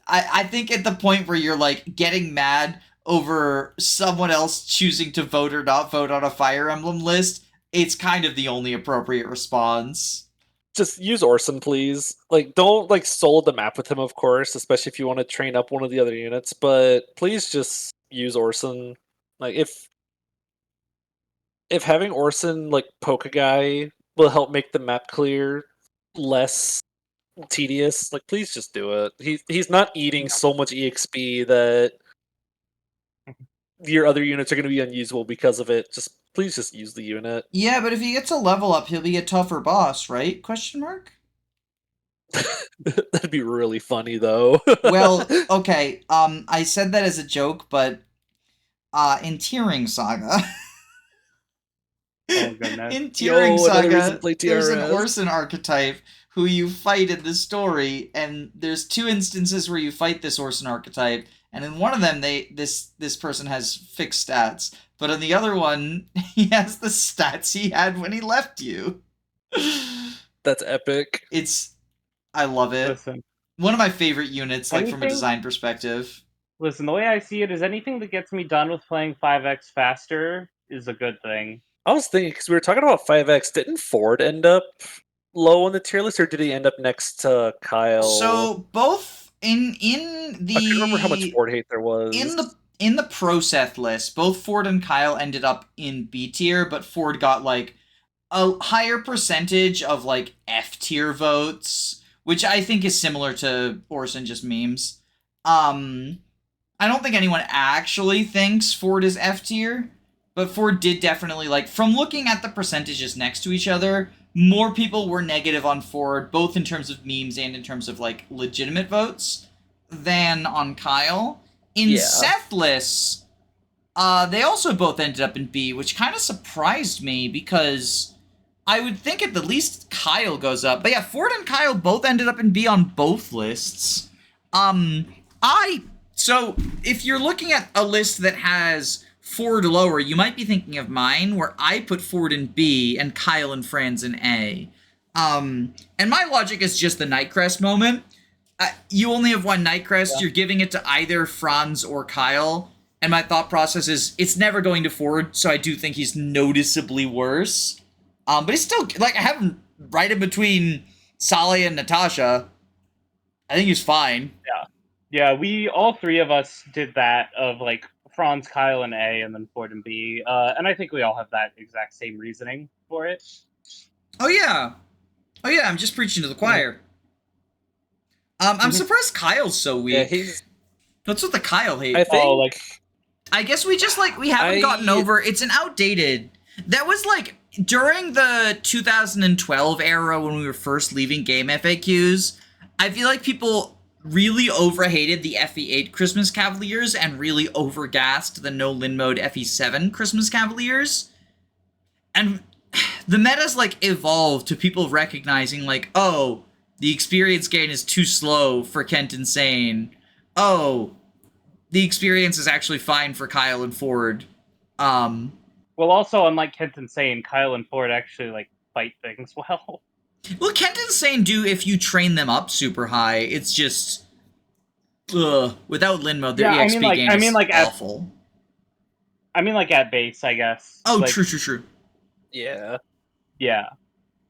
I think at the point where you're like getting mad over someone else choosing to vote or not vote on a Fire Emblem list, it's kind of the only appropriate response. Just use Orson, please. Like, don't like soul the map with him, of course, especially if you want to train up one of the other units. But please just use Orson. Like, if having Orson like poke a guy will help make the map clear less tedious, like please just do it. He's not eating so much EXP that your other units are going to be unusable because of it. Please just use the unit. Yeah, but if he gets a level up, he'll be a tougher boss, right? Question mark? That'd be really funny though. Well, okay, I said that as a joke, but in Tearing Saga. Oh, goodness. In Tearing another reason Saga, to play there's an TRS. Orson archetype who you fight in the story, and there's 2 instances where you fight this Orson archetype, and in one of them this person has fixed stats, but in the other one he has the stats he had when he left you. That's epic. I love it. Listen, One of my favorite units, like from a Anything- design perspective. listen, the way I see it is anything that gets me done with playing 5x faster is a good thing. I was thinking because we were talking about 5x. Didn't Forde end up low on the tier list, or did he end up next to Kyle? So both in the I can't remember how much Forde hate there was. in the Proseth list, both Forde and Kyle ended up in B tier, but Forde got like a higher percentage of like F tier votes, which I think is similar to Orson, just memes. I don't think anyone actually thinks Forde is F tier, but Forde did definitely, like, from looking at the percentages next to each other, more people were negative on Forde, both in terms of memes and in terms of like legitimate votes, than on Kyle. In Seth lists, they also both ended up in B, which kind of surprised me because I would think at the least Kyle goes up. But yeah, Forde and Kyle both ended up in B on both lists. So if you're looking at a list that has Forde lower, you might be thinking of mine, where I put Forde in B and Kyle and Franz in A. And my logic is just the Nightcrest moment. You only have one Nightcrest, you're giving it to either Franz or Kyle, and my thought process is it's never going to Forde, so I do think he's noticeably worse. But he's still, like, I have him right in between Saleh and Natasha. I think he's fine. Yeah. Yeah, we all three of us did that of like Franz, Kyle, and A, and then Forde and B. And I think we all have that exact same reasoning for it. Oh yeah, I'm just preaching to the choir. I'm surprised Kyle's so weak. Yeah, he's. What's with the Kyle hate? I think. I guess we just we haven't gotten over. It's an outdated. That was during the 2012 era when we were first leaving game FAQs. I feel like people really overhated the FE8 Christmas Cavaliers and really overgassed the no Lin mode FE7 Christmas Cavaliers. And the meta's evolved to people recognizing oh, the experience gain is too slow for Kent Insane. Oh, the experience is actually fine for Kyle and Forde. Well, also, unlike Kent Insane, Kyle and Forde actually fight things well. Well, Kent Insane do if you train them up super high. It's just without Lin mode, their EXP gain is awful. At base, I guess. Oh, true. Yeah. Yeah.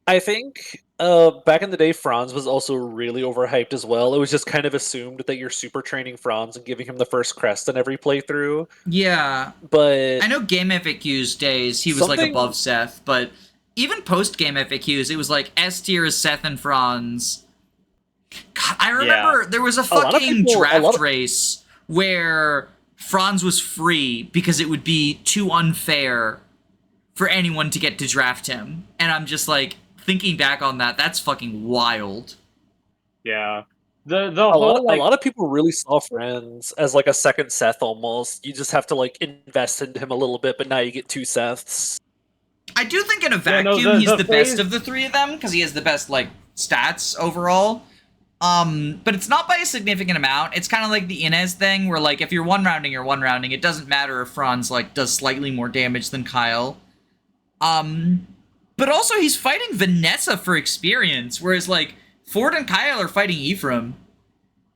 I think back in the day, Franz was also really overhyped as well. It was just kind of assumed that you're super training Franz and giving him the first crest in every playthrough. Yeah. But I know game FAQs days, he was above Seth, but even post-game FAQs, it was S tier is Seth and Franz. God, I remember there was a fucking draft race where Franz was free because it would be too unfair for anyone to get to draft him. And I'm just thinking back on that, that's fucking wild. Yeah. A lot of people really saw Franz as a second Seth almost. You just have to invest into him a little bit, but now you get two Seths. I do think in a vacuum he's the best of the three of them because he has the best stats overall. But it's not by a significant amount. It's kind of like the Inez thing where if you're one rounding, you're one rounding. It doesn't matter if Franz does slightly more damage than Kyle. But also he's fighting Vanessa for experience, whereas Forde and Kyle are fighting Ephraim.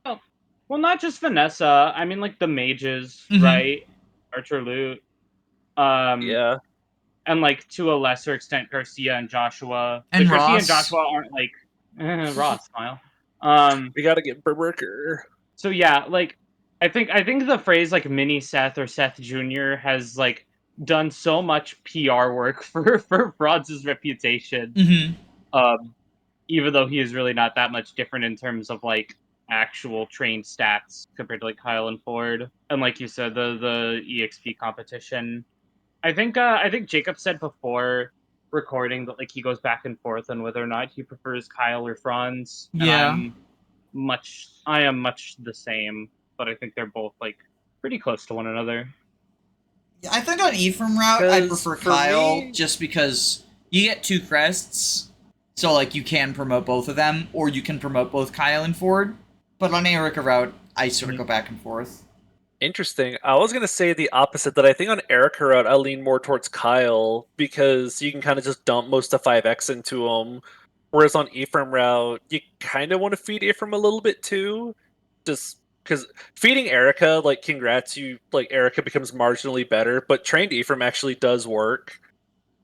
Well, not just Vanessa. I mean the mages, right? Archer Loot. Yeah. And to a lesser extent, Garcia and Joshua. And Garcia Ross. and Joshua aren't Ross, smile. We gotta get Berserker. So yeah, I think the phrase mini Seth or Seth Jr. has done so much PR work for Franz's reputation. Even though he is really not that much different in terms of actual trained stats compared to Kyle and Forde. And like you said, the EXP competition. I think Jacob said before recording that he goes back and forth on whether or not he prefers Kyle or Franz. Yeah. And I am much the same, but I think they're both pretty close to one another. I think on Ephraim route I prefer Kyle just because you get two crests, so you can promote both of them, or you can promote both Kyle and Forde. But on Erica route, I sort of go back and forth. Interesting. I was gonna say the opposite, that I think on Erica route I lean more towards Kyle because you can kind of just dump most of 5x into him. Whereas on Ephraim route, you kind of want to feed Ephraim a little bit too, just because feeding Erica, congrats, you Erica becomes marginally better, but trained Ephraim actually does work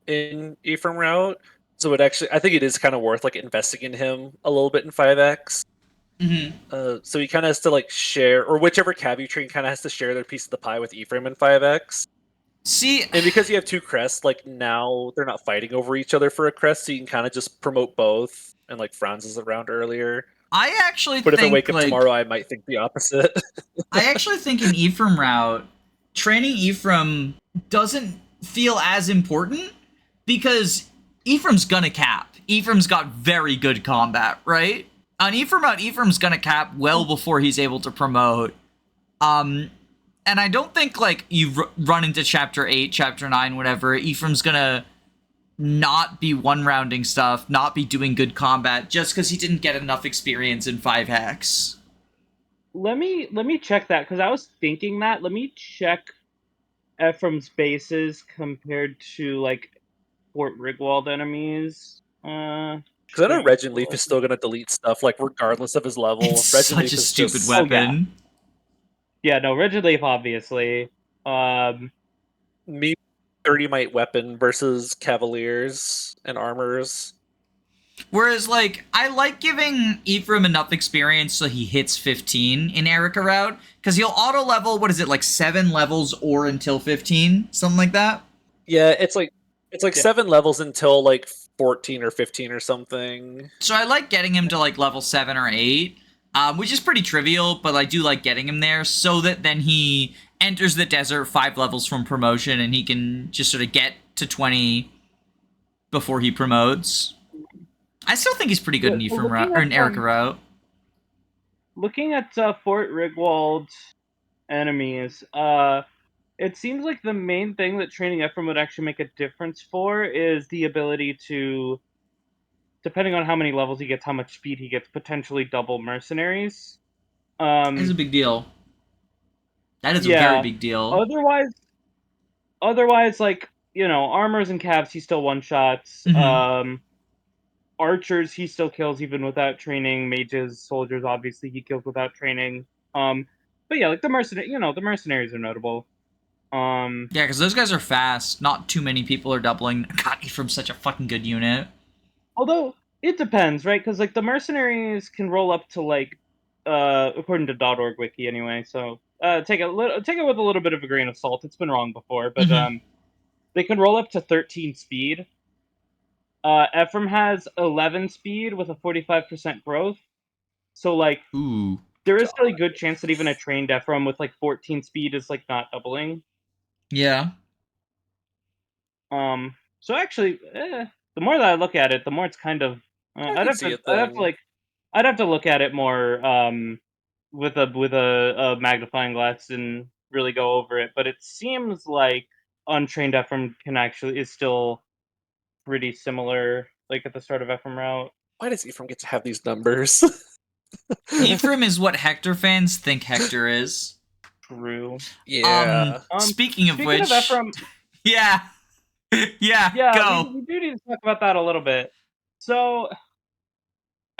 in Ephraim route. So I think it is kind of worth investing in him a little bit in 5x. So he kind of has to share, or whichever cav you train kind of has to share their piece of the pie with Ephraim in 5x. See, and because you have two crests, now they're not fighting over each other for a crest, so you can kind of just promote both. And Franz is around earlier. I actually but think, if I wake up tomorrow, I might think the opposite. I actually think in Ephraim route, training Ephraim doesn't feel as important because Ephraim's gonna cap. Ephraim's got very good combat, right? On Ephraim route, Ephraim's gonna cap well before he's able to promote. And I don't think you run into chapter 8, chapter 9, whatever, Ephraim's gonna not be one-rounding stuff, not be doing good combat, just because he didn't get enough experience in 5-hex. Let me check that, because I was thinking that. Let me check Ephraim's bases compared to, Fort Rigwald enemies. Because I know Regin Leaf is still going to delete stuff, regardless of his level. It's Regin such Leaf a is stupid just... weapon. Yeah, no, Regin Leaf, obviously. Me 30 might weapon versus Cavaliers and Armors. Whereas, like, I like giving Ephraim enough experience so he hits 15 in Erica route, because he'll auto level, what is it, like 7 levels or until 15? Something like that? Yeah, it's like Yeah. 7 levels until like 14 or 15 or something. So I like getting him to, like, level 7 or 8, which is pretty trivial, but I do like getting him there so that then he enters the desert 5 levels from promotion and he can just sort of get to 20 before he promotes. I still think he's pretty good Yeah, in so Ephraim route, or in Erica route. looking at Fort Rigwald's enemies, it seems like the main thing that training Ephraim would actually make a difference for is the ability to, depending on how many levels he gets, how much speed he gets, potentially double mercenaries. That's a big deal. That is a very Yeah. big deal. Otherwise, like, armors and cabs, he still one shots. Mm-hmm. Archers, he still kills even without training. Mages, soldiers, obviously, he kills without training. But yeah, like the mercenaries are notable. Yeah, because those guys are fast. Not too many people are doubling. God, Ephraim's such a fucking good unit. Although it depends, right? Because like the mercenaries can roll up to like, according to .org wiki anyway. So take it with a little bit of a grain of salt. It's been wrong before, but Mm-hmm. they can roll up to 13 speed. Ephraim has 11 speed with a 45% growth. So like Ooh. there is still a good chance that even a trained Ephraim with like 14 speed is like not doubling. Yeah. So actually, the more that I look at it, the more it's kind of. I can see it then. I'd have to look at it more with a magnifying glass and really go over it. But it seems like untrained Ephraim is still pretty similar, like at the start of Ephraim route. Why does Ephraim get to have these numbers? Ephraim is what Hector fans think Hector is. True. Yeah. Speaking of Speaking of which, Ephraim, yeah, yeah, yeah, we go. do need to talk about that a little bit. So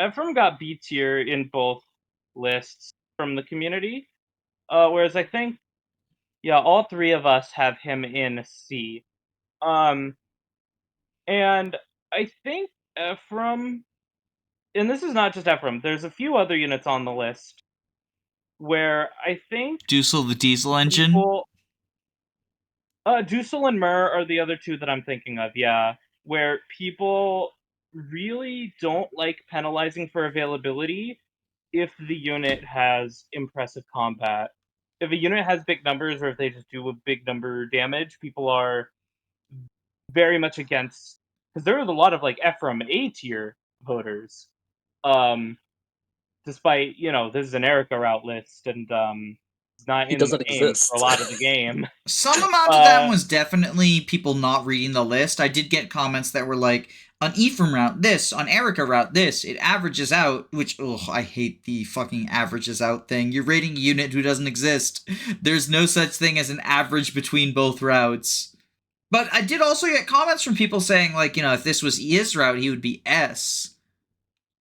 Ephraim got B tier in both lists from the community, whereas I think, yeah, all three of us have him in C. Um, and I think Ephraim, and this is not just Ephraim. There's a few other units on the list where I think Dusel the diesel engine. people, Dusel and Myrrh are the other two that I'm thinking of. Yeah, where people really don't like penalizing for availability if the unit has impressive combat. If a unit has big numbers or if they just do a big number damage, people are very much against, because there is a lot of like Ephraim A tier voters. Um, Despite this is an Erica route list and it's not He in the doesn't game for a exist. lot of the game. Some amount of that uh, was definitely people not reading the list. I did get comments that were like, on Ephraim route this, on Erica route this, it averages out, which, ugh, I hate the fucking averages out thing. You're rating a unit who doesn't exist. There's no such thing as an average between both routes. But I did also get comments from people saying, like, if this was his route, he would be S.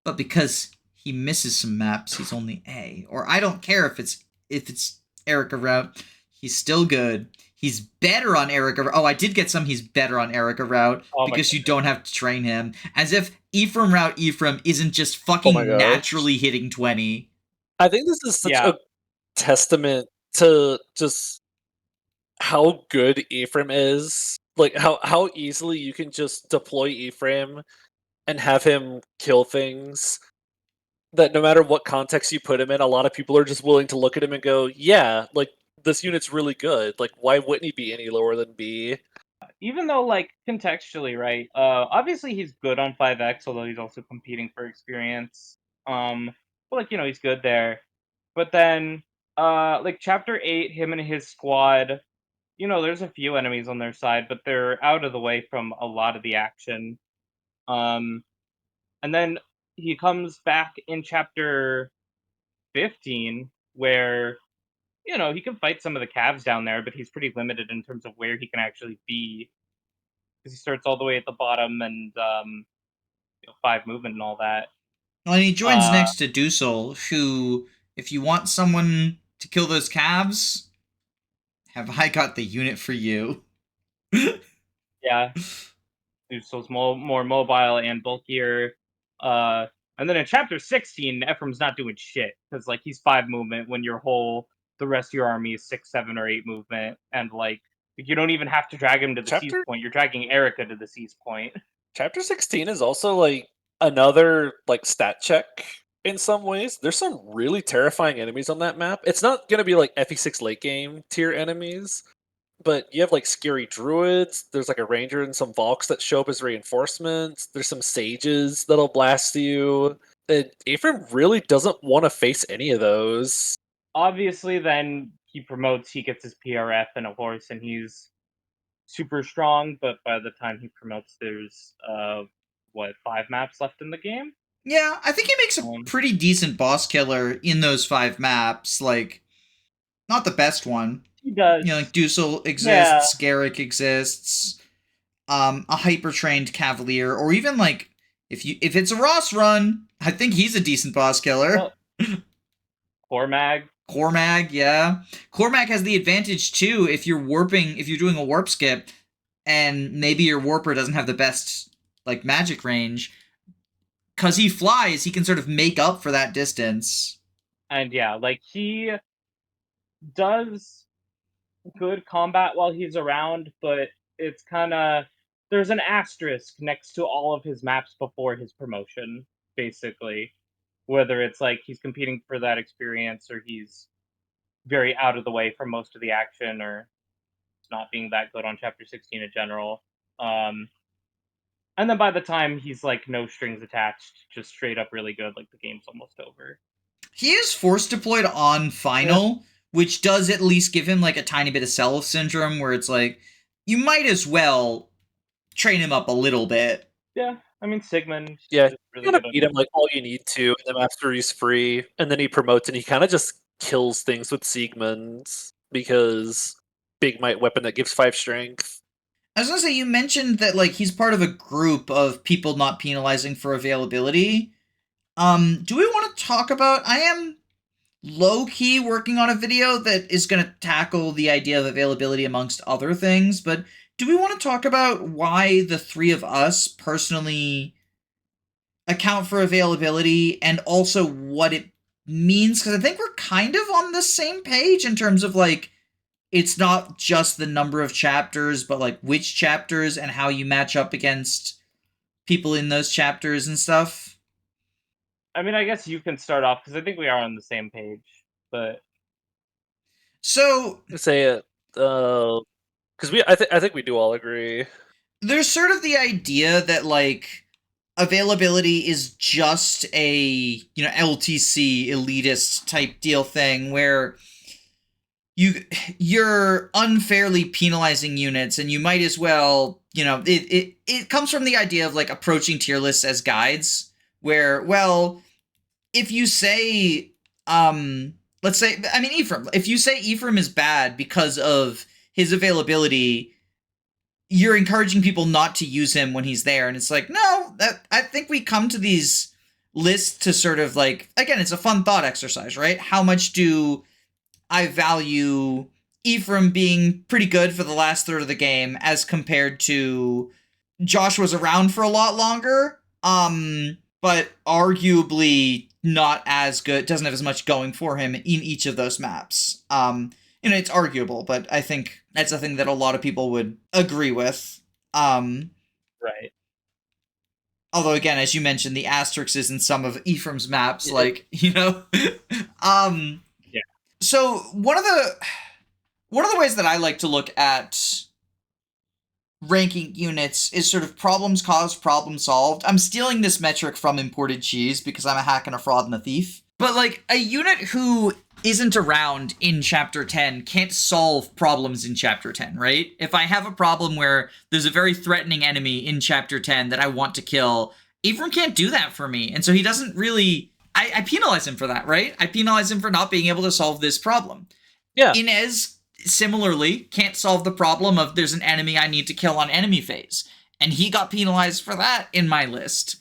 But because he misses some maps, he's only A. Or I don't care if it's Erica route, he's still good. He's better on Erica. Oh, I did get some. He's better on Erica route because you don't have to train him. As if Ephraim route Ephraim isn't just Oh my fucking gosh. naturally hitting 20. I think this is such Yeah. a testament to just how good Ephraim is. Like how easily you can just deploy Ephraim and have him kill things. That no matter what context you put him in, a lot of people are just willing to look at him and go, "Yeah, like this unit's really good. Like why wouldn't he be any lower than B?" Even though like contextually, right? Obviously he's good on 5x, although he's also competing for experience. But like he's good there. But then, like chapter 8, him and his squad, there's a few enemies on their side, but they're out of the way from a lot of the action. And then he comes back in chapter 15, where he can fight some of the calves down there, but he's pretty limited in terms of where he can actually be, because he starts all the way at the bottom and 5 movement and all that. Well, and he joins Uh, next to Dusel, who, if you want someone to kill those calves, have I got the unit for you? yeah, Uso's more mobile and bulkier. And then in chapter 16, Ephraim's not doing shit because like he's 5 movement when the rest of your army is 6, 7, or 8 movement, and like you don't even have to drag him to the seize point. You're dragging Erica to the seize point. Chapter 16 is also like another like stat check in some ways. There's some really terrifying enemies on that map. It's not going to be like FE6 late game tier enemies, but you have like scary druids. There's like a ranger and some Valks that show up as reinforcements. There's some sages that'll blast you. And Ephraim really doesn't want to face any of those. Obviously, then he gets his PRF and a horse, and he's super strong, but by the time he promotes, there's 5 maps left in the game? Yeah, I think he makes a pretty decent boss killer in those 5 maps. Like, not the best one. He does. You know, like Dusel exists, Gerric exists, a hyper-trained Cavalier, or even like, if it's a Ross run, I think he's a decent boss killer. Cormag, yeah. Cormag has the advantage too if you're doing a warp skip, and maybe your warper doesn't have the best like magic range. Because he flies, he can sort of make up for that distance. And yeah, like he does good combat while he's around, but it's kind of there's an asterisk next to all of his maps before his promotion, basically. Whether it's like he's competing for that experience or he's very out of the way for most of the action or not being that good on chapter 16 in general. And then by the time he's like no strings attached, just straight up really good, like the game's almost over. He is force deployed on final, which does at least give him like a tiny bit of self syndrome where it's like, you might as well train him up a little bit. Yeah, I mean, Sigmund. Yeah, really you're going to beat him like all you need to, and then after he's free, and then he promotes and he kind of just kills things with Sigmund because big might weapon that gives 5 strength. I was gonna say, you mentioned that like he's part of a group of people not penalizing for availability. Do we want to talk about? I am low-key working on a video that is going to tackle the idea of availability amongst other things, but do we want to talk about why the 3 of us personally account for availability and also what it means? Because I think we're kind of on the same page in terms of like, it's not just the number of chapters, but like which chapters and how you match up against people in those chapters and stuff. I mean, I guess you can start off because I think we are on the same page, but so say it because I think we do all agree. There's sort of the idea that like availability is just a LTC elitist type deal thing where you're unfairly penalizing units, and you might as well it comes from the idea of like approaching tier lists as guides where, well, if you say, let's say, I mean, Ephraim, if you say Ephraim is bad because of his availability, you're encouraging people not to use him when he's there. And it's like, no, I think we come to these lists to sort of like, again, it's a fun thought exercise, right? How much do I value Ephraim being pretty good for the last third of the game as compared to Josh was around for a lot longer, but arguably not as good, doesn't have as much going for him in each of those maps. It's arguable, but I think that's a thing that a lot of people would agree with. Right. Although, again, as you mentioned, the asterisks is in some of Ephraim's maps, yeah. So one of the ways that I like to look at ranking units is sort of problems caused, problem solved. I'm stealing this metric from Imported Cheese because I'm a hack and a fraud and a thief. But like a unit who isn't around in chapter 10 can't solve problems in chapter 10, right? If I have a problem where there's a very threatening enemy in chapter 10 that I want to kill, Ephraim can't do that for me. And so he doesn't really, I penalize him for that, right? I penalize him for not being able to solve this problem. Yeah. Inez similarly can't solve the problem of there's an enemy I need to kill on enemy phase, and he got penalized for that in my list.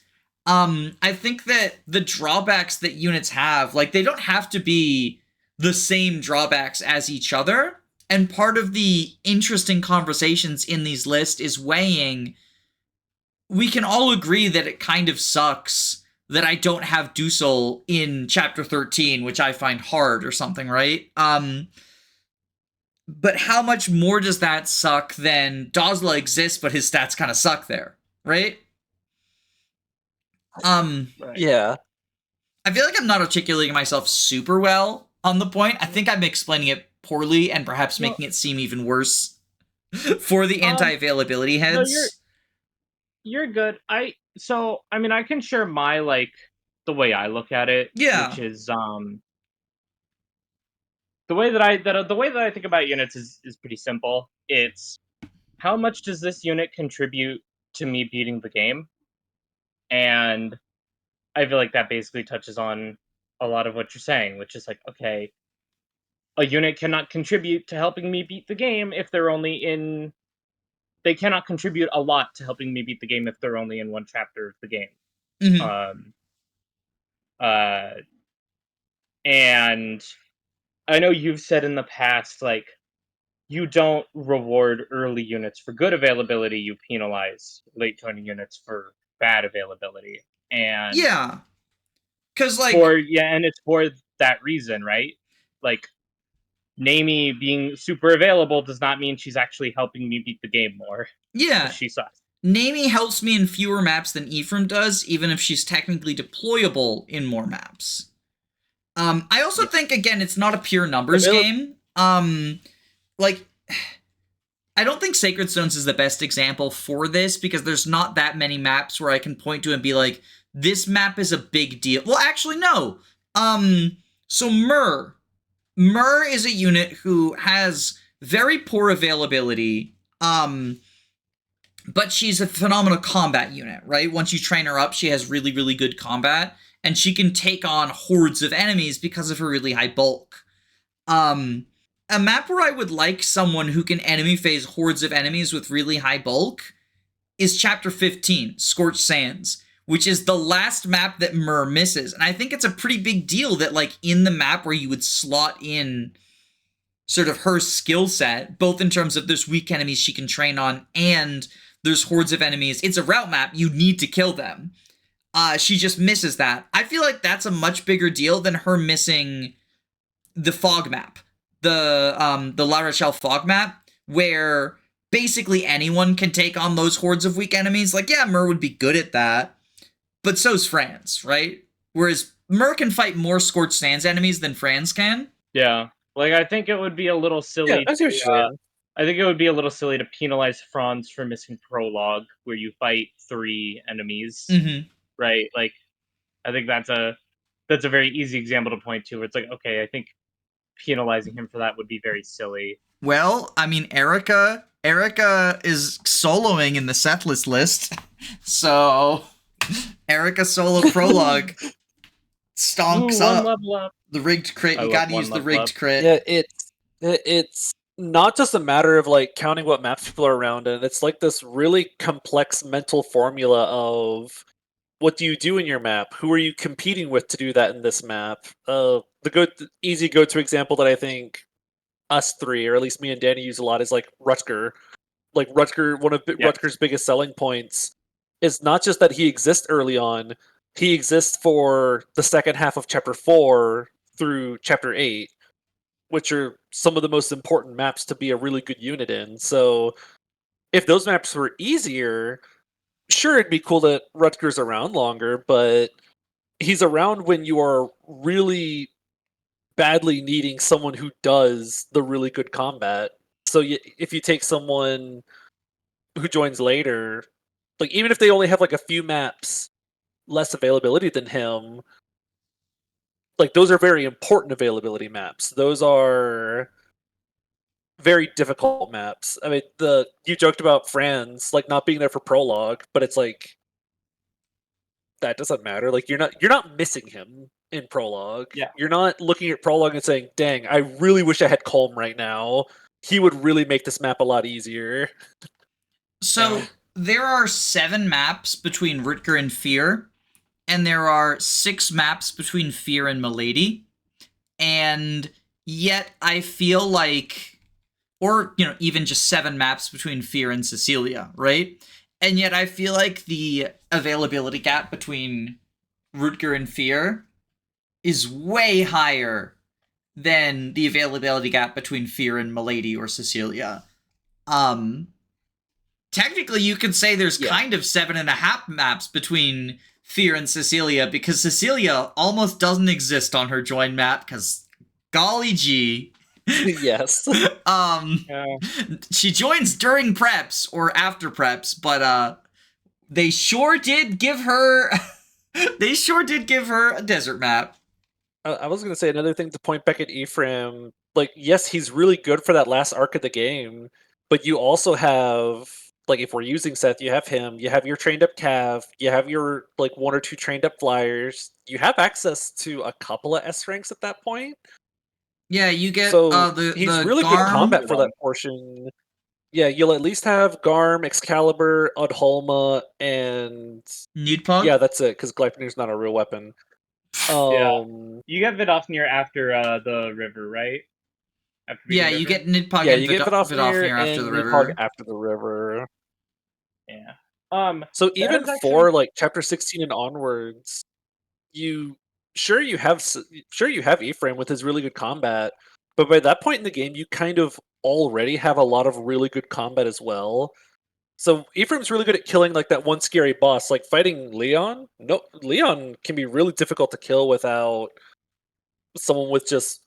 I think that the drawbacks that units have, like, they don't have to be the same drawbacks as each other, and part of the interesting conversations in these lists is weighing, we can all agree that it kind of sucks that I don't have Dusel in chapter 13, which I find hard or something, right? But how much more does that suck than Dosla exists, but his stats kind of suck there, right? Right. Yeah. I feel like I'm not articulating myself super well on the point. I think I'm explaining it poorly and perhaps making it seem even worse for the anti-availability heads. No, you're good. I can share my, like, the way I look at it, Yeah. which is the way that I think about units is pretty simple. It's how much does this unit contribute to me beating the game? And I feel like that basically touches on a lot of what you're saying, which is like, okay, a unit cannot contribute to helping me beat the game if they're only in... They cannot contribute a lot to helping me beat the game if they're only in one chapter of the game. Mhm. And I know you've said in the past, like, you don't reward early units for good availability, you penalize late joining units for bad availability. And Yeah. Because, like... and it's for that reason, right? Like, Neimi being super available does not mean she's actually helping me beat the game more. Yeah. She sucks. Neimi helps me in fewer maps than Ephraim does, even if she's technically deployable in more maps. I also think, again, it's not a pure numbers game. Like, I don't think Sacred Stones is the best example for this, because there's not that many maps where I can point to and be like, this map is a big deal. Well, actually, no. So Myr is a unit who has very poor availability, but she's a phenomenal combat unit, right? Once you train her up, she has really, really good combat, and she can take on hordes of enemies because of her really high bulk. A map where I would like someone who can enemy phase hordes of enemies with really high bulk is Chapter 15, Scorched Sands, which is the last map that Myr misses. And I think it's a pretty big deal that, like, in the map where you would slot in sort of her skill set, both in terms of there's weak enemies she can train on and there's hordes of enemies. It's a route map. You need to kill them. She just misses that. I feel like that's a much bigger deal than her missing the fog map. The Larachel fog map, where basically anyone can take on those hordes of weak enemies. Like, yeah, Myr would be good at that, but so's Franz, right? Whereas Myr can fight more Scorched Sands enemies than Franz can. Yeah. Like, I think it would be a little silly I think it would be a little silly to penalize Franz for missing Prologue, where you fight 3 enemies, right? Like, I think that's a very easy example to point to, where it's like, okay, I think penalizing him for that would be very silly. Well, I mean, Erica is soloing in the Sethless list, so Erica solo Prologue stonks up the rigged crit. You gotta use the rigged crit. Yeah, it's not just a matter of, like, counting what maps people are around in. It's like this really complex mental formula of what do you do in your map? Who are you competing with to do that in this map? The easy go-to example that I think us three, or at least me and Danny, use a lot is, like, Rutger. Like, Rutger, one of Rutger's biggest selling points is not just that he exists early on, he exists for the second half of Chapter 4 through Chapter 8, which are some of the most important maps to be a really good unit in. So if those maps were easier, sure, it'd be cool that Rutger's around longer, but he's around when you are really badly needing someone who does the really good combat. So if you take someone who joins later, like, even if they only have, like, a few maps less availability than him, like, those are very important availability maps. Those are very difficult maps. I mean, you joked about Franz, like, not being there for Prologue, but it's like, that doesn't matter. Like, you're not missing him in Prologue. Yeah. You're not looking at Prologue and saying, dang, I really wish I had Colm right now. He would really make this map a lot easier. So there are 7 maps between Rutger and Fear, and there are 6 maps between Fear and Milady. And yet I feel like, or, you know, even just 7 maps between Fear and Cecilia, right? And yet I feel like the availability gap between Rutger and Fear is way higher than the availability gap between Fear and Milady or Cecilia. Technically, you could say there's kind of 7.5 maps between Fear and Cecilia, because Cecilia almost doesn't exist on her join map, because golly gee. Yes. She joins during preps or after preps, but they sure did give her a desert map. I was gonna say another thing to point back at Ephraim. Like, yes, he's really good for that last arc of the game, but you also have, like, if we're using Seth, you have him, you have your trained up Cav, you have your, like, 1 or 2 trained up flyers, you have access to a couple of S ranks at that point. Yeah, you get So he's really good at combat for that portion. Yeah, you'll at least have Garm, Excalibur, Udholma, and Needpug. Yeah, that's it, because Gleipnir's not a real weapon. You get Vidofnir after the river, right? You get Nidpug yeah, and you get Vidofnir after the river. After the river. Yeah. So even for like chapter 16 and onwards, you have Ephraim with his really good combat, but by that point in the game, you kind of already have a lot of really good combat as well. So Ephraim's really good at killing like that one scary boss, like fighting Leon. No, Leon can be really difficult to kill without someone with just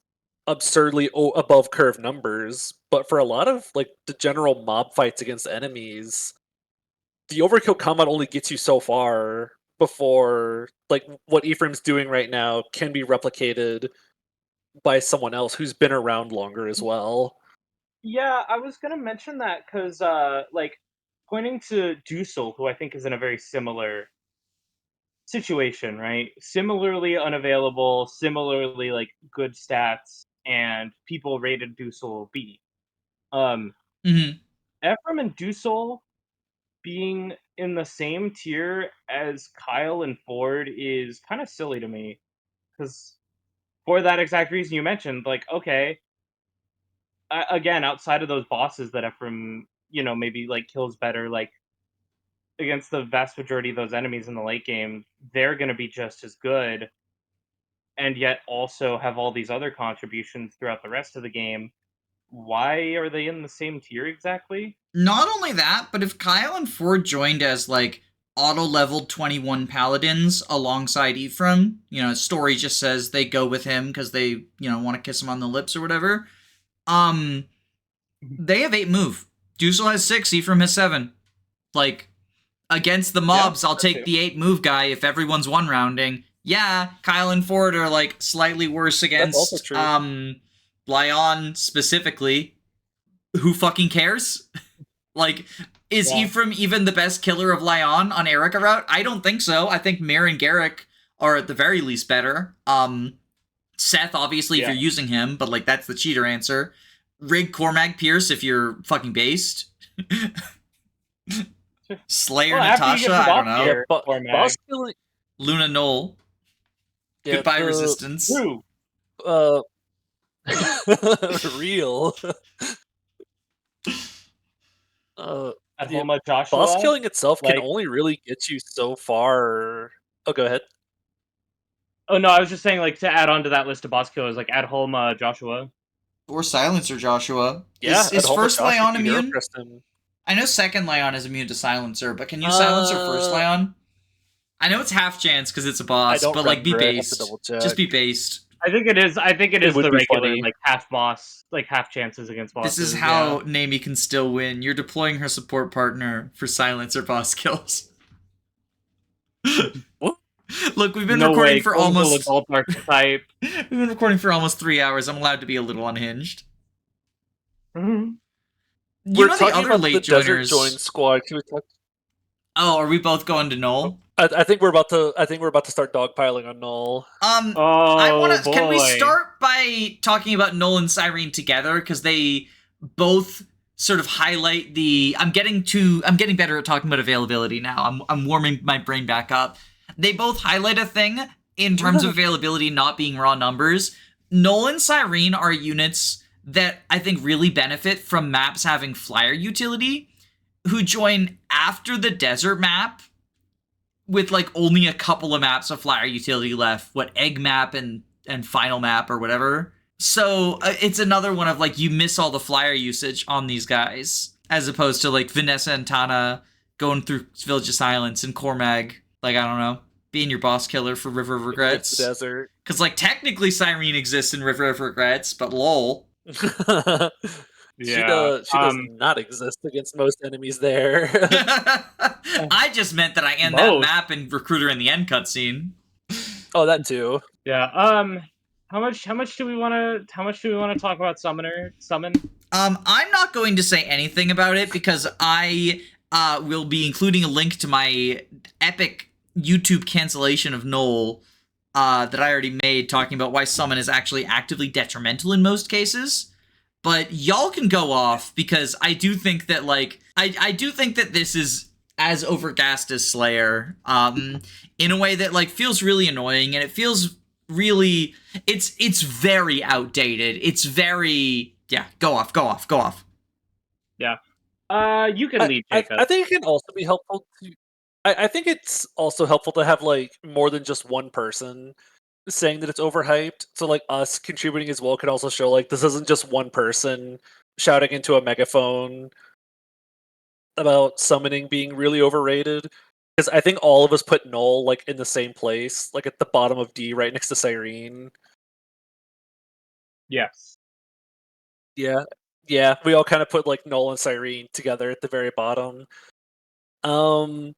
absurdly above curve numbers. But for a lot of like the general mob fights against enemies, the overkill combat only gets you so far before like what Ephraim's doing right now can be replicated by someone else who's been around longer as well. Yeah, I was gonna mention that because like pointing to Dusel, who I think is in a very similar situation, right? Similarly unavailable, similarly like good stats, and people rated Dusel B. Ephraim and Dusel being in the same tier as Kyle and Forde is kind of silly to me, because for that exact reason you mentioned, like, okay, again, outside of those bosses that Ephraim, maybe like kills better, like against the vast majority of those enemies in the late game, they're going to be just as good, and yet also have all these other contributions throughout the rest of the game. Why are they in the same tier exactly? Not only that, but if Kyle and Forde joined as like auto-leveled 21 paladins alongside Ephraim, story just says they go with him because they, want to kiss him on the lips or whatever. They have 8 move. Dusel has 6, Ephraim has 7. Like, against the mobs, I'll take the 8 move guy if everyone's one rounding. Yeah, Kyle and Forde are like slightly worse against Blyon specifically. Who fucking cares? Like, is Ephraim even the best killer of Lyon on Erica route? I don't think so. I think Mir and Gerric are at the very least better. Seth, obviously, if you're using him, but like that's the cheater answer. Rig Cormag Pierce if you're fucking based. Slayer Natasha, I don't know. Boss killing Luna Knoll. Goodbye resistance. True. Real. Joshua, boss killing itself can only really get you so far. Oh, go ahead. Oh no, I was just saying, like, to add on to that list of boss killers, like Adholma Joshua. Or Silencer Joshua. Yeah, is first Joshua, Lyon immune? I know second Lyon is immune to Silencer, but can you Silencer first Lyon? I know it's half chance because it's a boss, but like be based. Just be based. I think it is the regular like half boss, like half chances against bosses. This is how Neimi can still win. You're deploying her support partner for Silencer boss kills. What? Look, we've been recording for almost type. We've been recording for almost 3 hours. I'm allowed to be a little unhinged. Mm-hmm. We're talking about the Desert Join squad. Oh, are we both going to Knoll? I think we're about to start dogpiling on Knoll. Can we start by talking about Knoll and Syrene together, because they both sort of highlight the. I'm getting better at talking about availability now. I'm warming my brain back up. They both highlight a thing in terms of availability not being raw numbers. Knoll and Syrene are units that I think really benefit from maps having flyer utility, who join after the desert map, with like only a couple of maps of flyer utility left, what egg map and final map or whatever. So it's another one of like you miss all the flyer usage on these guys as opposed to like Vanessa and Tana going through Village of Silence and Cormag, like I don't know, being your boss killer for River of Regrets. The desert. Because like technically Syrene exists in River of Regrets, but lol. She does not exist against most enemies there. I just meant that I end Most. that map and Recruiter in the end cutscene. Oh, that too. Yeah. How much do we want to talk about summon? I'm not going to say anything about it because I will be including a link to my epic YouTube cancellation of Knoll that I already made, talking about why summon is actually actively detrimental in most cases. But y'all can go off because I do think that like I do think that this is as overgassed as Slayer, in a way that like feels really annoying, and it feels really it's very outdated. It's very go off. Yeah. You can lead, Jacob. I think it can also be helpful to. I think it's also helpful to have like more than just one person saying that it's overhyped. So like us contributing as well could also show like this isn't just one person shouting into a megaphone about summoning being really overrated. Because I think all of us put Knoll like in the same place, like at the bottom of D, right next to Syrene. Yes. Yeah, we all kind of put like Knoll and Syrene together at the very bottom. The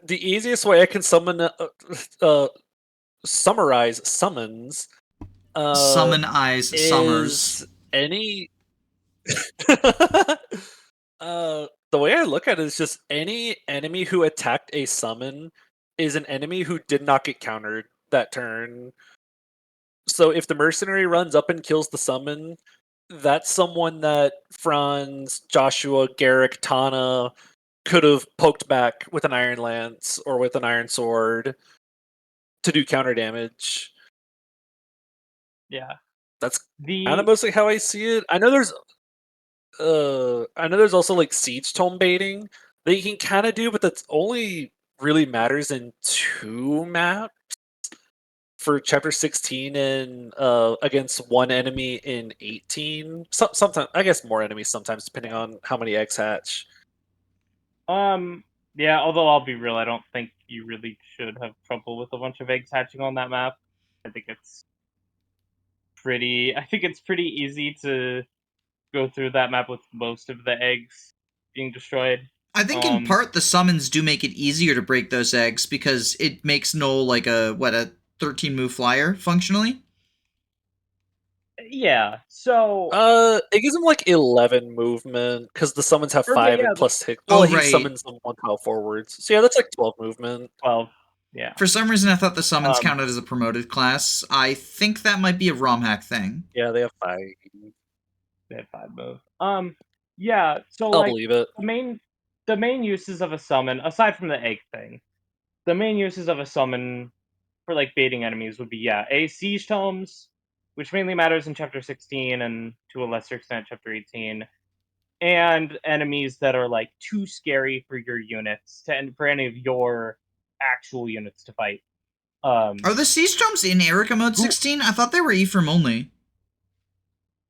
easiest way I can summarize summons. Summon Eyes Summers. Any. The way I look at it is just any enemy who attacked a summon is an enemy who did not get countered that turn. So if the mercenary runs up and kills the summon, that's someone that Franz, Joshua, Gerric, Tana could have poked back with an Iron Lance or with an Iron Sword to do counter damage. Yeah. That's kind of mostly how I see it. I know there's also like Siege Tome baiting that you can kind of do, but that's only really matters in 2 maps. For chapter 16 and against one enemy in 18. Sometimes I guess more enemies sometimes, depending on how many eggs hatch. Yeah, although I'll be real, I don't think you really should have trouble with a bunch of eggs hatching on that map. I think it's pretty easy to go through that map with most of the eggs being destroyed. I think in part the summons do make it easier to break those eggs because it makes Knoll like a 13 move flyer functionally. Yeah, so it gives him like 11 movement because the summons have 5 and plus hit. Well, he summons them 1 tile forwards. So yeah, that's like 12 movement. 12. Yeah. For some reason, I thought the summons counted as a promoted class. I think that might be a ROM hack thing. Yeah, they have 5. They have 5 move. Yeah. So I'll believe it. The main uses of a summon, aside from the egg thing, the main uses of a summon for like baiting enemies would be siege tomes, which mainly matters in chapter 16 and to a lesser extent chapter 18, and enemies that are like too scary for your units for any of your actual units to fight. Are the siege tomes in Erica mode 16? I thought they were Ephraim only.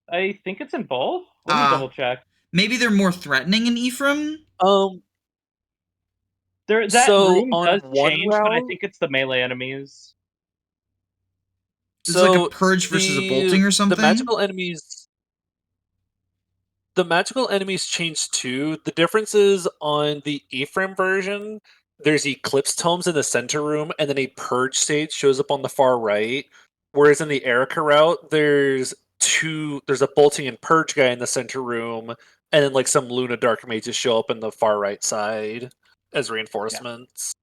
I think it's in both. Let me double check. Maybe they're more threatening in Ephraim. That room does change, but I think it's the melee enemies. It's like a purge versus a bolting or something. The magical enemies change too. The difference is on the Ephraim version, there's Eclipse Tomes in the center room, and then a purge stage shows up on the far right. Whereas in the Erica route, there's a bolting and purge guy in the center room, and then like some Luna Dark Mages show up in the far right side as reinforcements.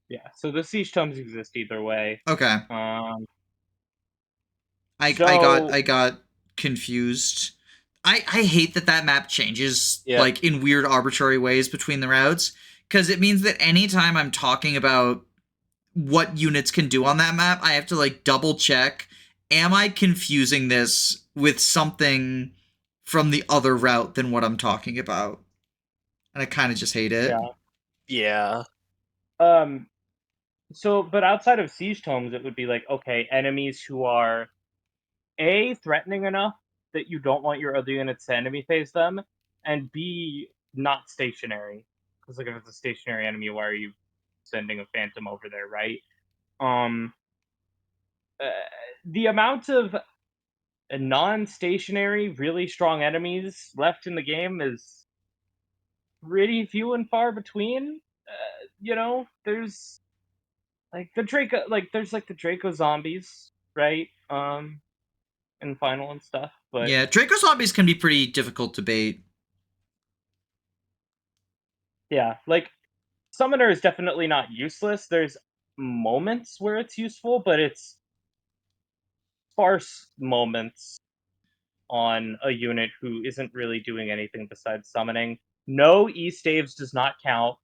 Yeah, so the siege tomes exist either way. Okay. I got confused. I hate that map changes like in weird arbitrary ways between the routes, because it means that anytime I'm talking about what units can do on that map, I have to like double check, am I confusing this with something from the other route than what I'm talking about? And I kind of just hate it. Yeah. Yeah. So, but outside of siege tomes, it would be like, okay, enemies who are A, threatening enough that you don't want your other units to enemy phase them, and B, not stationary. Because like if it's a stationary enemy, why are you sending a phantom over there, right? Um, uh, the amount of non-stationary, really strong enemies left in the game is pretty few and far between. There's like the Draco, like there's like the Draco zombies, right? In final and stuff, but Yeah, Draco zombies can be pretty difficult to bait. yeah, like Summoner is definitely not useless. There's moments where it's useful, but it's sparse moments on a unit who isn't really doing anything besides summoning. No, E-staves does not count.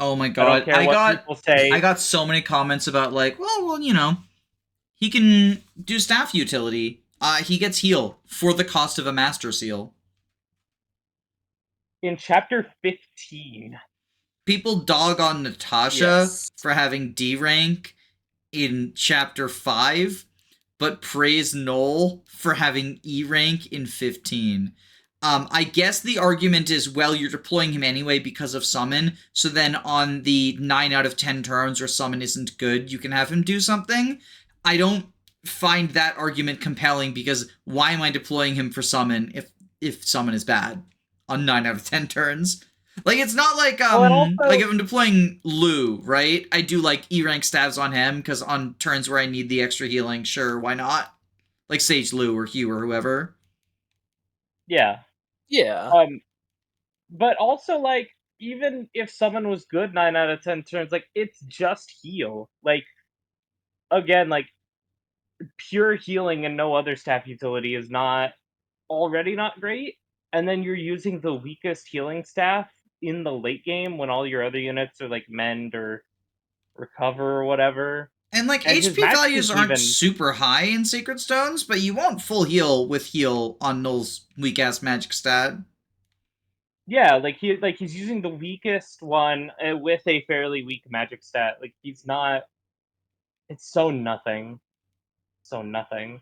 Oh my I don't god, care what people I say. got so many comments about like, well, he can do staff utility. He gets heal for the cost of a master seal. In chapter 15, People dog on Natasha Yes. for having D rank in chapter 5, but praise Knoll for having E rank in 15. I guess the argument is, well, you're deploying him anyway because of summon, so then on the 9 out of 10 turns where summon isn't good, you can have him do something. I don't find that argument compelling, because why am I deploying him for summon if summon is bad on 9 out of 10 turns? Like, it's not like, like if I'm deploying Lou, right? I do, like, E-rank stabs on him, because on turns where I need the extra healing, sure, why not? Like Sage Lou or Hugh or whoever. yeah. Yeah. But also, like, even if someone was good 9 out of 10 turns, like, it's just heal. Like, again, like, pure healing and no other staff utility is already not great. And then you're using the weakest healing staff in the late game when all your other units are, like, mend or recover or whatever. And, like, And his HP magic values isn't aren't even... super high in Sacred Stones, but you won't full heal with heal on Knoll's weak-ass magic stat. Yeah, like he's using the weakest one with a fairly weak magic stat. Like, he's not... It's so nothing. So nothing.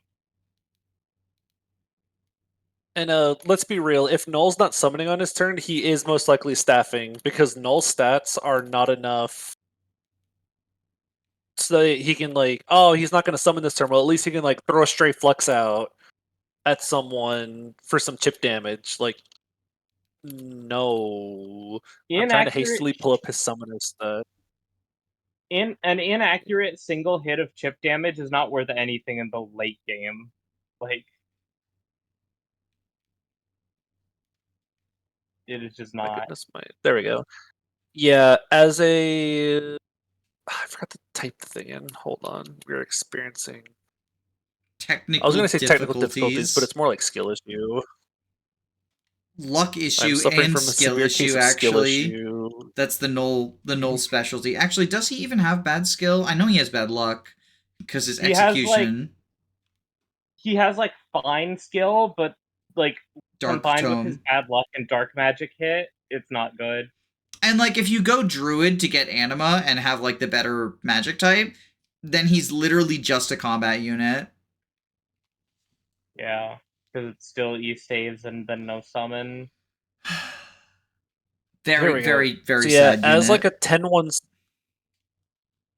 And let's be real, if Knoll's not summoning on his turn, he is most likely staffing, because Knoll's stats are not enough so that he can, like, oh, he's not going to summon this turn. Well, at least he can, like, throw a stray flux out at someone for some chip damage. Like, no. I'm trying to hastily pull up his summoner stat. An inaccurate single hit of chip damage is not worth anything in the late game. Like, it is just My not. goodness, there we go. Yeah, as a... I forgot to type the thing in. Hold on. We're experiencing... I was Technical going to say technical difficulties, but difficulties. it's more like skill issue. Luck I'm issue suffering and from a skill severe case issue, of skill actually. issue. That's the Knoll specialty. Actually, does he even have bad skill? I know he has bad luck, because his execution. He has, like, fine skill, but, like, Dark combined with his Tome. bad luck and dark magic hit, it's not good. And, like, if you go Druid to get Anima and have, like, the better magic type, then he's literally just a combat unit. Yeah, because it's still E-staves and then no summon. Very, very, very so yeah, sad as unit. like a 10-1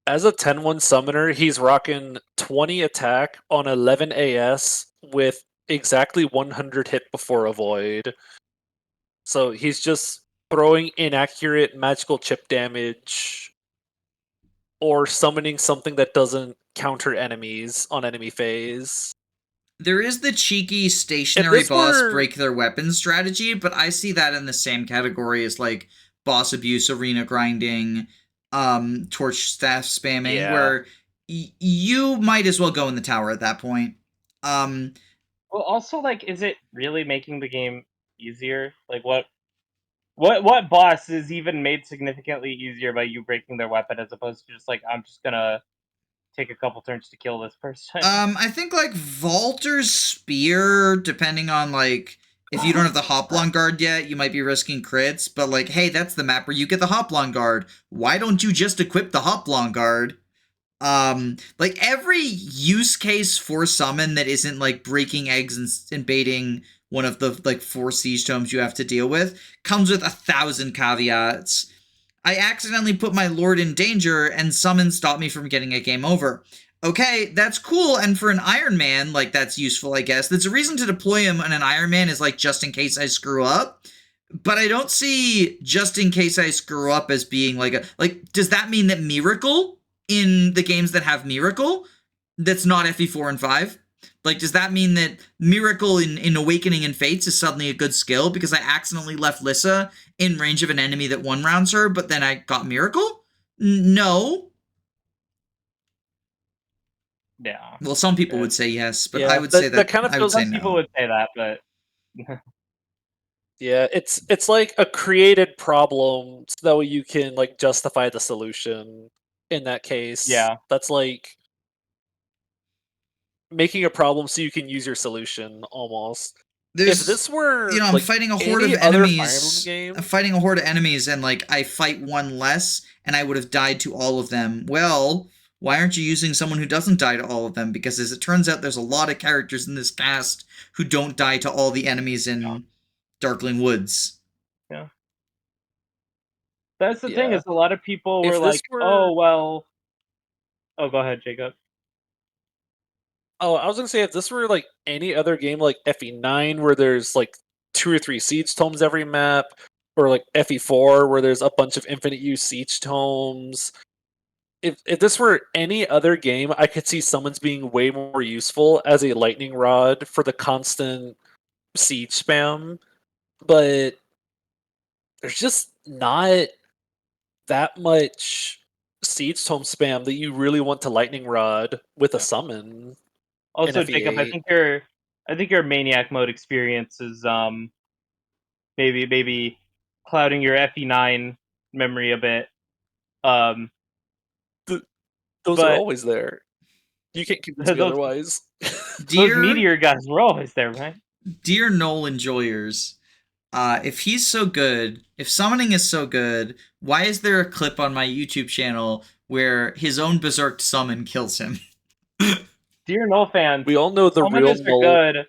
as a 10-1 summoner, he's rocking 20 attack on 11 AS with exactly 100 hit before a void. So he's just throwing inaccurate magical chip damage or summoning something that doesn't counter enemies on enemy phase. There is the cheeky stationary boss break their weapons strategy, but I see that in the same category as, like, boss abuse, arena grinding, torch staff spamming, where you might as well go in the tower at that point. Well, also, like, is it really making the game easier? Like, what boss is even made significantly easier by you breaking their weapon, as opposed to just, like, I'm just gonna take a couple turns to kill this person? I think, like, Vaulter's Spear, depending on, like, if you don't have the Hoplon Guard yet, you might be risking crits, but like, hey, that's the map where you get the Hoplon Guard. Why don't you just equip the Hoplon Guard? Like every use case for summon that isn't like breaking eggs and baiting one of the like 4 siege tomes you have to deal with comes with 1,000 caveats. I accidentally put my lord in danger and summon stopped me from getting a game over. Okay, that's cool, and for an Iron Man, like, that's useful, I guess. There's a reason to deploy him on an Iron Man is, like, just in case I screw up. But I don't see just in case I screw up as being, like, does that mean that Miracle, in the games that have Miracle, that's not FE4 and 5? Like, does that mean that Miracle in Awakening and Fates is suddenly a good skill because I accidentally left Lissa in range of an enemy that one-rounds her, but then I got Miracle? No. Yeah. Well, some people would say yes, but Yeah, I would say that kind of I would say Some people no. would say that, but Yeah, it's like a created problem so that you can like justify the solution in that case. Yeah. That's like making a problem so you can use your solution almost. There's, If this were I'm like fighting a horde of any other Fire enemies. Emblem game, I'm fighting a horde of enemies, and like I fight one less, and I would have died to all of them. Well, why aren't you using someone who doesn't die to all of them? Because as it turns out, there's a lot of characters in this cast who don't die to all the enemies in Darkling Woods. yeah. That's the thing, Yeah. is a lot of people were If this like, were- oh, well... Oh, go ahead, Jacob. oh, I was gonna say if this were like any other game like FE9 where there's like 2 or 3 siege tomes every map, or like FE4 where there's a bunch of infinite use siege tomes. If this were any other game, I could see summons being way more useful as a lightning rod for the constant siege spam, but there's just not that much siege tome spam that you really want to lightning rod with a summon. Also, in Jacob, FE8. I think your maniac mode experience is maybe clouding your FE9 memory a bit. Those but- are always there. You can't convince me Those- otherwise. Those meteor guys were always there, right? Dear Knoll enjoyers, if he's so good, if summoning is so good, why is there a clip on my YouTube channel where his own berserk summon kills him? Dear Knoll fans, We all know the real summoners are Knoll. good.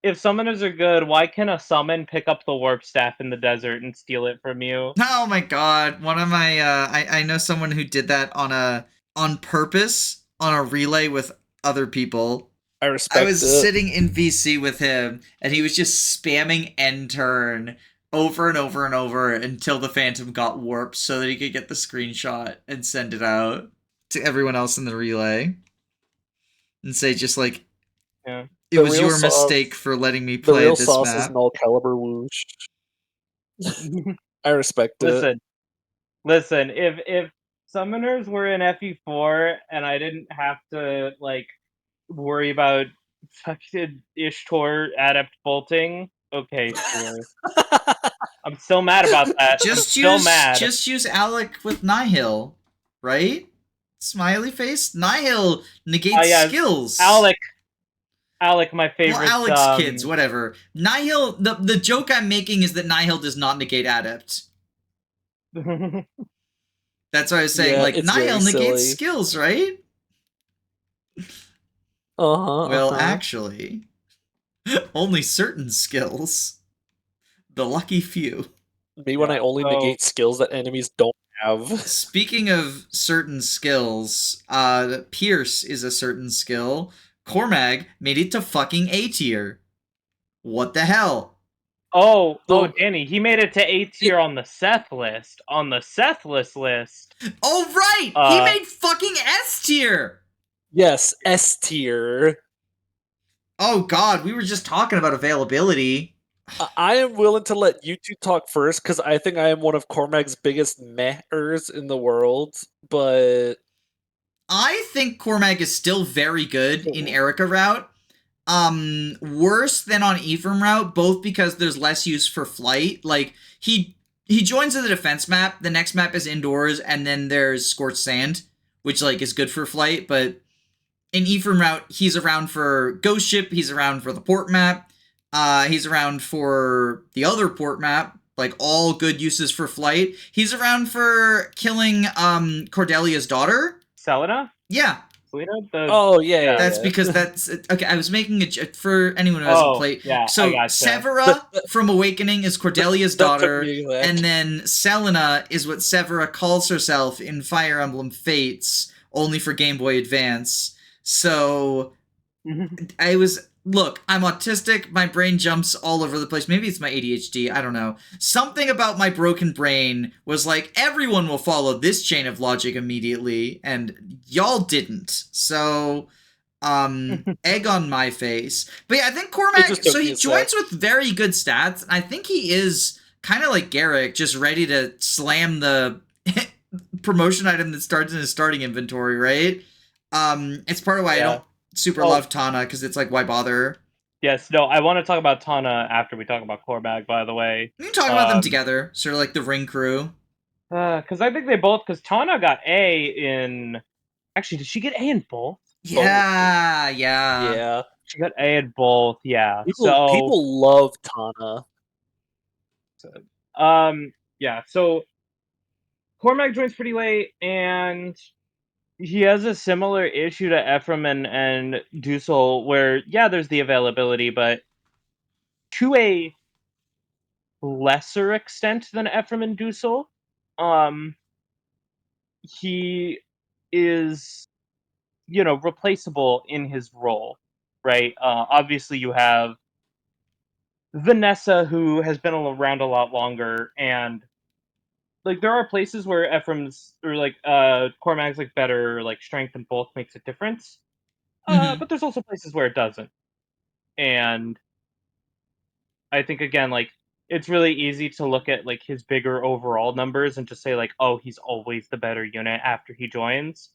If summoners are good, why can a summon pick up the warp staff in the desert and steal it from you? Oh my god, one of my I know someone who did that on purpose on a relay with other people. I respect I was it. sitting in VC with him and he was just spamming end turn over and over and over until the phantom got warped so that he could get the screenshot and send it out to everyone else in the relay and say just like, Yeah. it The was real your sauce- mistake for letting me The play real this sauce is map. Knoll Caliber whoosh. I respect it. Listen, if summoners were in FE4 and I didn't have to like worry about fucking Ishtar adept bolting, okay, sure. I'm still mad about that. Just I'm still use mad. just use Alec with Nihil, right? Smiley face. Nihil negates yeah, skills. Alec, my favorite. Well, Alex kids, whatever. Nihil. The joke I'm making is that Nihil does not negate adept. That's what I was saying. Yeah, like it's Nihil very negates silly. skills, right? Well, actually, only certain skills. The lucky few. Me when I only so- negate skills that enemies don't have. Speaking of certain skills, Pierce is a certain skill. Cormag made it to fucking A tier. What the hell? Oh, So- Danny, he made it to A tier on the Seth list. On the Seth list. Oh, right! He made fucking S tier! Yes, S tier. Oh god, we were just talking about availability. I am willing to let you two talk first because I think I am one of Cormag's biggest mehers in the world, but I think Cormag is still very good in Erica route. Worse than on Ephraim route, both because there's less use for flight. Like, he joins in the defense map, the next map is indoors, and then there's Scorched Sand, which, like, is good for flight, but in Ephraim route, he's around for Ghost Ship, he's around for the port map. He's around for the other port map, like all good uses for flight. He's around for killing Cordelia's daughter. Selena? Yeah, Selena? Oh yeah. that's because that's okay. I was making for anyone who hasn't played. Yeah, I So gotcha. Severa from Awakening is Cordelia's That took daughter, me a sec. and then Selena is what Severa calls herself in Fire Emblem Fates, only for Game Boy Advance. So I'm autistic. My brain jumps all over the place. Maybe it's my ADHD. I don't know. Something about my broken brain was like, everyone will follow this chain of logic immediately, and y'all didn't. So, egg on my face. But yeah, I think Cormag, so he joins with very good stats. I think he is kind of like Gerric, just ready to slam the promotion item that starts in his starting inventory, right? It's part of why I don't super love Tana, because it's like, why bother? Yes, no, I want to talk about Tana after we talk about Cormag, by the way. We can talk about them together, sort of like the ring crew. Because I think because Tana got A in... Actually, did she get A in both? Yeah. She got A in both, yeah. People love Tana. So Cormag joins pretty late, and he has a similar issue to Ephraim and Dussel, where, there's the availability, but to a lesser extent than Ephraim and Dussel, he is, replaceable in his role, right? Obviously, you have Vanessa, who has been around a lot longer, and like there are places where Ephraim's or Cormag's better strength in both makes a difference. But there's also places where it doesn't. And I think again, it's really easy to look at his bigger overall numbers and just say oh, he's always the better unit after he joins.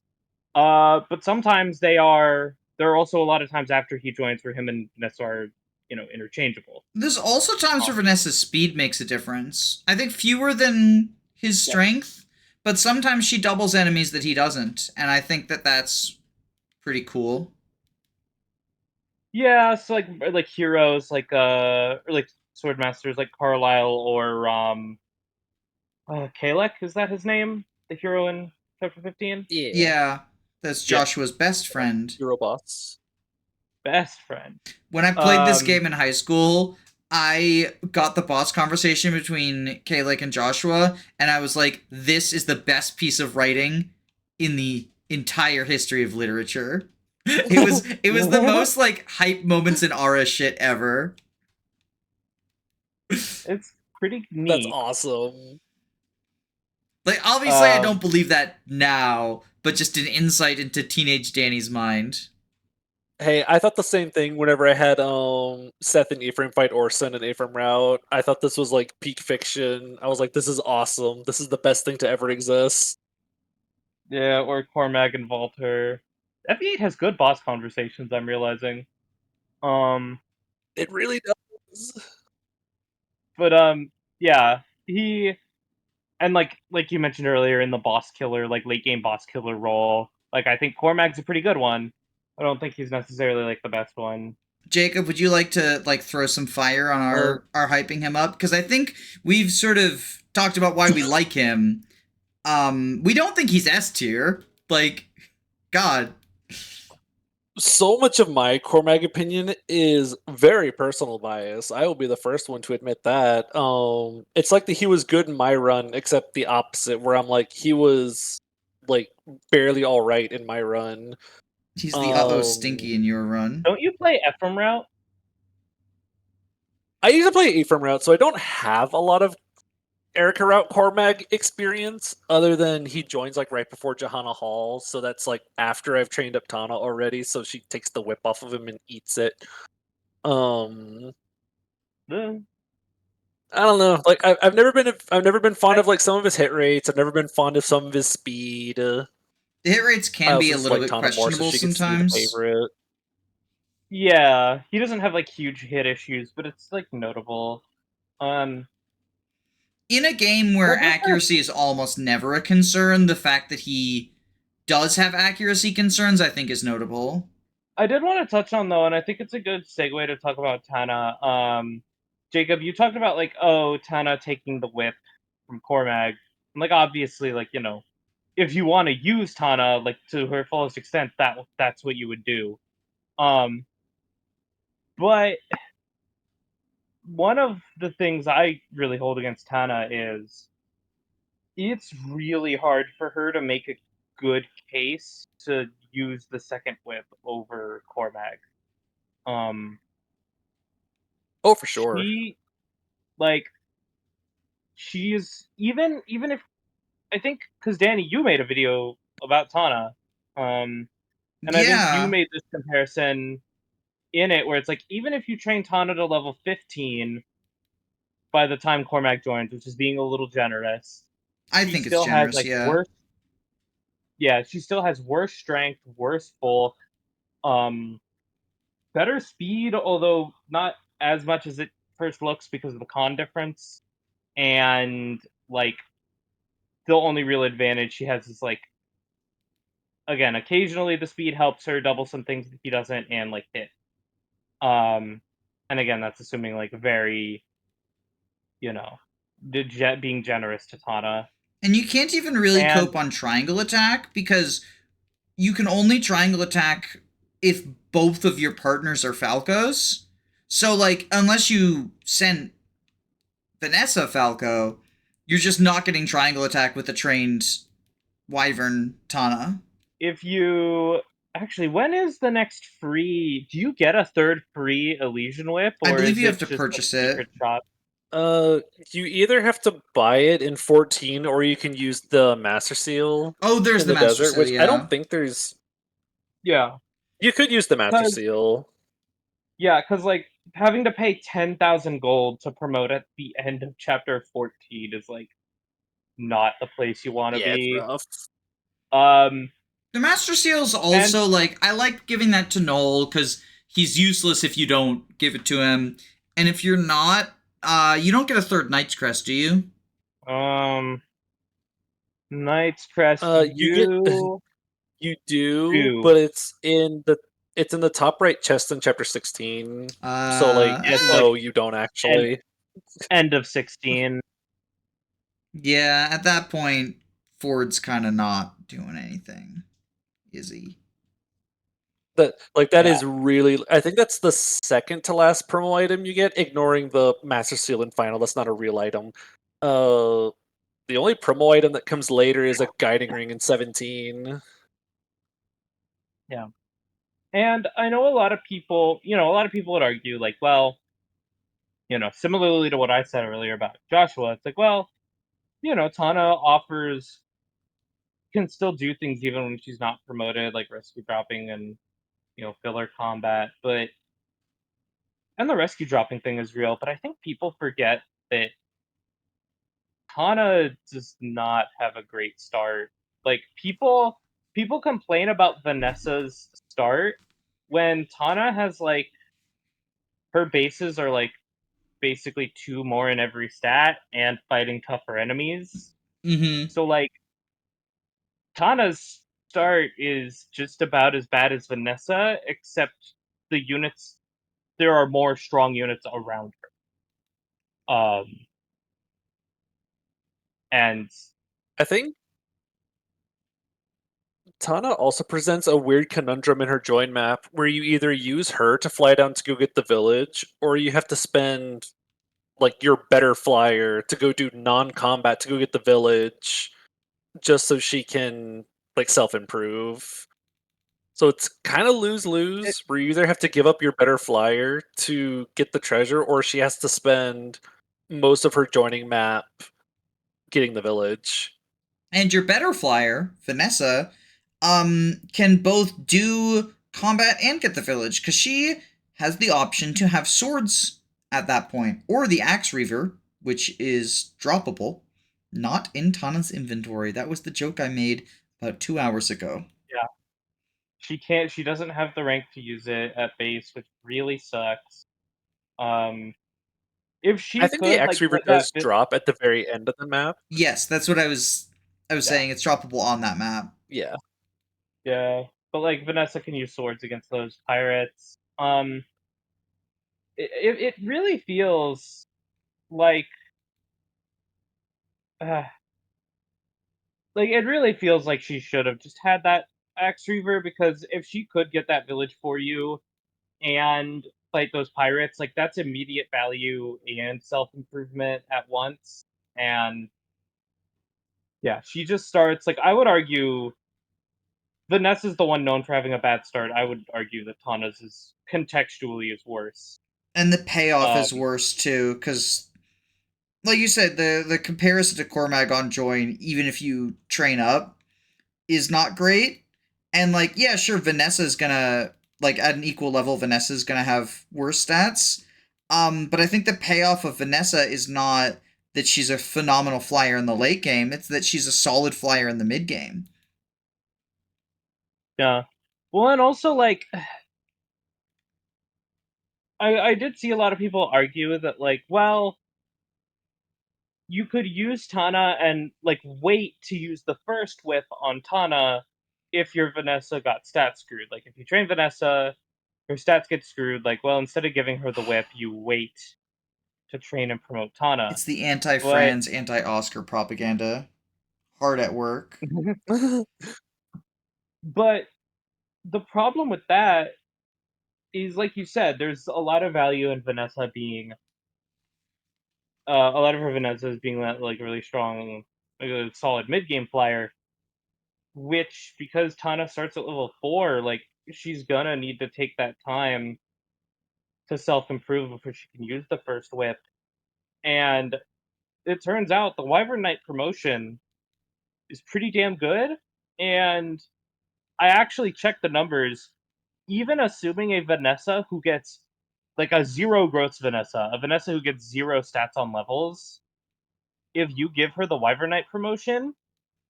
But sometimes there are also a lot of times after he joins where him and Vanessa are, interchangeable. There's also times where Vanessa's speed makes a difference. I think fewer than his strength, but sometimes she doubles enemies that he doesn't, and I think that's pretty cool. Yeah, so like heroes or sword masters like Carlisle or Kalec, is that his name? The hero in chapter 15? Yeah, that's Joshua's best friend. Hero boss. Best friend. When I played this game in high school, I got the boss conversation between Kalec and Joshua, and I was like, this is the best piece of writing in the entire history of literature. It was the most hype moments in Aura shit ever. It's pretty neat. That's awesome. Obviously I don't believe that now, but just an insight into teenage Danny's mind. Hey, I thought the same thing whenever I had Seth and Ephraim fight Orson and Ephraim route. I thought this was peak fiction. I was like, this is awesome. This is the best thing to ever exist. Yeah, or Cormag and Volter. FE8 has good boss conversations, I'm realizing. It really does. But he and like you mentioned earlier in the boss killer, late game boss killer role, I think Cormag's a pretty good one. I don't think he's necessarily the best one. Jacob, would you like to throw some fire on our hyping him up? Because I think we've sort of talked about why we like him. We don't think he's S tier. God. So much of my Cormag opinion is very personal bias. I will be the first one to admit that. It's like that he was good in my run, except the opposite, where I'm like, he was barely all right in my run. He's the stinky in your run. Don't you play Ephraim route? I usually play Ephraim route, so I don't have a lot of Erica route Cormag experience, other than he joins right before Johanna Hall, so that's after I've trained up Tana already, so she takes the whip off of him and eats it. I don't know. I've never been fond of some of his hit rates. I've never been fond of some of his speed. The hit rates can be a little bit Tana questionable more, so sometimes. Favorite. Yeah, he doesn't have huge hit issues, but it's notable. In a game where accuracy is almost never a concern, the fact that he does have accuracy concerns, I think, is notable. I did want to touch on though, and I think it's a good segue to talk about Tana. Jacob, you talked about like, oh, Tana taking the whip from Cormag. And, like, obviously, like, you know, if you want to use Tana like to her fullest extent, that's what you would do. But one of the things I really hold against Tana is it's really hard for her to make a good case to use the second whip over Cormag. Oh, for sure. She like she's even if I think because Danny, you made a video about Tana, and I think you Yeah, made this comparison in it where it's like even if you train Tana to level 15 by the time Cormac joins, which is being a little generous, I she think it's still has generous. like Yeah. worse. Yeah, she still has worse strength, worse bulk, um, better speed, although not as much as it first looks because of the con difference, and like the only real advantage she has is like again, occasionally the speed helps her double some things that he doesn't and like hit. Um and again, that's assuming like very, you know, being generous to Tana. And you can't even really And cope on triangle attack because you can only triangle attack if both of your partners are Falcos. So, like, unless you send Vanessa Falco, you're just not getting triangle attack with a trained Wyvern Tana. if you actually, when is the next free? Do you get a third free Elysian Whip, I or believe is you have it to just a purchase it. secret shop? You either have to buy it in 14 or you can use the Master Seal Oh, there's in the the Master desert, Seal, which I yeah. don't think there's. Yeah, You could use the Master because Seal. like having to pay 10,000 gold to promote at the end of chapter 14 is like not the place you want to Yeah, it's be. rough. Um, The Master Seal's and also, like, I like giving that to Knoll because he's useless if you don't give it to him. And if you're not, you don't get a third Knight's Crest, do you? um, Knight's Crest, You get you you do, do. but it's in the top right chest in chapter 16. So like Yeah, so like no, you don't end actually. end of 16. Yeah, at that point, Ford's kind of not doing anything, is he? That Yeah, is really, I think that's the second to last promo item you get, ignoring the Master Seal and Final. That's not a real item. Uh the only promo item that comes later is a guiding ring in 17. yeah. And I know a lot of people, a lot of people would argue, like, well, similarly to what I said earlier about Joshua, it's like, well, Tana can still do things even when she's not promoted, like rescue dropping and, filler combat. And the rescue dropping thing is real, but I think people forget that Tana does not have a great start. Like, people complain about Vanessa's start when Tana has, like, her bases are, like, basically two more in every stat and fighting tougher enemies. Mm-hmm. So like Tana's start is just about as bad as Vanessa, except there are more strong units around her. And I think Tana also presents a weird conundrum in her join map where you either use her to fly down to go get the village, or you have to spend like your better flyer to go do non-combat to go get the village, just so she can like self-improve. So it's kind of it, lose-lose, where you either have to give up your better flyer to get the treasure, or she has to spend most of her joining map getting the village. And your better flyer, Vanessa, can both do combat and get the village because she has the option to have swords at that point, or the axe reaver, which is droppable, not in Tana's inventory. That was the joke I made about 2 hours ago. yeah, she doesn't have the rank to use it at base, which really sucks. Um if I she think the could X like Reaver get that does drop at the very end of the map. Yes, that's what I was yeah, saying. It's droppable on that map. Yeah. yeah. but like Vanessa can use swords against those pirates. It really feels like uh, it really feels like she should have just had that axe reaver, because if she could get that village for you and fight those pirates, like that's immediate value and self-improvement at once. And yeah, she just starts, like, I would argue Vanessa's the one known for having a bad start. I would argue that Tana's is contextually is worse. And the payoff is Um, worse too, because like you said, the comparison to Cormag on join, even if you train up, is not great. And like, yeah, sure, Vanessa's gonna like at an equal level, Vanessa's gonna have worse stats. But I think the payoff of Vanessa is not that she's a phenomenal flyer in the late game, it's that she's a solid flyer in the mid game. yeah. Well, and also like I did see a lot of people argue that, like, well, you could use Tana and like wait to use the first whip on Tana if your Vanessa got stat screwed. Like, if you train Vanessa, her stats get screwed. Like, well, instead of giving her the whip, you wait to train and promote Tana. It's the But anti-Franz, anti-Oscar propaganda. Hard at work. but the problem with that is, like you said, there's a lot of value in Vanessa being a lot of her Vanessas being that like really strong, like a solid mid game flyer. Which, because Tana starts at level 4, like she's gonna need to take that time to self improve before she can use the first whip. And it turns out the Wyvern Knight promotion is pretty damn good. And I actually checked the numbers. Even assuming a Vanessa who gets like a 0 growth Vanessa, a Vanessa who gets 0 stats on levels, if you give her the Wyvern Knight promotion,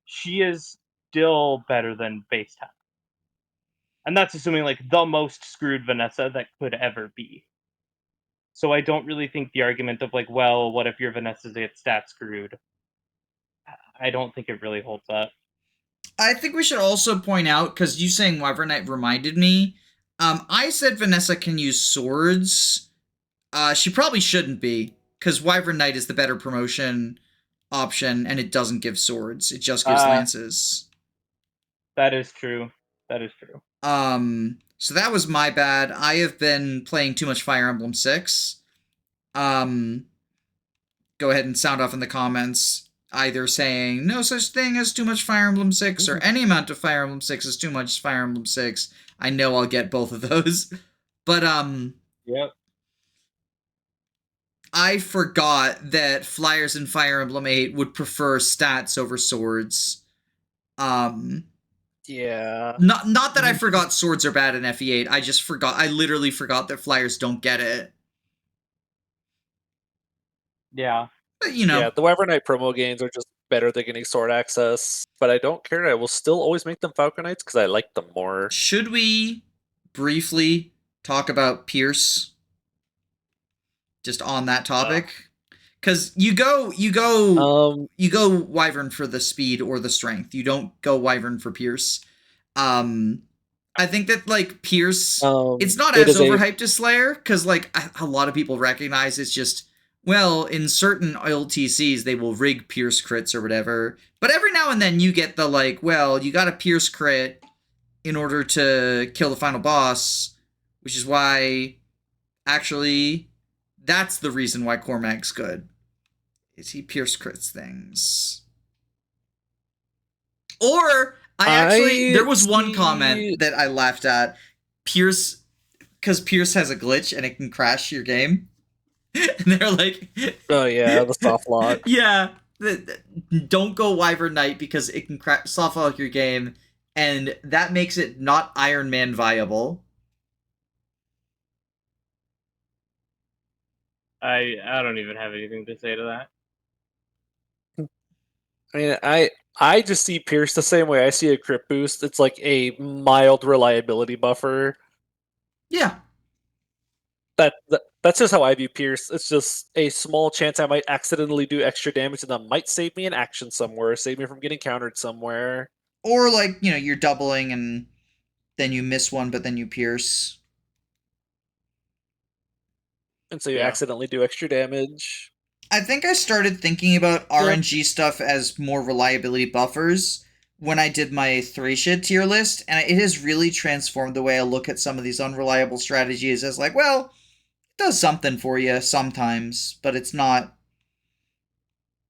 she is still better than base tap. And that's assuming like the most screwed Vanessa that could ever be. So I don't really think the argument of like, well, what if your Vanessa gets stat screwed? I don't think it really holds up. I think we should also point out, because you saying Wyvern Knight reminded me, I said Vanessa can use swords. She probably shouldn't be, because Wyvern Knight is the better promotion option, and it doesn't give swords. It just gives lances. That is true. That is true. So that was my bad. I have been playing too much Fire Emblem 6. Go ahead and sound off in the comments, either saying no such thing as too much Fire Emblem 6 or any amount of Fire Emblem 6 is too much Fire Emblem 6. I know I'll get both of those. But Yep. I forgot that flyers in Fire Emblem 8 would prefer stats over swords. Yeah. Not that I forgot swords are bad in FE8. I just forgot. I literally forgot that flyers don't get it. Yeah. But, you know. Yeah, the Wyvern Knight promo games are just better than getting sword access, but I don't care. I will still always make them Falcon Knights because I like them more. Should we briefly talk about Pierce? Just on that topic? Because you go Wyvern for the speed or the strength. You don't go Wyvern for Pierce. I think that like Pierce, it's not as overhyped as Slayer, because like a lot of people recognize it's just, well, in certain LTCs they will rig Pierce crits or whatever. But every now and then you get the like, well, you got a Pierce crit in order to kill the final boss, which is why actually that's the reason why Cormag's good. Is he Pierce crits things. Or there was one comment that I laughed at. Pierce, because Pierce has a glitch and it can crash your game. And they're like, oh yeah, the soft lock. Yeah, don't go Wyvern Knight because it can soft lock your game, and that makes it not Iron Man viable. I don't even have anything to say to that. I mean, I just see Pierce the same way I see a crit boost. It's like a mild reliability buffer. Yeah. That's just how I view Pierce. It's just a small chance I might accidentally do extra damage, and that might save me an action somewhere, save me from getting countered somewhere. Or like, you're doubling and then you miss one, but then you pierce. And so you Yeah. accidentally do extra damage. I think I started thinking about Yep. RNG stuff as more reliability buffers when I did my Thracia tier list, and it has really transformed the way I look at some of these unreliable strategies as like, well, it does something for you sometimes, but it's not.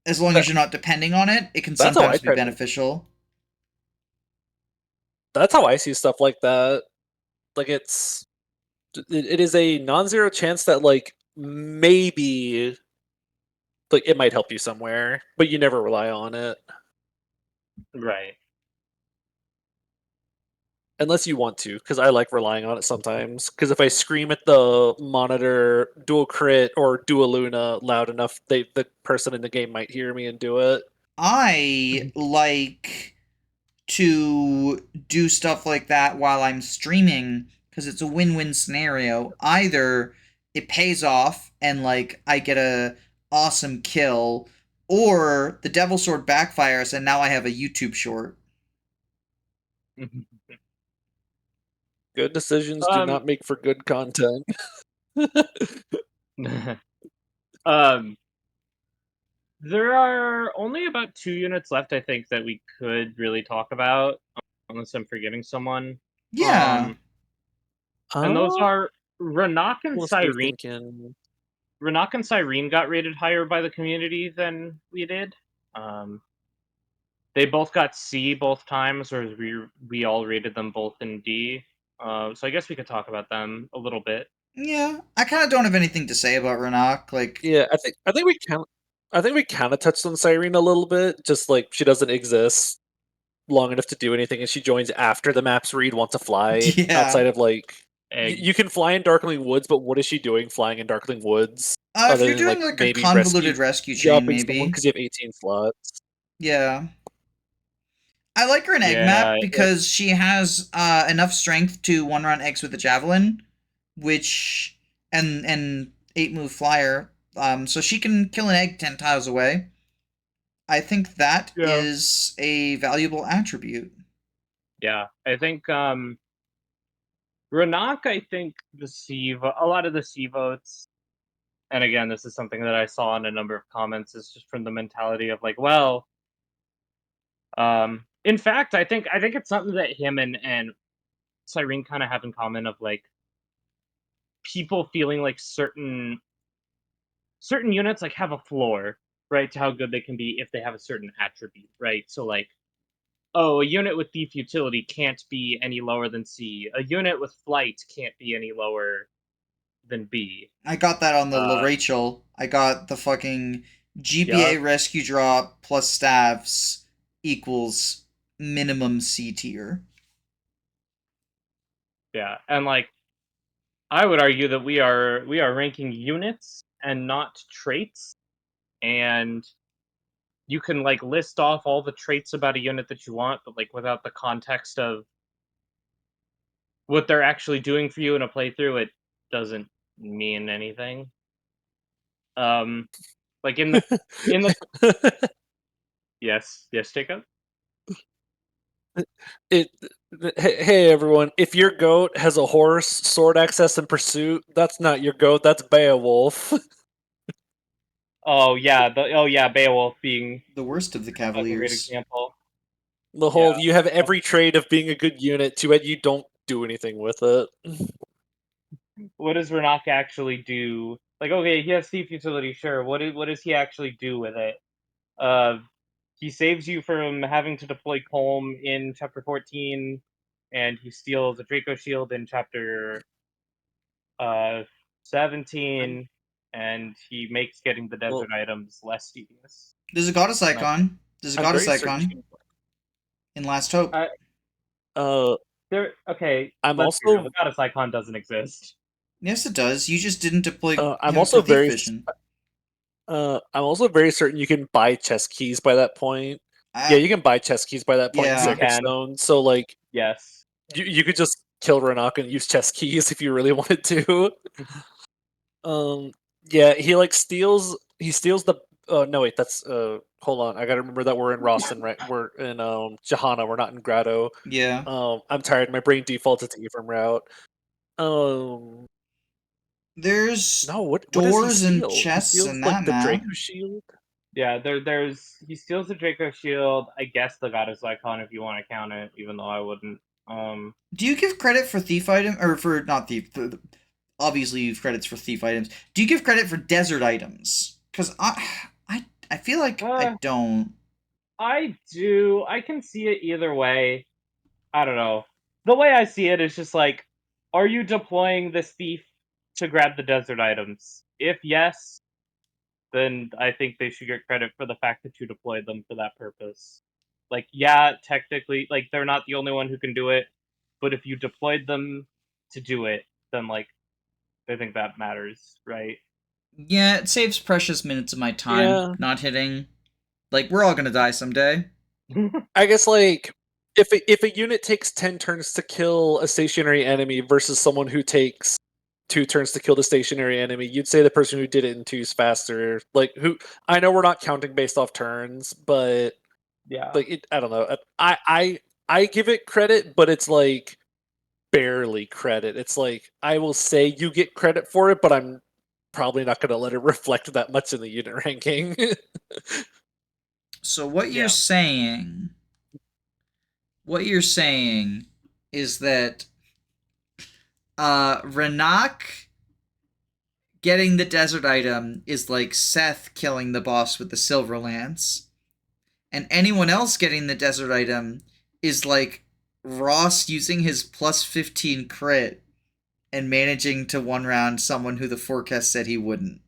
As long as you're not depending on it, it can That's how I sometimes be try to- beneficial. That's how I see stuff like that. Like it is a non-zero chance that like maybe like it might help you somewhere, but you never rely on it Right. unless you want to. Because I like relying on it sometimes. Because if I scream at the monitor dual crit or dual Luna loud enough, the person in the game might hear me and do it. I like to do stuff like that while I'm streaming because it's a win-win scenario. Either it pays off and like I get a awesome kill, or the Devil Sword backfires and now I have a YouTube short. Good decisions do not make for good content. There are only about 2 units left, I think, that we could really talk about, unless I'm forgetting someone. Yeah. And those are Rennac and Unless you're Syrene. thinking... Rennac and Syrene got rated higher by the community than we did. They both got C both times, whereas we all rated them both in D. So I guess we could talk about them a little bit. Yeah. I kind of don't have anything to say about Rennac. Like, Yeah, I think we kind of touched on Syrene a little bit. Just like she doesn't exist long enough to do anything, and she joins after the maps read want to fly. Yeah. Outside of like, Egg. you can fly in Darkling Woods, but what is she doing flying in Darkling Woods? if Other you're than, doing like a convoluted rescue chain, maybe. because you have 18 slots. Yeah. I like her in Egg Yeah, Map because she has enough strength to one run eggs with a javelin, which and 8 move flyer. So she can kill an egg 10 tiles away. I think that is a valuable attribute. Yeah, I think Rennac, I think a lot of the C votes, and again, this is something that I saw in a number of comments, is just from the mentality of like, well, in fact, I think it's something that him and Syrene kind of have in common of like people feeling like certain units like have a floor, right, to how good they can be if they have a certain attribute, right? So like, oh, a unit with thief utility can't be any lower than C. A unit with flight can't be any lower than B. I got that on the Larachel. I got the fucking GBA Yeah. rescue drop plus staffs equals minimum C tier. Yeah, and like I would argue that we are ranking units and not traits, and you can like list off all the traits about a unit that you want, but like without the context of what they're actually doing for you in a playthrough, it doesn't mean anything. Like in the yes, Jacob. Hey everyone, if your goat has a horse, sword access, and pursuit, that's not your goat, that's Beowulf. Oh yeah, Beowulf being The worst of the a great Cavaliers. example. The whole you have every trait of being a good unit, too bad you don't do anything with it. What does Rennac actually do? Like, okay, he has thief utility, sure. What does he actually do with it? He saves you from having to deploy Colm in chapter 14, and he steals a Draco shield in chapter 17, and he makes getting the desert items less tedious. There's a goddess icon. There's a goddess icon in Last Hope. Okay. I'm let's also the goddess icon doesn't exist. Yes, it does. You just didn't deploy. I'm him also for thief very. vision. I'm also very certain you can buy chest keys by that point. Yeah, you can buy chest keys by that point in Yeah. Sacred Stone. So like, Yes. you could just kill Rennac and use chest keys if you really wanted to. Yeah, he like steals the Oh no, wait, that's hold on. I gotta remember that we're in Roston, right? We're in Johanna. We're not in Grotto. Yeah. I'm tired. My brain defaulted to Ephraim route. There's No, what does he doors and steal? He chests steals in like that the map. Draco shield. Yeah, he steals the Draco shield. I guess the Goddess Icon if you want to count it, even though I wouldn't. Do you give credit for thief item or for not thief? Obviously, you have credits for thief items. Do you give credit for desert items? Because I feel like I don't. I do. I can see it either way. I don't know. The way I see it is just like, are you deploying this thief to grab the desert items? If yes, then I think they should get credit for the fact that you deployed them for that purpose. Like, yeah, technically, like, they're not the only one who can do it, but if you deployed them to do it, then, like, I think that matters, right? Yeah, it saves precious minutes of my time Yeah. not hitting. Like, we're all gonna die someday. I guess like if a unit takes 10 turns to kill a stationary enemy versus someone who takes 2 turns to kill the stationary enemy, you'd say the person who did it in 2 is faster. Like who I know we're not counting based off turns, but Yeah. like I don't know. I give it credit, but it's like barely credit. It's like I will say you get credit for it, but I'm probably not going to let it reflect that much in the unit ranking. So what Yeah. you're saying is that Rennac getting the desert item is like Seth killing the boss with the silver lance, and anyone else getting the desert item is like Ross using his plus 15 crit and managing to one round someone who the forecast said he wouldn't.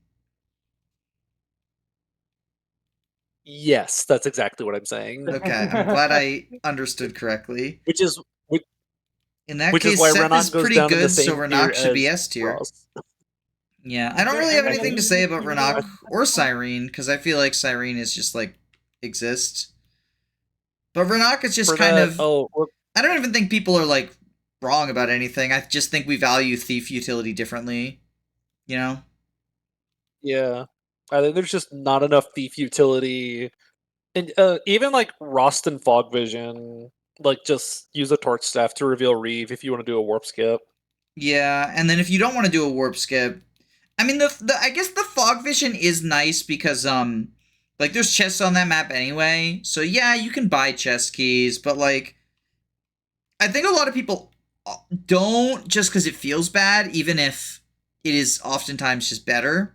Yes, that's exactly what I'm saying. Okay, I'm glad I understood correctly. Which is In that which is case, why Seth is Rennac goes pretty down in the good, so same tier Rennac should be as S tier. Ross. Yeah, I don't really have anything to say about Rennac Rennac or Syrene, because I feel like Syrene is just like exists. But Rennac is just For kind that, of. well, I don't even think people are like wrong about anything. I just think we value thief utility differently. You know? yeah. I think there's just not enough thief utility. And even like Rost and Fog Vision, like just use a torch staff to reveal Reeve if you want to do a warp skip. Yeah, and then if you don't want to do a warp skip, I mean the I guess the fog vision is nice because like there's chests on that map anyway. So yeah, you can buy chest keys, but like I think a lot of people don't just cuz it feels bad even if it is oftentimes just better.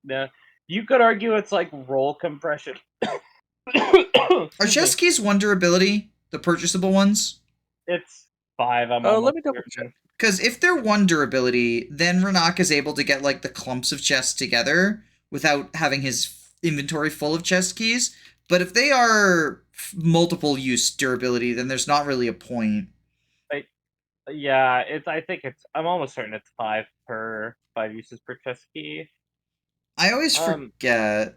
Yeah. You could argue it's like roll compression. Are chest keys one durability, the purchasable ones? It's 5, I'm Let almost me double certain. check. Because if they're one durability, then Rennac is able to get like the clumps of chests together without having his inventory full of chest keys. But if they are multiple use durability, then there's not really a point. Yeah, I'm almost certain it's 5 uses per chest key. I always forget.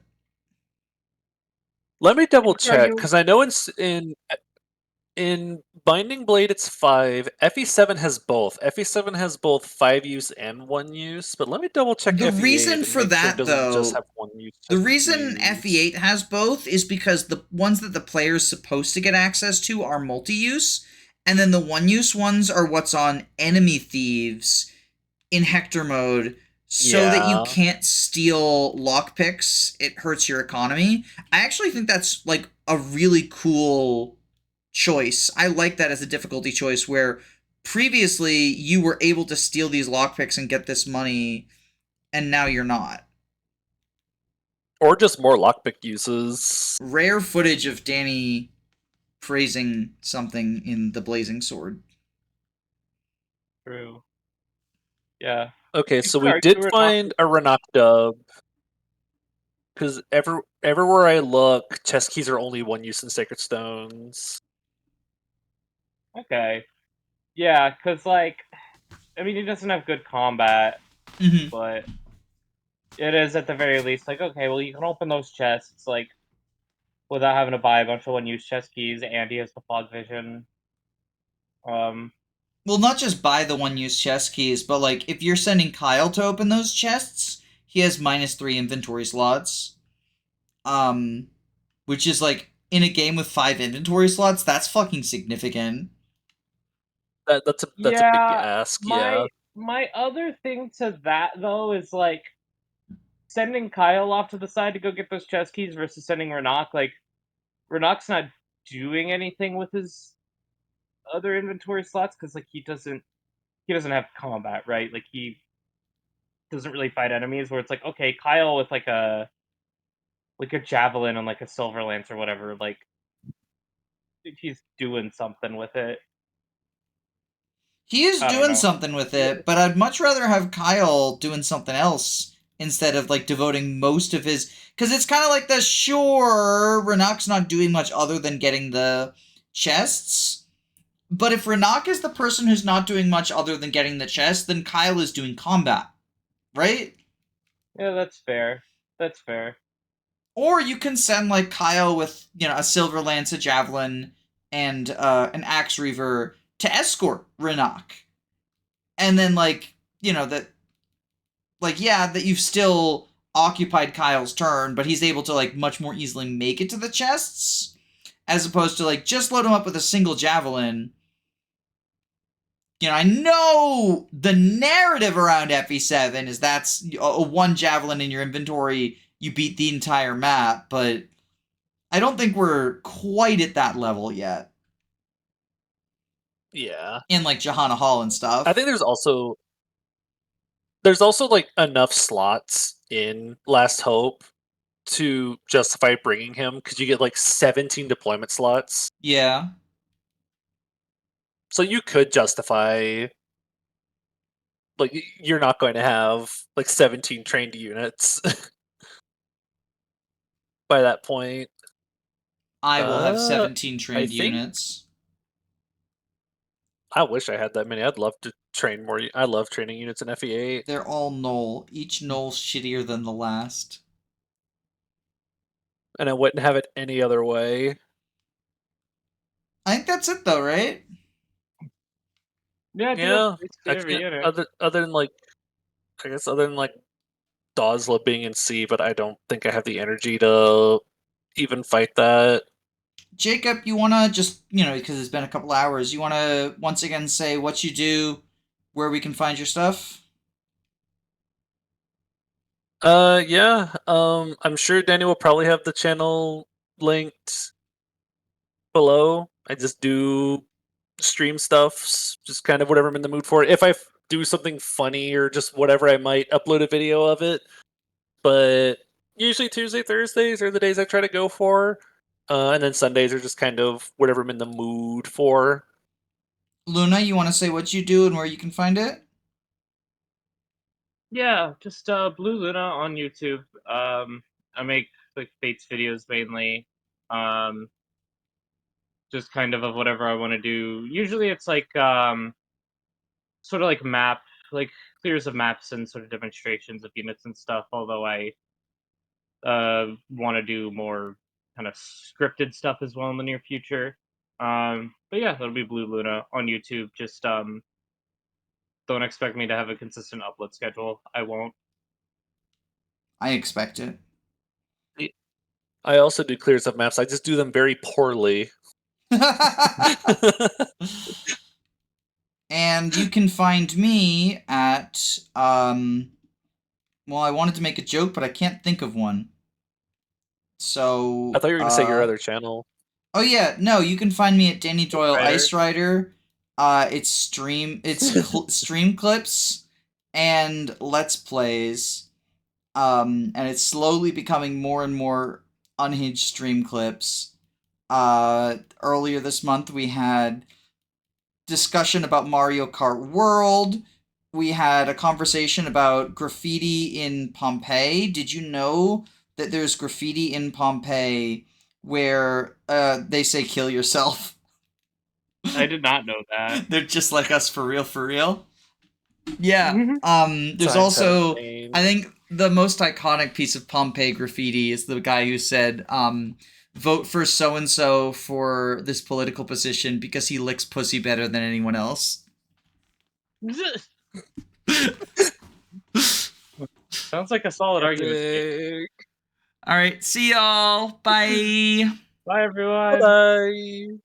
Let me double You could check argue- because I know in Binding Blade it's 5. FE7 has both. FE7 has both 5 use and 1 use. But let me double check The FE8 reason and for make sure it that, doesn't just though, have 1 use. the chest reason keys. FE8 has both is because the ones that the player's supposed to get access to are multi-use, and then the one-use ones are what's on enemy thieves in Hector mode, so that you Yeah. can't steal lockpicks. It hurts your economy. I actually think that's like a really cool choice. I like that as a difficulty choice where previously you were able to steal these lockpicks and get this money, and now you're not. Or just more lockpick uses. Rare footage of Danny praising something in the Blazing Sword. True. Yeah. Okay, You so could we argue did Rennac- find a Rennac dub. Because everywhere I look, chest keys are only 1 use in Sacred Stones. Okay. Yeah, because, like, I mean, he doesn't have good combat, Mm-hmm. but it is at the very least like, okay, well, you can open those chests, like, without having to buy a bunch of one-use chest keys, and he has the fog vision. Well, not just buy the one-use chest keys, but like if you're sending Kyle to open those chests, he has -3 inventory slots. Which is like in a game with 5 inventory slots, that's fucking significant. That's a big ask. Yeah. My other thing to that though is like sending Kyle off to the side to go get those chest keys versus sending Rennac. Like Rennac's not doing anything with his other inventory slots because like he doesn't have combat, right? Like he doesn't really fight enemies. Where it's like, okay, Kyle with like a javelin and like a silver lance or whatever, like he's doing something with it. He is doing something with it, but I'd much rather have Kyle doing something else instead of like devoting most of his, because it's kind of like the sure Rennac's not doing much other than getting the chests. But if Rennac is the person who's not doing much other than getting the chest, then Kyle is doing combat, right? Yeah, that's fair. That's fair. Or you can send like Kyle with, you know, a silver lance, a javelin, and an axe reaver to escort Rennac. And then like, you know, that like, yeah, that you've still occupied Kyle's turn, but he's able to like much more easily make it to the chests, as opposed to like just load him up with a single javelin. You know, I know the narrative around FE7 is that's a one javelin in your inventory, you beat the entire map, but I don't think we're quite at that level yet. Yeah. In like Johanna Hall and stuff. I think there's also like enough slots in Last Hope to justify bringing him because you get like 17 deployment slots. Yeah. So you could justify, like, you're not going to have like 17 trained units by that point. I will have 17 trained think- units. I wish I had that many. I'd love to train more. I love training units in FE8. They're all Knoll. Each Knoll's shittier than the last. And I wouldn't have it any other way. I think that's it though, right? Yeah. Other than like, I guess other than like Dosla being in C, but I don't think I have the energy to even fight that. Jacob, you want to just, you know, because it's been a couple hours, you want to once again say what you do, where we can find your stuff? Yeah. I'm sure Danny will probably have the channel linked below. I just do stream stuff, just kind of whatever I'm in the mood for. If I do something funny or just whatever, I might upload a video of it. But usually Tuesday, Thursdays are the days I try to go for. And then Sundays are just kind of whatever I'm in the mood for. Luna, you want to say what you do and where you can find it? Yeah, just Blue Luna on YouTube. I make like Fates videos mainly. Just kind of whatever I want to do. Usually it's like sort of like map, like clears of maps and sort of demonstrations of units and stuff. Although I want to do more kind of scripted stuff as well in the near future. But yeah, that'll be Blue Luna on YouTube. Just don't expect me to have a consistent upload schedule. I won't. I expect it. I also do clears of maps. I just do them very poorly. And you can find me at well, I wanted to make a joke, but I can't think of one. So I thought you were going to say your other channel. Oh yeah, no, you can find me at Danny Doyle Rider. Ice Rider. It's stream clips and let's plays. And it's slowly becoming more and more unhinged stream clips. Earlier this month we had discussion about Mario Kart World. We had a conversation about graffiti in Pompeii. Did you know that there's graffiti in Pompeii where they say kill yourself? I did not know that. They're just like us for real, for real. Yeah. There's Science also, has names. I think the most iconic piece of Pompeii graffiti is the guy who said, vote for so-and-so for this political position because he licks pussy better than anyone else. Sounds like a solid argument to me. All right, see y'all. Bye. Bye, everyone. Bye.